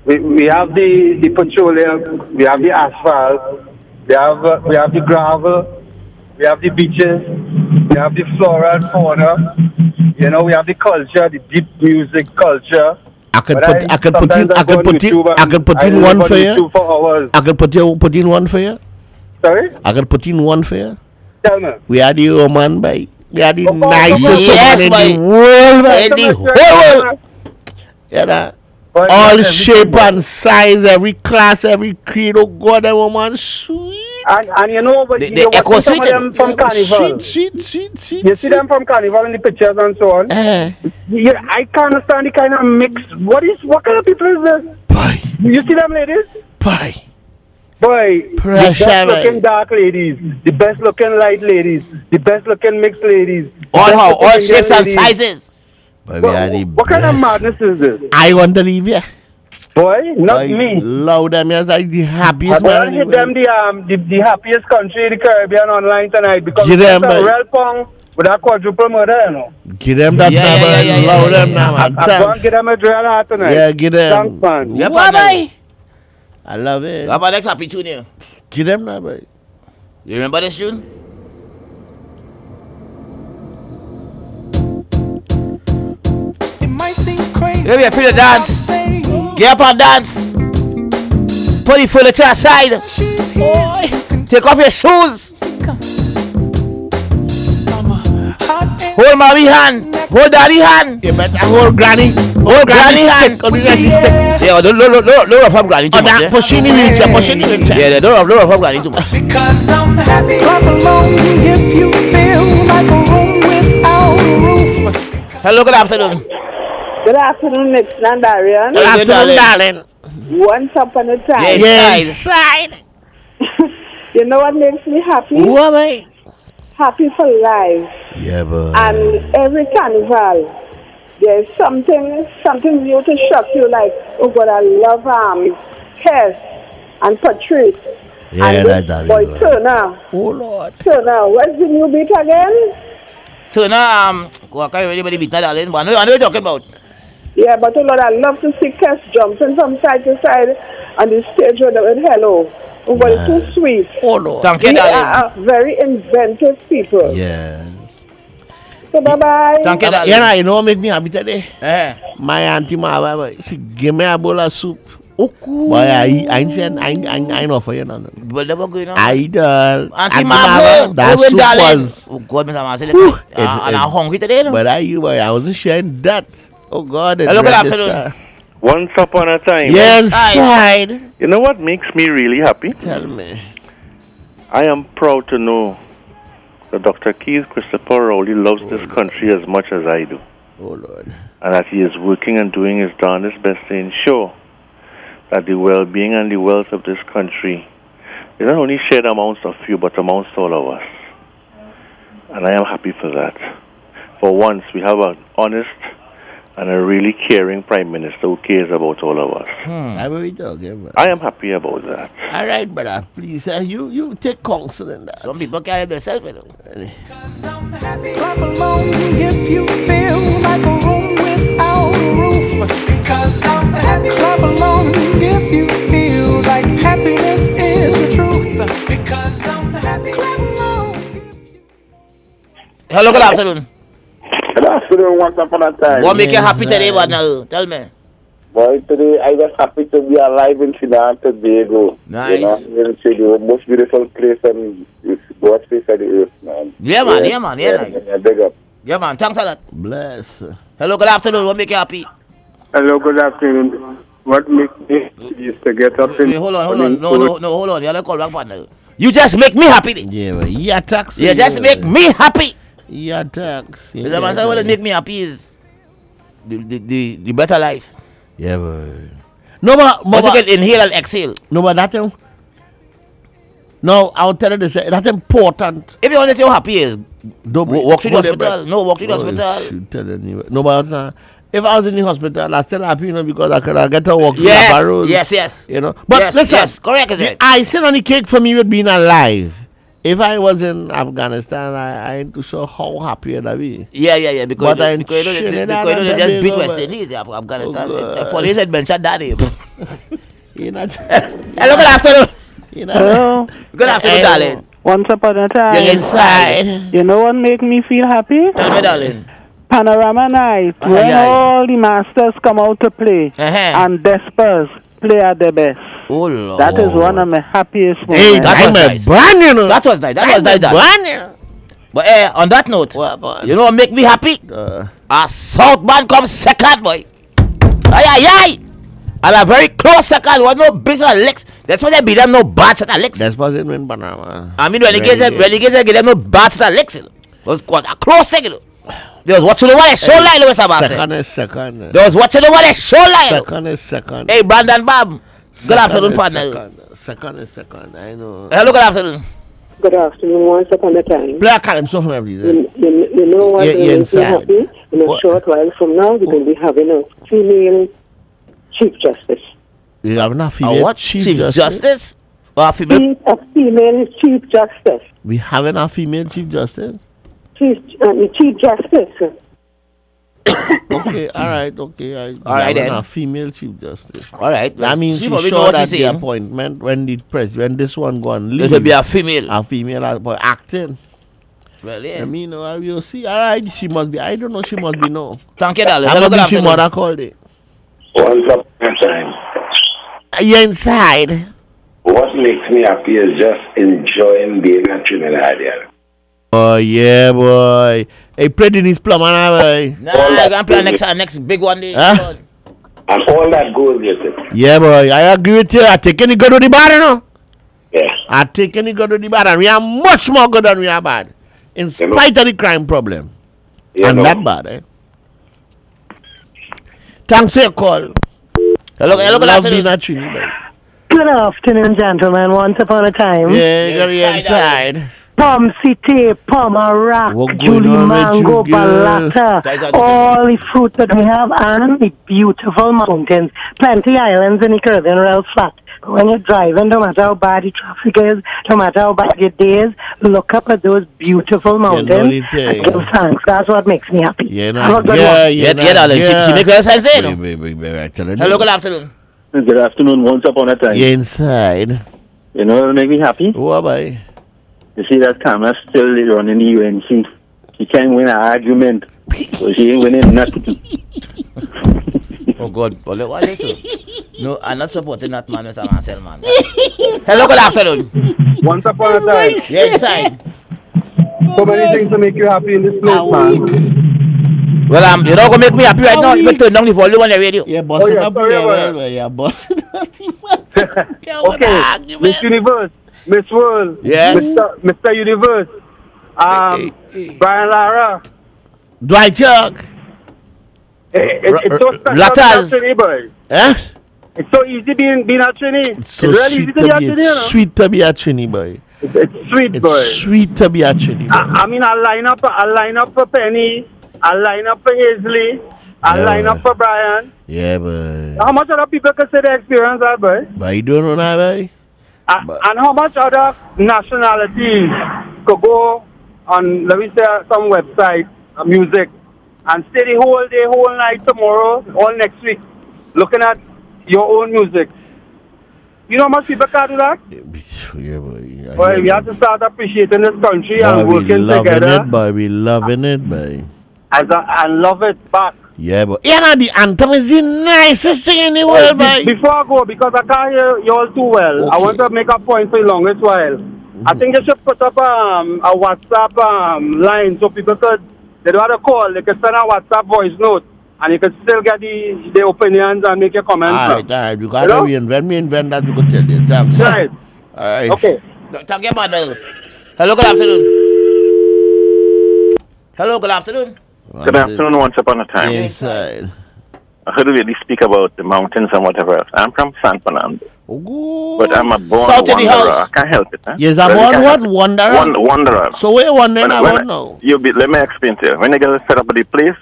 We have the petroleum. We have the asphalt. We have the gravel. We have the beaches. We have the flora and fauna. We have the culture, the deep music culture. I could put in one for you. I could put in one for you. Sorry? I could put in one for you. Tell me. We are the woman, boy. We are the nicest yes, woman in the world, boy. In the whole world. You know? All shape and size, every class, every creed. Oh God, that woman sweet. And you know, but you watch some of them from Carnival. Sweet. You see them from Carnival in the pictures and so on. I can't understand the kind of mix. What kind of people is this? Boy. You see them ladies? Boy, Pressure, the best looking dark ladies, the best looking light ladies, the best looking mixed ladies. All shapes and sizes. But we are the what kind of madness is this? I want to leave here. Boy, not me. Love them as like the happiest man. I give them the happiest country in the Caribbean online tonight because Give them, it's a real pong with a quadruple murder, you know. Give them that number. Love them now, man. I'm going to give them a drill out tonight. Yeah, give them. Thanks, man. Yeah, bye. I love it. How about next happy tune here? Give them that, boy. You remember this tune? Maybe I feel the dance. Get up and dance. Put the furniture aside. Take off your shoes. Hold mommy hand. Hold daddy hand. You better hold granny. Hold granny hand. Yeah, don't rough up granny too much. Pushing the wheelchair. Yeah, don't rough up granny too much. Because I'm happy. Clap along if you feel like a room without a roof. Hello, good afternoon. Good afternoon, Nixon and Darian. Good afternoon, darling. Once upon a time. Inside. You know what makes me happy? What, mate? Happy for life. Yeah, but. And every carnival, there's something new to shock you. Like, oh God, I love Kes and Patrice. Yeah, and that's that. Boy, Turner. Oh Lord. Turner, what's the new beat again? Turner, I can't really beat that, darling. But I know what you're talking about. Yeah, but oh Lord, I love to see Kes jumping from side to side on the stage with hello. Oh, but it's too sweet. Oh Lord. Thank you, darling. They are very inventive people. Yeah. So bye-bye. Thank you, darling. Yeah, you know what make me happy today? My auntie Mama, she gave me a bowl of soup. Okay. Boy, I know for you now. But never going on. I done. Auntie Mama, that soup was. Oh God, Mr. Marcel. And I'm hungry today, no? But I wasn't sharing that. Oh God. Hello, good afternoon. Once upon a time. Yes, inside. You know what makes me really happy? Tell me. I am proud to know that Dr. Keith Christopher Rowley loves this country as much as I do. Oh Lord. And that he is working and doing his darndest best to ensure that the well-being and the wealth of this country is not only shared amongst a few, but amongst all of us. And I am happy for that. For once, we have an honest and a really caring Prime Minister who cares about all of us. I will be talking about. I am happy about that. All right, brother. Please, you take counsel in that. Some people can't help themselves, you know. Clap along if you feel like a room without a roof. Because I'm happy. Clap along if you feel like happiness is the truth. Because I'm happy. Clap along. Hello, good afternoon. Good afternoon, once upon a time. What make you happy today, but now? Tell me. Boy, today I was happy to be alive in Trinidad and Tobago. Nice. You know, it's the most beautiful place on God's face of the earth, man. Yeah, man. Yeah, big up. Yeah, man. Thanks a lot. Bless. Hello, good afternoon. What make you happy? Hello, good afternoon. What makes me is to get up Wait, hold on. No, hold on. You have to call back, partner. You just make me happy. Yeah, but you attacks. You just make me happy. You attacks. Mr. Manson, what make me happy is the better life. Yeah, but no, but you can inhale and exhale. No, but that no, I'll tell you this. That's important. If you want to see how happy is, walk to the hospital. No, walk to the hospital. No, but if I was in the hospital, I'm still happy, because I could get to walk through the barrels. Yes. You know, but listen, yes, correct. The icing on the cake for me would being alive. If I was in Afghanistan, I ain't too sure how happy I'd be. Yeah, because they just beat West Indies, Afghanistan. For this, I'd mention that name. Hello, good afternoon. Hello. Good afternoon, darling. Once upon a time. You're inside. You know what make me feel happy? Tell me, darling. Panorama night, when all the masters come out to play, and Despers play at the best. Oh Lord. That is one of my happiest moments. Hey, that was nice. brand, you know. That was nice. That was nice. Brand. But on that note, you know what make me happy? A South man comes second, boy. Aye. And a very close second. Was no business licks. That's why they beat them no bad set of licks. That's why they win banana. I mean, when they get them no bad set of licks. It was quite a close thing. They was watching the one that show line, Louis Abba. Second. They was watching the one that show line. Second. Hey, Brandon Bob. Good afternoon, partner. Second. I know. Hello, good afternoon. Good afternoon, once upon a time. Play a column so from please. You know what makes me happy? In a short while from now, we're going to be having a female Chief Justice. You have a female what? Chief Justice? Or a female? A female Chief Justice. We having a female Chief Justice? Chief Justice. Okay, all right. All right, then. A female Chief Justice. All right. That means she's sure that the appointment when this one go on leave, it'll be a female. A female acting. Well, yeah. I mean, you'll see. All right, she must be. I don't know. She must be no. Thank you, darling. Hello, good afternoon. She mother called it. Once upon a time. You're inside. What makes me happy is just enjoying being a Trinidad. Oh yeah, boy. Hey, play Denise Plummer now, boy. Nah, I'm gonna play next big one day. Huh? And all that goes with it. Yeah, boy. I agree with you. I take any good with the bad, you know. Yeah. I take any good with the bad, and we are much more good than we are bad, in spite of the crime problem. And that bad, eh? Thanks for your call. Hello, good afternoon. Good afternoon, gentlemen. Once upon a time. Yeah, you got inside. Pom City, Pomerac, Julie Mango, Balata, all the fruit that we have, and the beautiful mountains. Plenty islands in the Caribbean real flat. But when you're driving, no matter how bad the traffic is, no matter how bad your day is, look up at those beautiful mountains and give thanks. That's what makes me happy. Yeah, darling. She make her sense there, Hello, good afternoon. Good afternoon, once upon a time. You're inside. You know what make me happy? What, boy? You see that camera still running the UNC. She can't win an argument. So she ain't winning nothing. Oh God, what is it? No, I'm not supporting that man, Mr. Marcel, man. Hello, good afternoon. Once upon a time. Yeah, inside. So many things to make you happy in this place, man. Well, you're not going to make me happy right now. You turn down the volume on the radio. Yeah, bossing up. Yeah, bossing up. Okay, Miss Universe, Miss World, yes. Mr. Universe, Brian Lara. Dwight Chuck. It's so special boy. Eh? It's so easy being a Trini. It's so really sweet easy to be a Trini, you know? Sweet to be a Trini, boy. It's sweet, boy. It's sweet to be a Trini, boy. I mean, I line up for Penny. I line up for Hazley. I line up for Brian. Yeah, boy. How much other people can say they experience that, boy? But you don't know that, boy. And how much other nationalities could go on, let me say, some website, music, and stay the whole day, whole night, tomorrow, all next week, looking at your own music. You know how much people can do that? Yeah, boy. Well, we have to start appreciating this country and working together. We loving it, boy. I love it back. Yeah, but the anthem is the nicest thing in the world, boy. Before I go, because I can't hear you all too well, okay. I want to make a point for the longest while. I think you should put up a WhatsApp line so people could, they don't have to call, they could send a WhatsApp voice note and you could still get the opinions and make your comments. All right. You got to reinvent that, you could tell you. Thanks. Right. All right. Okay. Thank you, man. Hello, good afternoon. Hello, good afternoon. Good afternoon, once upon a time. Inside. I heard you speak about the mountains and whatever else. I'm from San Fernando. Oh, but I'm a born wanderer. I can't help it. Huh? Yes, I'm born what? Wanderer? Wanderer. So where you wandering about now? Let me explain to you. When you get set up at the place,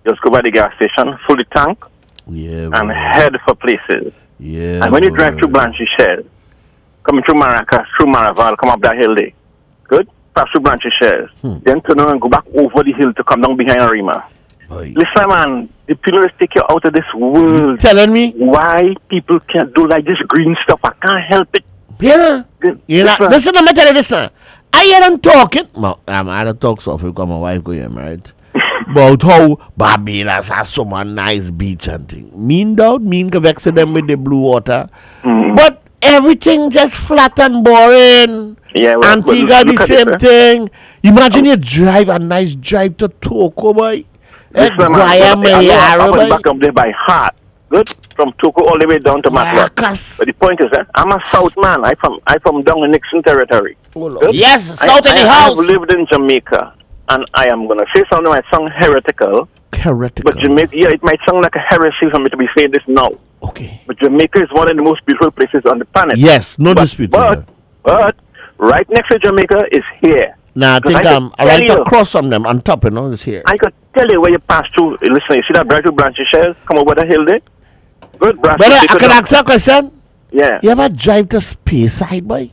just go by the gas station, full the tank, and head for places. Yeah. And when you drive through Blanchy Shell, coming through Maracas, through Maraval, come up that hill there. Good? Pass through Blanchy Shells. Then turn around and go back over the hill to come down behind Arima. Listen, man, the pillars take you out of this world. Telling me why people can't do like this green stuff. I can't help it. Yeah. Listen, let me tell you this now. I hear them talking. I don't talk so because my wife go here, right? about how Barbados has so much nice beach and thing. Mean can vex them with the blue water. But everything just flat and boring. Yeah, Antigua the same thing. Imagine you drive a nice drive to Toko, boy. I'm back up there by heart. Good, from Toko all the way down to Matlock. But the point is, I'm a South man. I from down in Nixon territory. Yes, South in the house. I've lived in Jamaica, and I am gonna say something that might sound heretical. But Jamaica, yeah, it might sound like a heresy for me to be saying this now. Okay. But Jamaica is one of the most beautiful places on the planet. Yes, no dispute. But right next to Jamaica is here. Nah, I think right across from them, on top, it's here. I could tell you where you pass through. Listen, you see that bright branches shells come over the hill there? Good, brother, I can ask you a question? Yeah. You ever drive to Speyside, boy?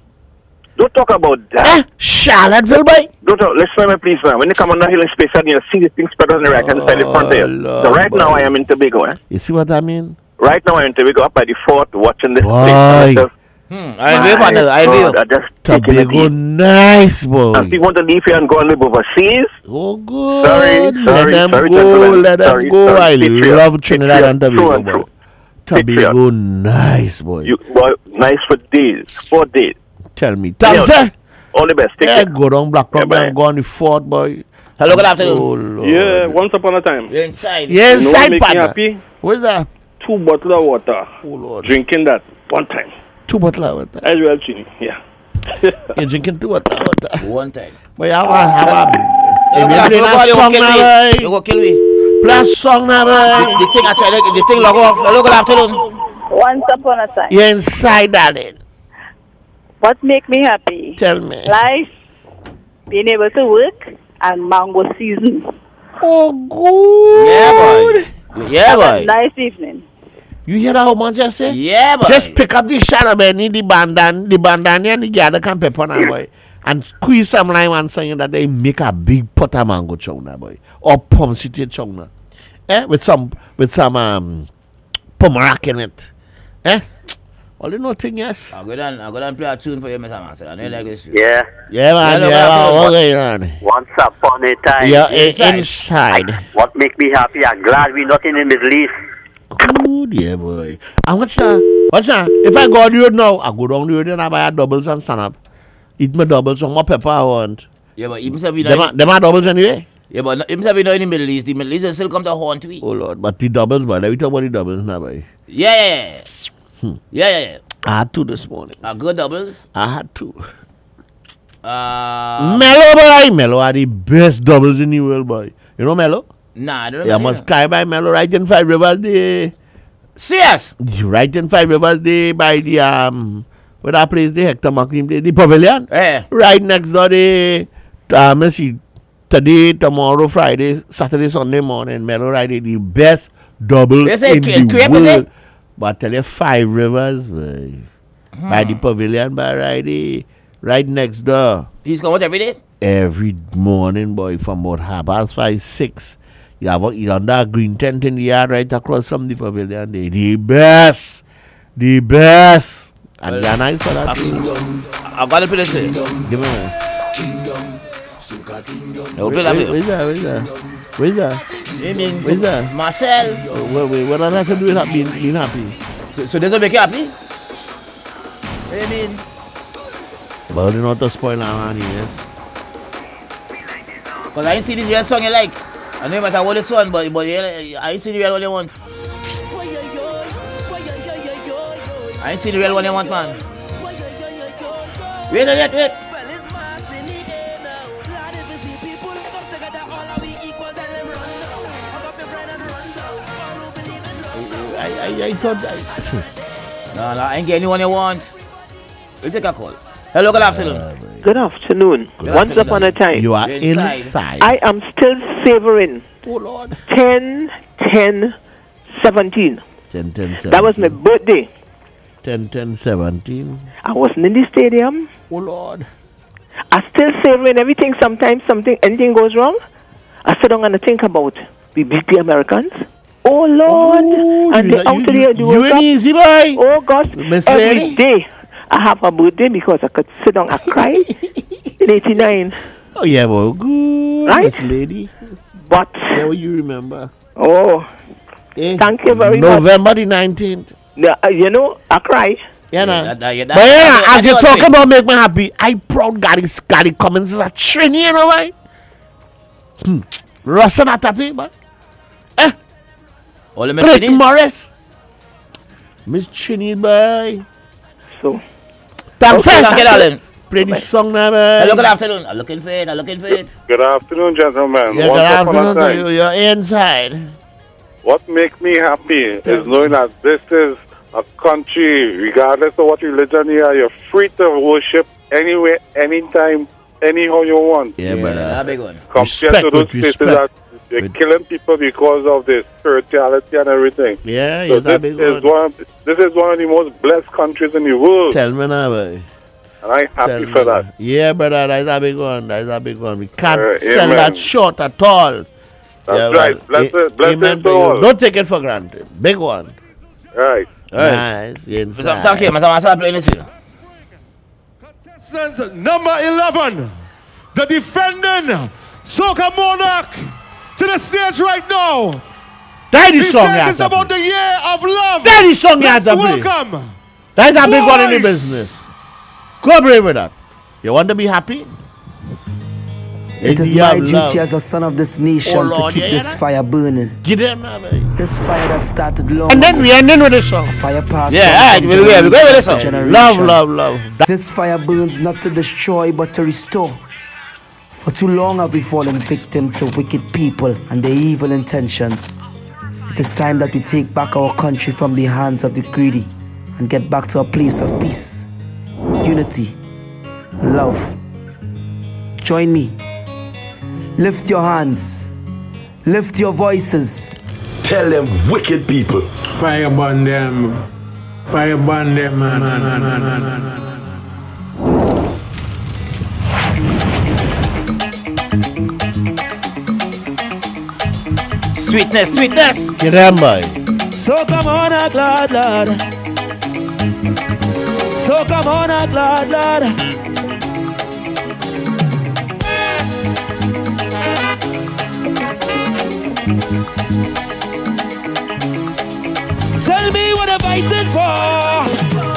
Don't talk about that. Charlottesville, boy? Don't talk. Listen to me, please, man. When you come on the hill in Speyside, you see the things spread on the right hand side of the front there. So right now, I am in Tobago, You see what I mean? Right now, I'm in Tobago, up by the fort, watching this place. I just Tobago nice, boy. And people want to leave here and go and live overseas. Oh, good. Sorry, let them go. I love Trinidad and Tobago, boy. Tobago nice, boy. Nice for days, 4 days. Tell me. Thanks, sir. All the best. Take care. Go down Black Rock and go on the fort, boy. Hello, good afternoon. Yeah, once upon a time. You're inside. You're inside, make me happy? What is that? 2 bottles of water. Oh, Lord. Drinking that one time. 2 bottles of water? As well, Chini, yeah. You're drinking 2 bottles of water? One time. But you have a song now, you go kill me. Play a song now, boy. The thing log off. Hello, good afternoon. Once upon a time. You're inside, darling. What make me happy? Tell me. Life, being able to work, and mango season. Oh, good. Yeah, boy. Have a nice evening. You hear that, man, just say? Yeah, boy. Just pick up the shadow, man, the bandana, and the gather can pepper now, boy. And squeeze some lime and something that they make a big pot of mango chow now, boy. Or plum city chow now. With some pomerac in it. All you know thing, yes. I'll go down and play a tune for you, Mr. Master. I know you like this. Yeah. Yeah, man. Man. Once upon a time. Yeah, inside. What make me happy? I'm glad we're not in the Middle East. Good, yeah, boy. And what's that? If I go on the road now, I go down the road and I buy a doubles and stand up. Eat my doubles, some more pepper I want. Yeah, but even if them are doubles anyway? Yeah, but even if we not in the Middle East, the Middle East will still come to haunt we. Oh, Lord. But the doubles, boy. Let me talk about the doubles now, boy. Yeah. Yeah. I had 2 this morning. Good doubles? I had 2. Mellow, boy. Mellow are the best doubles in the world, boy. You know Mellow? Nah, I don't know. You must cry by Mellow right in 5 Rivers Day. Serious? Right in 5 Rivers Day by the, where that place, the Hector McLean, the Pavilion. Yeah. Right next door, today, tomorrow, Friday, Saturday, Sunday morning, Mellow Ride the best doubles in the world. But I tell you, 5 Rivers, boy. By the Pavilion, by right next door. He's going every day? Every morning, boy, from about 5:30, 6. You have on that green tent in the yard right across from the Pavilion. They the best. The best. And they're nice for that. I've got to play this. Give me one. Where's that? Where's that? Marcel. What does that have to do with being happy? So this will make you happy? What do you mean? Well, you know what to spoil our money, yes? Because I ain't see this real song you like. I know you might have what this one, but I ain't see the real one you want. I ain't see the real one you want, man. Wait. I thought that. No, I ain't getting anyone you want. We'll take a call. Hello, good afternoon. Good afternoon. Once upon a time. You are inside. I am still savoring. Oh, Lord. 10, 10, 17. 10, 10, 17. That was my birthday. 10, 10, 17. I wasn't in the stadium. Oh, Lord. I still savoring everything. Sometimes anything goes wrong. I sit down and I think about we beat the Americans. Oh, Lord. And they out there do you ain't easy, boy. Oh, gosh. Every day I have a birthday because I could sit down and cry in 89. Oh, yeah, well, good. Right? Miss Lady. What? Yeah, well, you remember. Oh. Thank you very November the 19th. You know, I cry. Yeah, but as you're talking about make me happy, I proud Gary Cummins is a trainee, you know why? Russell not happy, but Rick Morris. Miss Chinny, boy. So. Thanks, okay, darling. Play this song now, boy. Hello, good afternoon. I'm looking for it. Good afternoon, gentlemen. Yeah, good afternoon to you. You're inside. What makes me happy is knowing that this is a country, regardless of what religion you are, you're free to worship anywhere, anytime, anyhow you want. Yeah, brother. That's a big one. Compared to those places that they're killing people because of their spirituality and everything. Yeah, so this is one of the most blessed countries in the world. Tell me now, boy. And I'm happy for that. Yeah, brother, that's a big one. That's a big one. We can't sell amen. that short at all. That's right. Bless to all. Don't take it for granted. Big one. Right. Nice. Inside. Thank you. I'm playing this video. Contestant number 11, the defending Soca Monarch, to the stage right now. Daddy he song says it's about the year of love. Daddy song Let's welcome. That's a big one in the business. Go brave with that. You want to be happy? It is my duty as a son of this nation to keep this fire burning. Get them now, baby. This fire that started long and then we ending with this song. Fire passed we go with this song. Love. This fire burns not to destroy but to restore. For too long have we fallen victim to wicked people and their evil intentions. It is time that we take back our country from the hands of the greedy and get back to a place of peace, unity, and love. Join me. Lift your hands. Lift your voices. Tell them wicked people. Fire burn them. Fire burn them, man. Sweetness. Get them, boy. So come on, lad. So come on, lad. Tell me what I'm fighting for,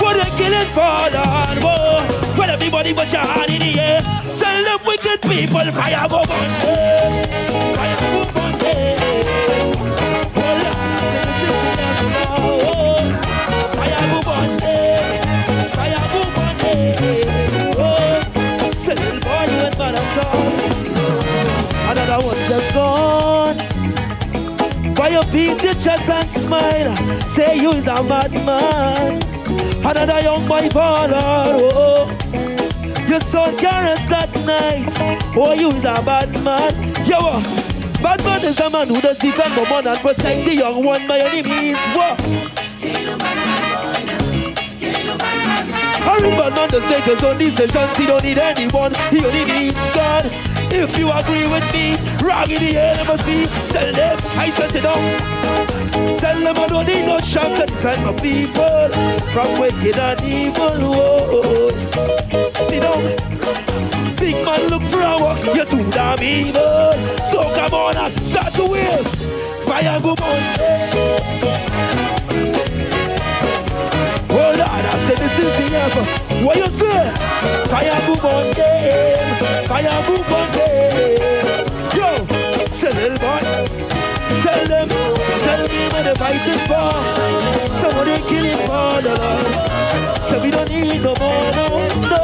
what I'm killing for, Lord. Whoa. Well, everybody put your hand in the air. Tell them wicked people, fire go burn. Fire go burn. Oh, Lord, fire go burn. Fire go burn. Oh, say little boy, you ain't mad at all. Another one just gone. Why you beat your chest and smile? Say you is a madman. Another young boy fall out. Oh. Your son carrots that night. Oh, you is a bad man. Yo, bad man is a man who does defend woman and protect the young one by any means. What? Harry Batman does take us on these stations. He don't need anyone. He only needs God. If you agree with me, rock in the air, let me see. Tell them I set it up. Tell them I don't need no shots to defend my people from wicked and evil. Whoa. See now, big man look for a walk. You're too damn evil. So come on and start to wheel. Fire go on. Oh Lord, I said this is the answer. What you say? Fire go on. Fire move on day. Yo, say little boy, tell me when the fight is for. Somebody killing for the Lord. So we don't need no more, no.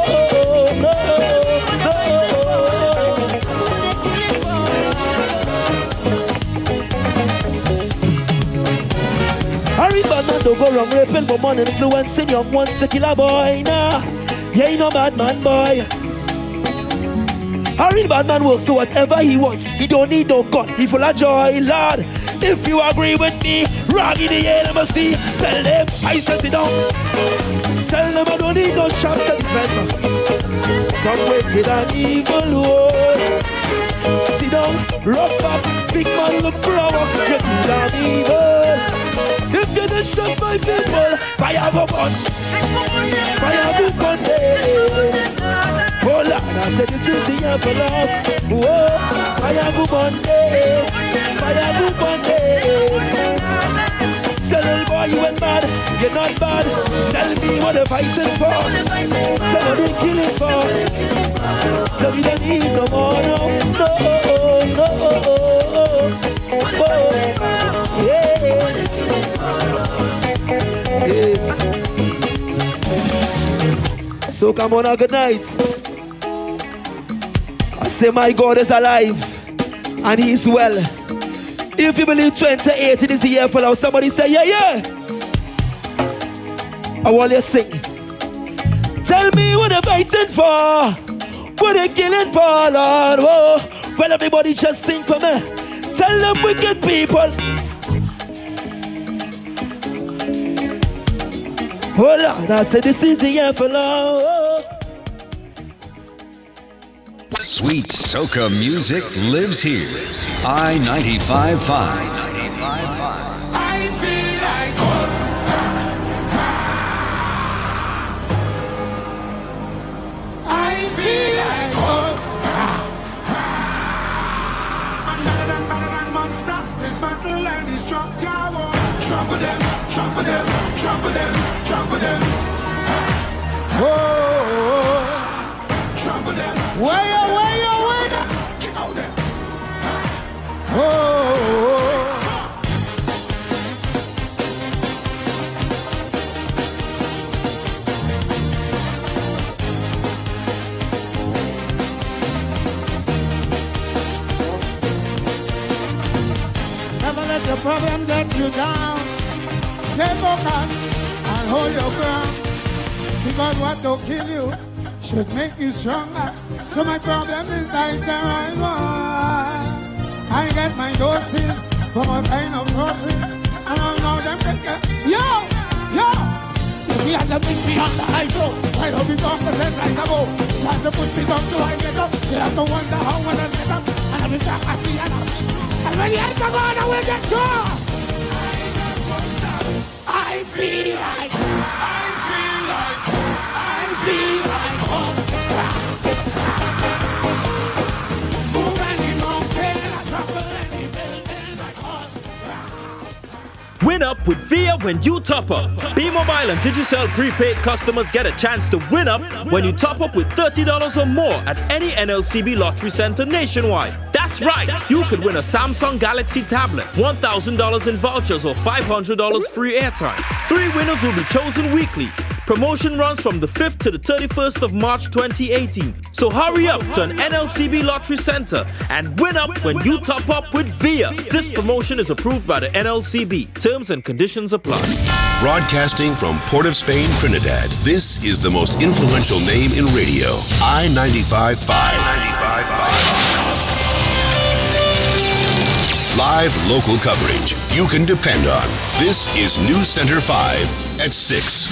Harry Batman don't go wrong raping woman, influencing young ones to kill a boy. Nah, yeah, you know bad man boy. A real bad man works so whatever he wants. He don't need no gun, he full of joy, Lord. If you agree with me, rock in the air, let me see. Tell them I set it down. Tell them I don't need no shots to defend. From wicked and evil, whoa. Sit down, rough up, big man look for a walk. You're too damn evil. If you disrupt my people, fire go on. Fire go on. Oh Lord, I said this is the year for love. Whoa. Fire go Monday, fire go Monday. Say little boy you ain't bad, you're not bad. Tell me what they're fighting for. Say what they killing for. So we don't need no more, no. Yeah. So come on, a good night. I say my God is alive and He's well. If you believe 2018 is the year for love, somebody say yeah. I want you to sing. Tell me what they're fighting for, what they're killing for, Lord. Whoa. Well, everybody just sing for me. Tell them wicked people. Oh Lord, I said this is the year for love. Sweet soca music lives here. I-95.5. I feel like God. I feel like God. I'm better than monster. Dismantle and destruct your. Trample them, trample them, trample them, trample them. Oh, trample them. Way. Kick out them. Oh. Never let your problem get you down. Stay focused and hold your ground. Because what don't kill you should make you stronger. So my problem is like the right one. I get my doses from a kind of process. And I'll know them get yo! We had to bring me on the high floor. Why don't we talk the same like a bow? You have to push me down so I get up. You have to wonder how when I get up. And I'll be back at the end. And when the end come on, I will get sure. I feel like home. Move any mountain, I trample any building like home. Win up with VIA when you top up. B-Mobile and Digicel prepaid customers get a chance to win up when you top up with $30 or more at any NLCB lottery center nationwide. That's right, you could win a Samsung Galaxy tablet, $1,000 in vouchers or $500 free airtime. 3 winners will be chosen weekly. Promotion runs from the 5th to the 31st of March 2018. So hurry up to an NLCB lottery center and win up when you top up with VIA. This promotion is approved by the NLCB. Terms and conditions apply. Broadcasting from Port of Spain, Trinidad, this is the most influential name in radio. I-95.5. Live local coverage you can depend on. This is News Center 5 at 6.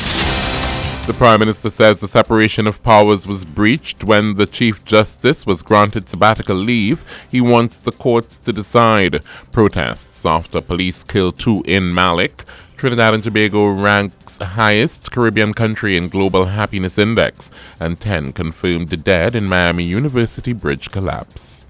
The Prime Minister says the separation of powers was breached when the Chief Justice was granted sabbatical leave. He wants the courts to decide. Protests after police killed 2 in Malik. Trinidad and Tobago ranks highest Caribbean country in Global Happiness Index, and 10 confirmed dead in Miami University bridge collapse.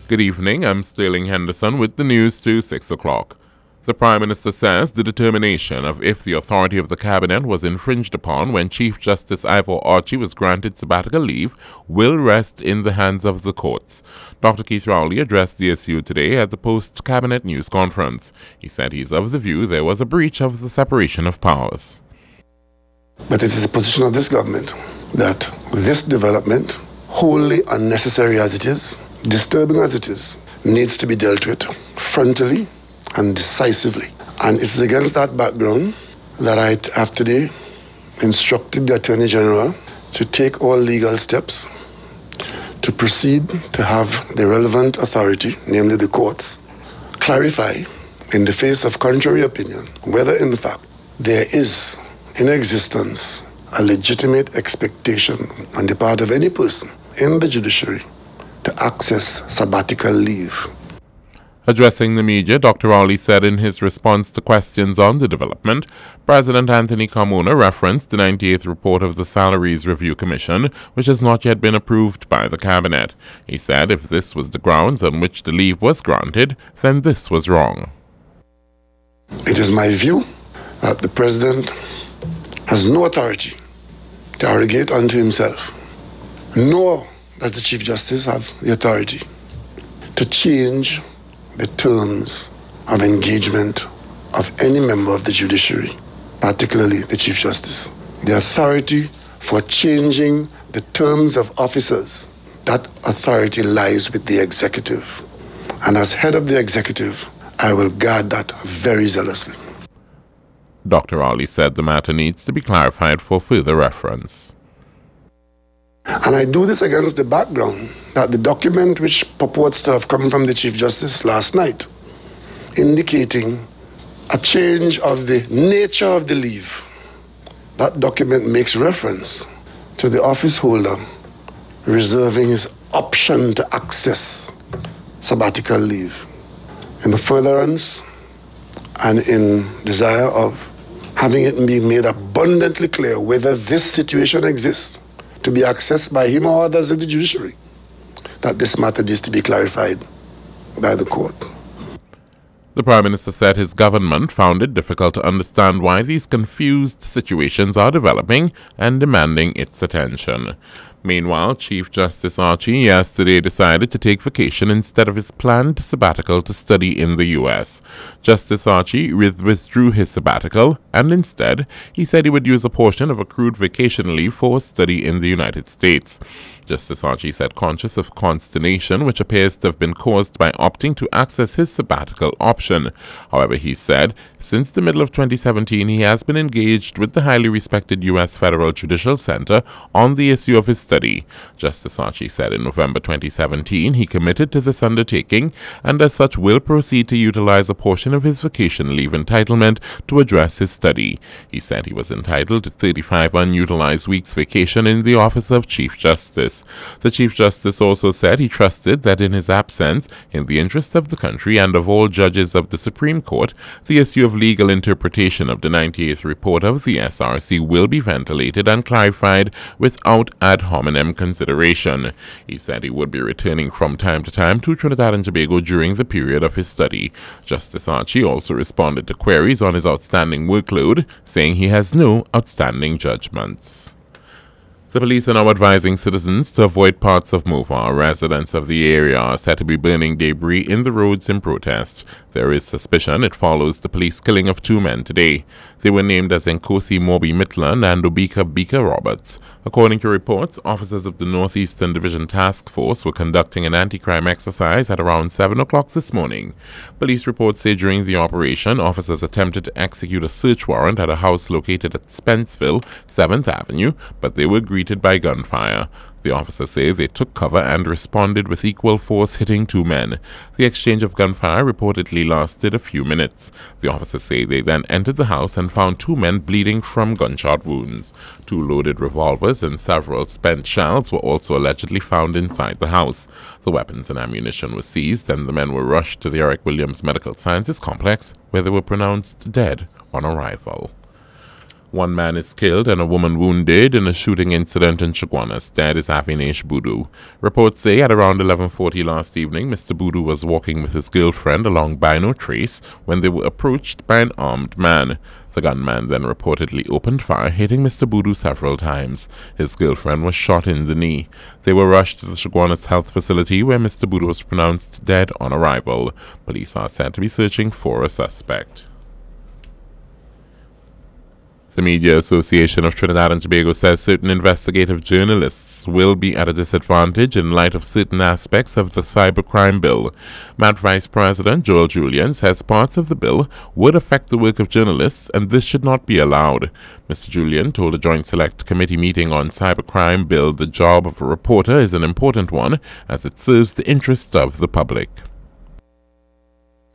Good evening, I'm Sterling Henderson with the news to 6 o'clock. The Prime Minister says the determination of if the authority of the Cabinet was infringed upon when Chief Justice Ivor Archie was granted sabbatical leave will rest in the hands of the courts. Dr. Keith Rowley addressed the issue today at the post-Cabinet news conference. He said he's of the view there was a breach of the separation of powers. But it is the position of this government that this development, wholly unnecessary as it is, disturbing as it is, needs to be dealt with frontally and decisively. And it's against that background that I have today instructed the Attorney General to take all legal steps to proceed to have the relevant authority, namely the courts, clarify in the face of contrary opinion whether in fact there is in existence a legitimate expectation on the part of any person in the judiciary to access sabbatical leave. Addressing the media, Dr. Rowley said in his response to questions on the development, President Anthony Carmona referenced the 98th report of the Salaries Review Commission, which has not yet been approved by the Cabinet. He said if this was the grounds on which the leave was granted, then this was wrong. It is my view that the President has no authority to arrogate unto himself, nor does the Chief Justice have the authority to change the terms of engagement of any member of the judiciary, particularly the Chief Justice. The authority for changing the terms of officers, that authority lies with the executive. And as head of the executive, I will guard that very zealously. Dr. Rowley said the matter needs to be clarified for further reference. And I do this against the background that the document which purports to have come from the Chief Justice last night, indicating a change of the nature of the leave, that document makes reference to the office holder reserving his option to access sabbatical leave. In the furtherance and in desire of having it be made abundantly clear whether this situation exists, to be accessed by him or others in the judiciary, that this matter needs to be clarified by the court. The Prime Minister said his government found it difficult to understand why these confused situations are developing and demanding its attention. Meanwhile, Chief Justice Archie yesterday decided to take vacation instead of his planned sabbatical to study in the U.S. Justice Archie withdrew his sabbatical, and instead, he said he would use a portion of accrued vacation leave for study in the United States. Justice Archie said conscious of consternation which appears to have been caused by opting to access his sabbatical option. However, he said, since the middle of 2017, he has been engaged with the highly respected U.S. Federal Judicial Center on the issue of his study. Justice Archie said in November 2017 he committed to this undertaking and as such will proceed to utilize a portion of his vacation leave entitlement to address his study. He said he was entitled to 35 unutilized weeks vacation in the office of Chief Justice. The Chief Justice also said he trusted that in his absence, in the interest of the country and of all judges of the Supreme Court, the issue of legal interpretation of the 98th report of the SRC will be ventilated and clarified without ad hominem consideration. He said he would be returning from time to time to Trinidad and Tobago during the period of his study. Justice Archie also responded to queries on his outstanding workload, saying he has no outstanding judgments. The police are now advising citizens to avoid parts of Mova. Residents of the area are said to be burning debris in the roads in protest. There is suspicion it follows the police killing of 2 men today. They were named as Nkosi Mobi Mitland and Obika Bika Roberts. According to reports, officers of the Northeastern Division Task Force were conducting an anti-crime exercise at around 7 o'clock this morning. Police reports say during the operation, officers attempted to execute a search warrant at a house located at Spenceville, 7th Avenue, but they were greeted by gunfire. The officers say they took cover and responded with equal force, hitting 2 men. The exchange of gunfire reportedly lasted a few minutes. The officers say they then entered the house and found 2 men bleeding from gunshot wounds. 2 loaded revolvers and several spent shells were also allegedly found inside the house. The weapons and ammunition were seized and the men were rushed to the Eric Williams Medical Sciences Complex, where they were pronounced dead on arrival. 1 man is killed and a woman wounded in a shooting incident in Chaguanas. Dead is Avinesh Boodoo. Reports say at around 11:40 last evening, Mr. Boodoo was walking with his girlfriend along Bino Trace when they were approached by an armed man. The gunman then reportedly opened fire, hitting Mr. Boodoo several times. His girlfriend was shot in the knee. They were rushed to the Chaguanas Health Facility where Mr. Boodoo was pronounced dead on arrival. Police are said to be searching for a suspect. The Media Association of Trinidad and Tobago says certain investigative journalists will be at a disadvantage in light of certain aspects of the cybercrime bill. MAT Vice President Joel Julian says parts of the bill would affect the work of journalists and this should not be allowed. Mr. Julian told a Joint Select Committee meeting on cybercrime bill the job of a reporter is an important one as it serves the interest of the public.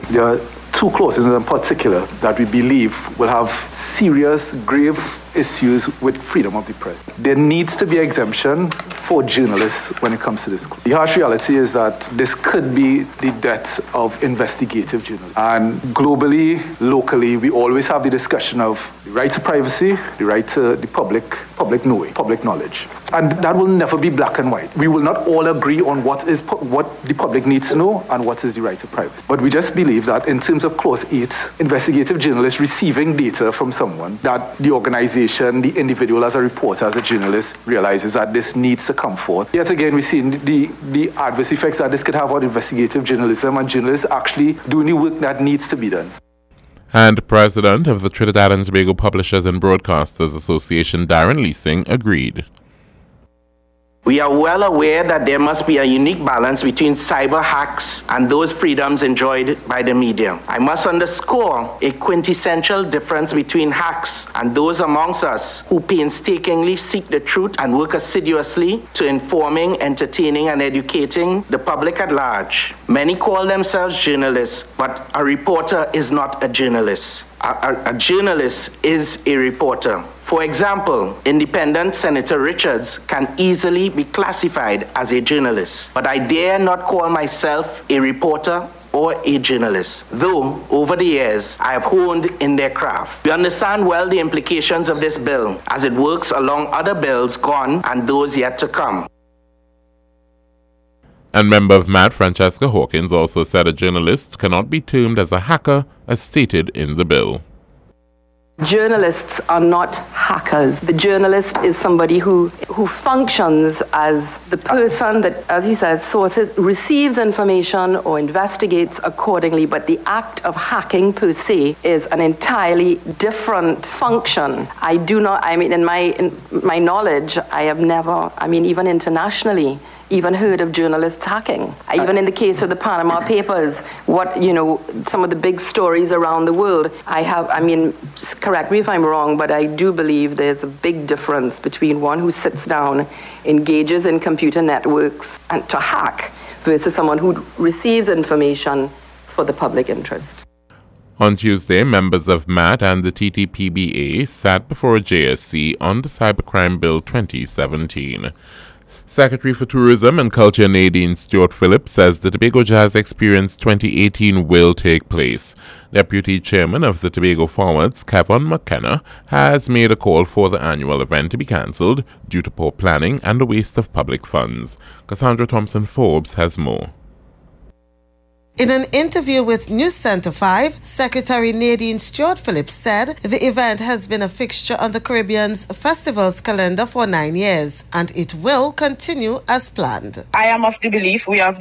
There are two clauses in particular that we believe will have serious, grave issues with freedom of the press. There needs to be exemption for journalists when it comes to this. The harsh reality is that this could be the death of investigative journalism. And globally, locally, we always have the discussion of the right to privacy, the right to the public knowledge. And that will never be black and white. We will not all agree on what the public needs to know and what is the right to privacy. But we just believe that in terms of Clause 8, investigative journalists receiving data from someone, that the organization, the individual as a reporter, as a journalist, realizes that this needs to come forth. Yet again, we see the adverse effects that this could have on investigative journalism and journalists actually doing the work that needs to be done. And President of the Trinidad and Tobago Publishers and Broadcasters Association, Darren Leasing, agreed. We are well aware that there must be a unique balance between cyber hacks and those freedoms enjoyed by the media. I must underscore a quintessential difference between hacks and those amongst us who painstakingly seek the truth and work assiduously to informing, entertaining, and educating the public at large. Many call themselves journalists, but a reporter is not a journalist. A journalist is a reporter. For example, independent Senator Richards can easily be classified as a journalist, but I dare not call myself a reporter or a journalist, though over the years I have honed in their craft. We understand well the implications of this bill as it works along other bills gone and those yet to come. And member of MAD, Francesca Hawkins, also said a journalist cannot be termed as a hacker as stated in the bill. Journalists are not hackers. The journalist is somebody who functions as the person that, as he says, sources, receives information or investigates accordingly, but the act of hacking per se is an entirely different function. I do not, I mean, in my knowledge, I have never, I mean, even internationally, even heard of journalists hacking. Even in the case of the Panama Papers, some of the big stories around the world, correct me if I'm wrong, but I do believe there's a big difference between one who sits down, engages in computer networks and to hack versus someone who receives information for the public interest. On Tuesday, members of MAT and the TTPBA sat before a JSC on the Cybercrime Bill 2017. Secretary for Tourism and Culture Nadine Stewart Phillips says the Tobago Jazz Experience 2018 will take place. Deputy Chairman of the Tobago Forwards, Kevin McKenna, has made a call for the annual event to be cancelled due to poor planning and a waste of public funds. Cassandra Thompson-Forbes has more. In an interview with News Center 5, Secretary Nadine Stewart Phillips said the event has been a fixture on the Caribbean's festivals calendar for 9 years, and it will continue as planned. We are of the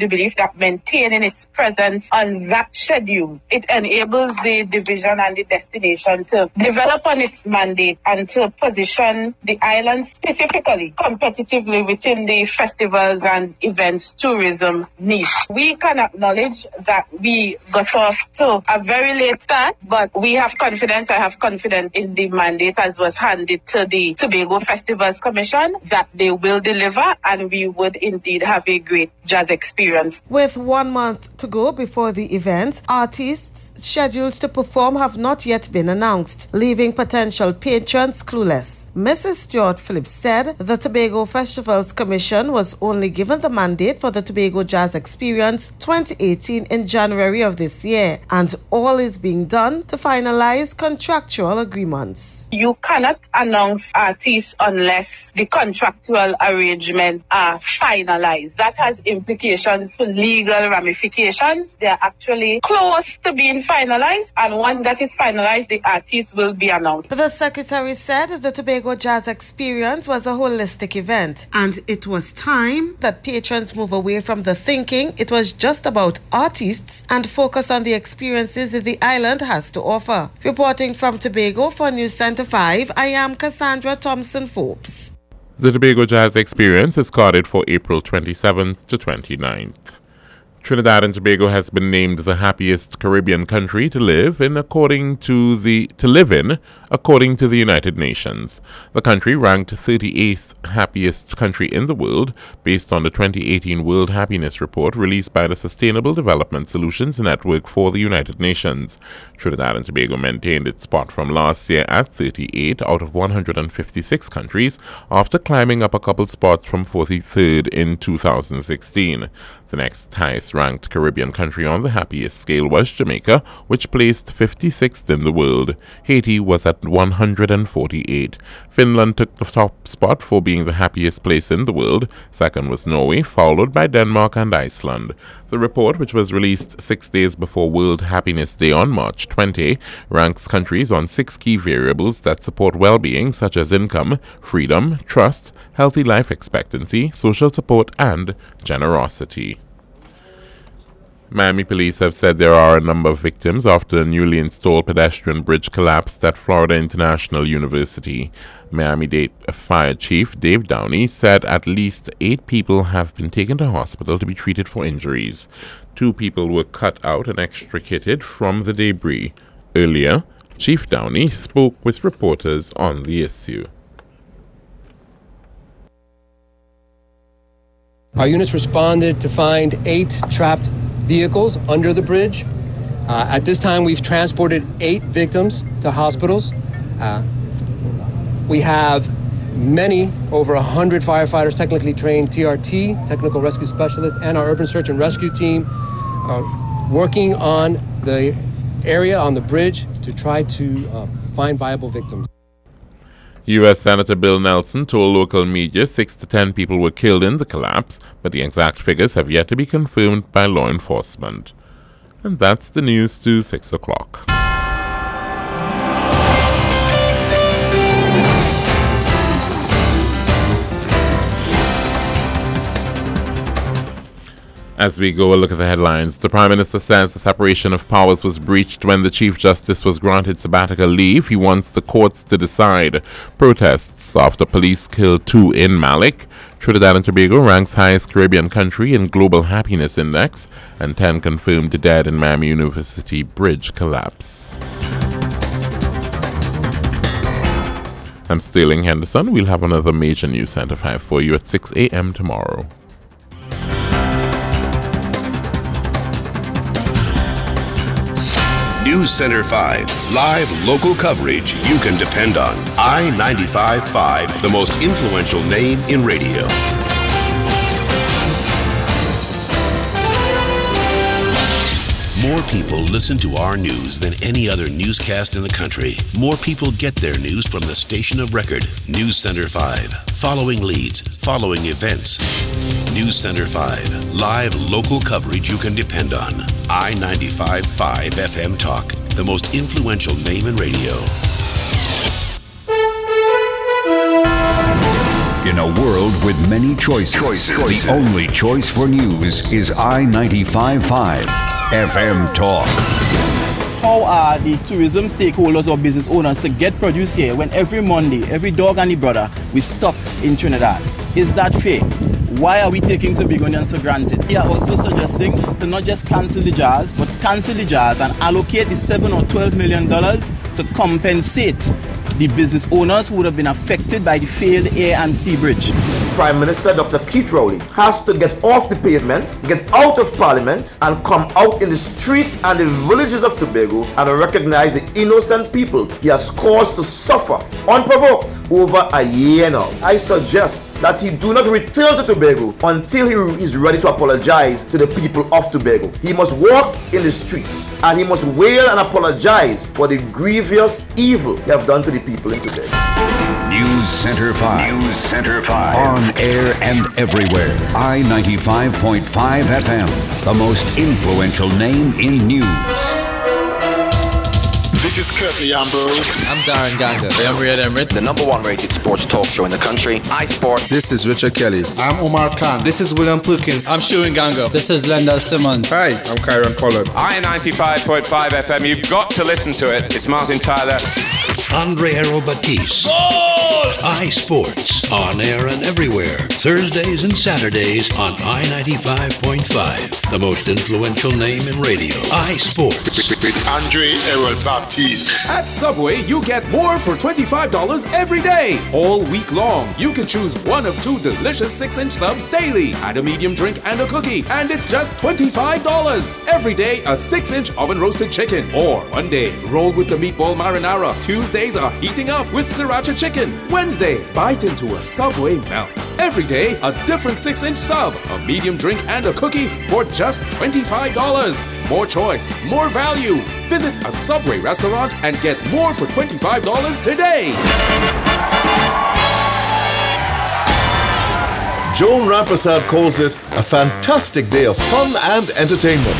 belief that maintaining its presence on that schedule, it enables the division and the destination to develop on its mandate and to position the island specifically competitively within the festivals and events tourism niche. We can acknowledge that we got off to a very late start, but we have confidence, I have confidence in the mandate as was handed to the Tobago Festivals Commission that they will deliver and we would indeed have a great jazz experience. With 1 month to go before the event, artists scheduled to perform have not yet been announced, leaving potential patrons clueless. Mrs. Stewart Phillips said the Tobago Festivals Commission was only given the mandate for the Tobago Jazz Experience 2018 in January of this year, and all is being done to finalize contractual agreements. You cannot announce artists unless the contractual arrangements are finalized. That has implications for legal ramifications. They are actually close to being finalized, and once that is finalized, the artists will be announced. The Secretary said the Tobago Jazz Experience was a holistic event, and it was time that patrons move away from the thinking it was just about artists and focus on the experiences that the island has to offer. Reporting from Tobago for News Center 5, I am Cassandra Thompson-Forbes. The Tobago Jazz Experience is scheduled for April 27th to 29th. Trinidad and Tobago has been named the happiest Caribbean country to live in according to the United Nations. The country ranked 38th happiest country in the world based on the 2018 World Happiness Report released by the Sustainable Development Solutions Network for the United Nations. Trinidad and Tobago maintained its spot from last year at 38 out of 156 countries after climbing up a couple spots from 43rd in 2016. The next highest ranked Caribbean country on the happiest scale was Jamaica, which placed 56th in the world. Haiti was at 148. Finland took the top spot for being the happiest place in the world. Second was Norway, followed by Denmark and Iceland. The report, which was released 6 days before World Happiness Day on March 20, ranks countries on 6 key variables that support well-being, such as income, freedom, trust, healthy life expectancy, social support, and generosity. Miami police have said there are a number of victims after a newly installed pedestrian bridge collapsed at Florida International University. Miami-Dade Fire Chief Dave Downey said at least 8 people have been taken to hospital to be treated for injuries. 2 people were cut out and extricated from the debris. Earlier, Chief Downey spoke with reporters on the issue. Our units responded to find 8 trapped vehicles under the bridge. At this time, we've transported 8 victims to hospitals. We have many, over 100 firefighters, technically trained TRT, technical rescue specialists, and our urban search and rescue team working on the area on the bridge to try to find viable victims. U.S. Senator Bill Nelson told local media 6 to 10 people were killed in the collapse, but the exact figures have yet to be confirmed by law enforcement. And that's the news to 6 o'clock. As we go a look at the headlines, the Prime Minister says the separation of powers was breached when the Chief Justice was granted sabbatical leave. He wants the courts to decide. Protests after police killed 2 in Malik. Trinidad and Tobago ranks highest Caribbean country in Global Happiness Index, and 10 confirmed dead in Miami University bridge collapse. I'm Sterling Henderson. We'll have another major news center 5 for you at 6 a.m. tomorrow. News Center 5, live local coverage you can depend on. I-95.5, the most influential name in radio. More people listen to our news than any other newscast in the country. More people get their news from the station of record, News Center 5. Following leads, following events. News Center 5, live local coverage you can depend on. I-95.5 FM Talk, the most influential name in radio. In a world with many choices, the only choice for news is I-95.5 FM Talk. How are the tourism stakeholders or business owners to get produce here when every Monday, every dog and the brother, we stop in Trinidad? Is that fair? Why are we taking Tobagonians for granted? We are also suggesting to not just cancel the jars, but cancel the jars and allocate the $7 or $12 million to compensate the business owners who would have been affected by the failed air and sea bridge. Prime Minister Dr. Keith Rowley has to get off the pavement, get out of Parliament, and come out in the streets and the villages of Tobago and recognize the innocent people he has caused to suffer unprovoked over a year now. I suggest that he do not return to Tobago until he is ready to apologize to the people of Tobago. He must walk in the streets and he must wail and apologize for the grievous evil he have done to the people in Tobago. News Center 5. News Center 5. On air and everywhere. I-95.5 FM, the most influential name in news. This is Kirby Ambrose. I'm Darren Ganga. I'm Riyad Emrit. The #1 rated sports talk show in the country. iSport. This is Richard Kelly. I'm Omar Khan. This is William Pulkin. I'm Shuin Ganga. This is Lenda Simmons. Hi, I'm Kyron Pollard. I-95.5 FM. You've got to listen to it. It's Martin Tyler. Andre Aero Batiste. iSports, on air and everywhere, Thursdays and Saturdays on I-95.5, the most influential name in radio. iSports. With Andre Errol Baptiste. At Subway, you get more for $25 every day. All week long, you can choose one of 2 delicious 6-inch subs daily. Add a medium drink and a cookie, and it's just $25. Every day, a 6-inch oven roasted chicken. Or one day, roll with the meatball marinara. Tuesdays are heating up with sriracha chicken. Wednesday, bite into a Subway melt. Every day, a different 6-inch sub, a medium drink and a cookie for just $25. More choice, more value. Visit a Subway restaurant and get more for $25 today. Joan Rampersad calls it a fantastic day of fun and entertainment.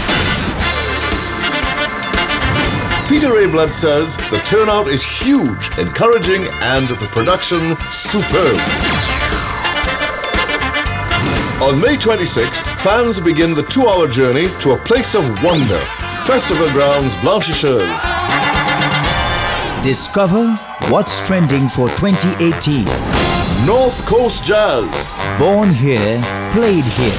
Peter Rayblood says the turnout is huge, encouraging, and the production superb. On May 26th, fans begin the 2-hour journey to a place of wonder. Festival Grounds, Blanchisseuse. Discover what's trending for 2018. North Coast Jazz. Born here, played here.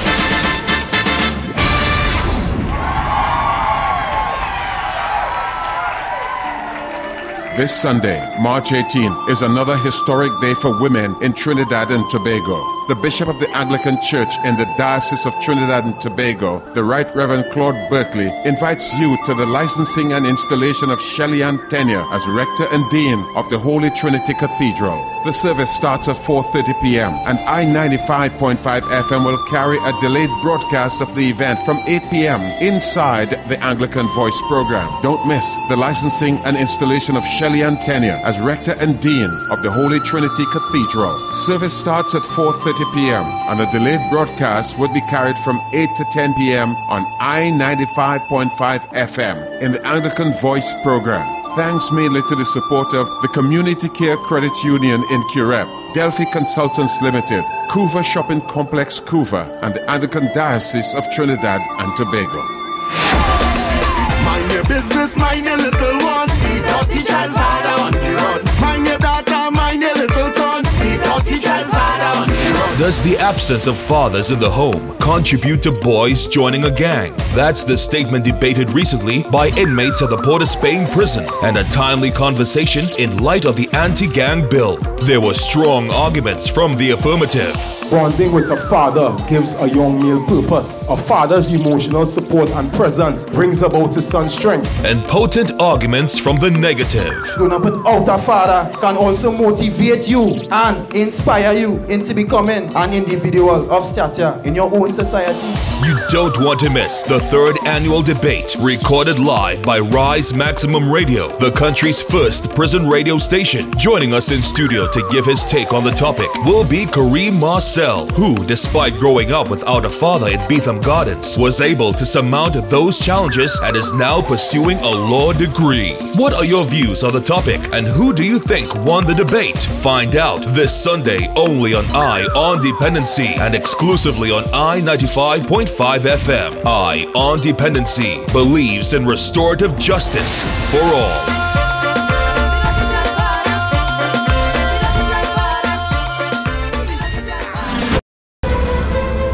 This Sunday, March 18, is another historic day for women in Trinidad and Tobago. The Bishop of the Anglican Church in the Diocese of Trinidad and Tobago, the Right Reverend Claude Berkeley, invites you to the licensing and installation of Shelly Ann Tenure as Rector and Dean of the Holy Trinity Cathedral. The service starts at 4:30 p.m. and I-95.5 FM will carry a delayed broadcast of the event from 8 p.m. inside the Anglican Voice program. Don't miss the licensing and installation of Shelly Ann Tenure as Rector and Dean of the Holy Trinity Cathedral. Service starts at 4:30 p.m. and a delayed broadcast would be carried from 8 to 10 p.m. on I-95.5 FM in the Anglican Voice program. Thanks mainly to the support of the Community Care Credit Union in Cureb, Delphi Consultants Limited, Couva Shopping Complex Couva, and the Anglican Diocese of Trinidad and Tobago. Mind your business, mind your little one. The dirty child father on the run. Mind your daughter, mind your little son. The dirty child father on the run. Does the absence of fathers in the home contribute to boys joining a gang? That's the statement debated recently by inmates of the Port of Spain prison, and a timely conversation in light of the anti-gang bill. There were strong arguments from the affirmative. Bonding with a father gives a young male purpose. A father's emotional support and presence brings about his son's strength. And potent arguments from the negative. Without a father can also motivate you and inspire you into becoming an individual of stature in your own society. You don't want to miss the 3rd annual debate, recorded live by Rise Maximum Radio, the country's first prison radio station. Joining us in studio to give his take on the topic will be Kareem Marcel, who, despite growing up without a father in Beetham Gardens, was able to surmount those challenges and is now pursuing a law degree. What are your views on the topic, and who do you think won the debate? Find out this Sunday only on Eye on Dependency and exclusively on I-95.5 FM. Eye on Dependency believes in restorative justice for all.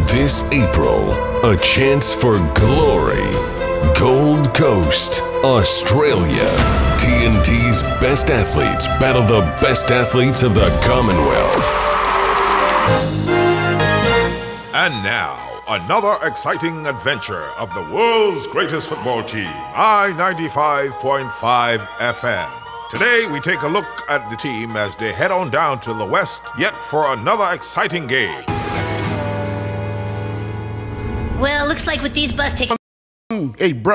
This April, a chance for glory. Gold Coast, Australia. TNT's best athletes battle the best athletes of the Commonwealth. And now, another exciting adventure of the world's greatest football team, I-95.5 FM. Today, we take a look at the team as they head on down to the west, yet for another exciting game. Well, looks like with these bus tickets... Hey, Brad.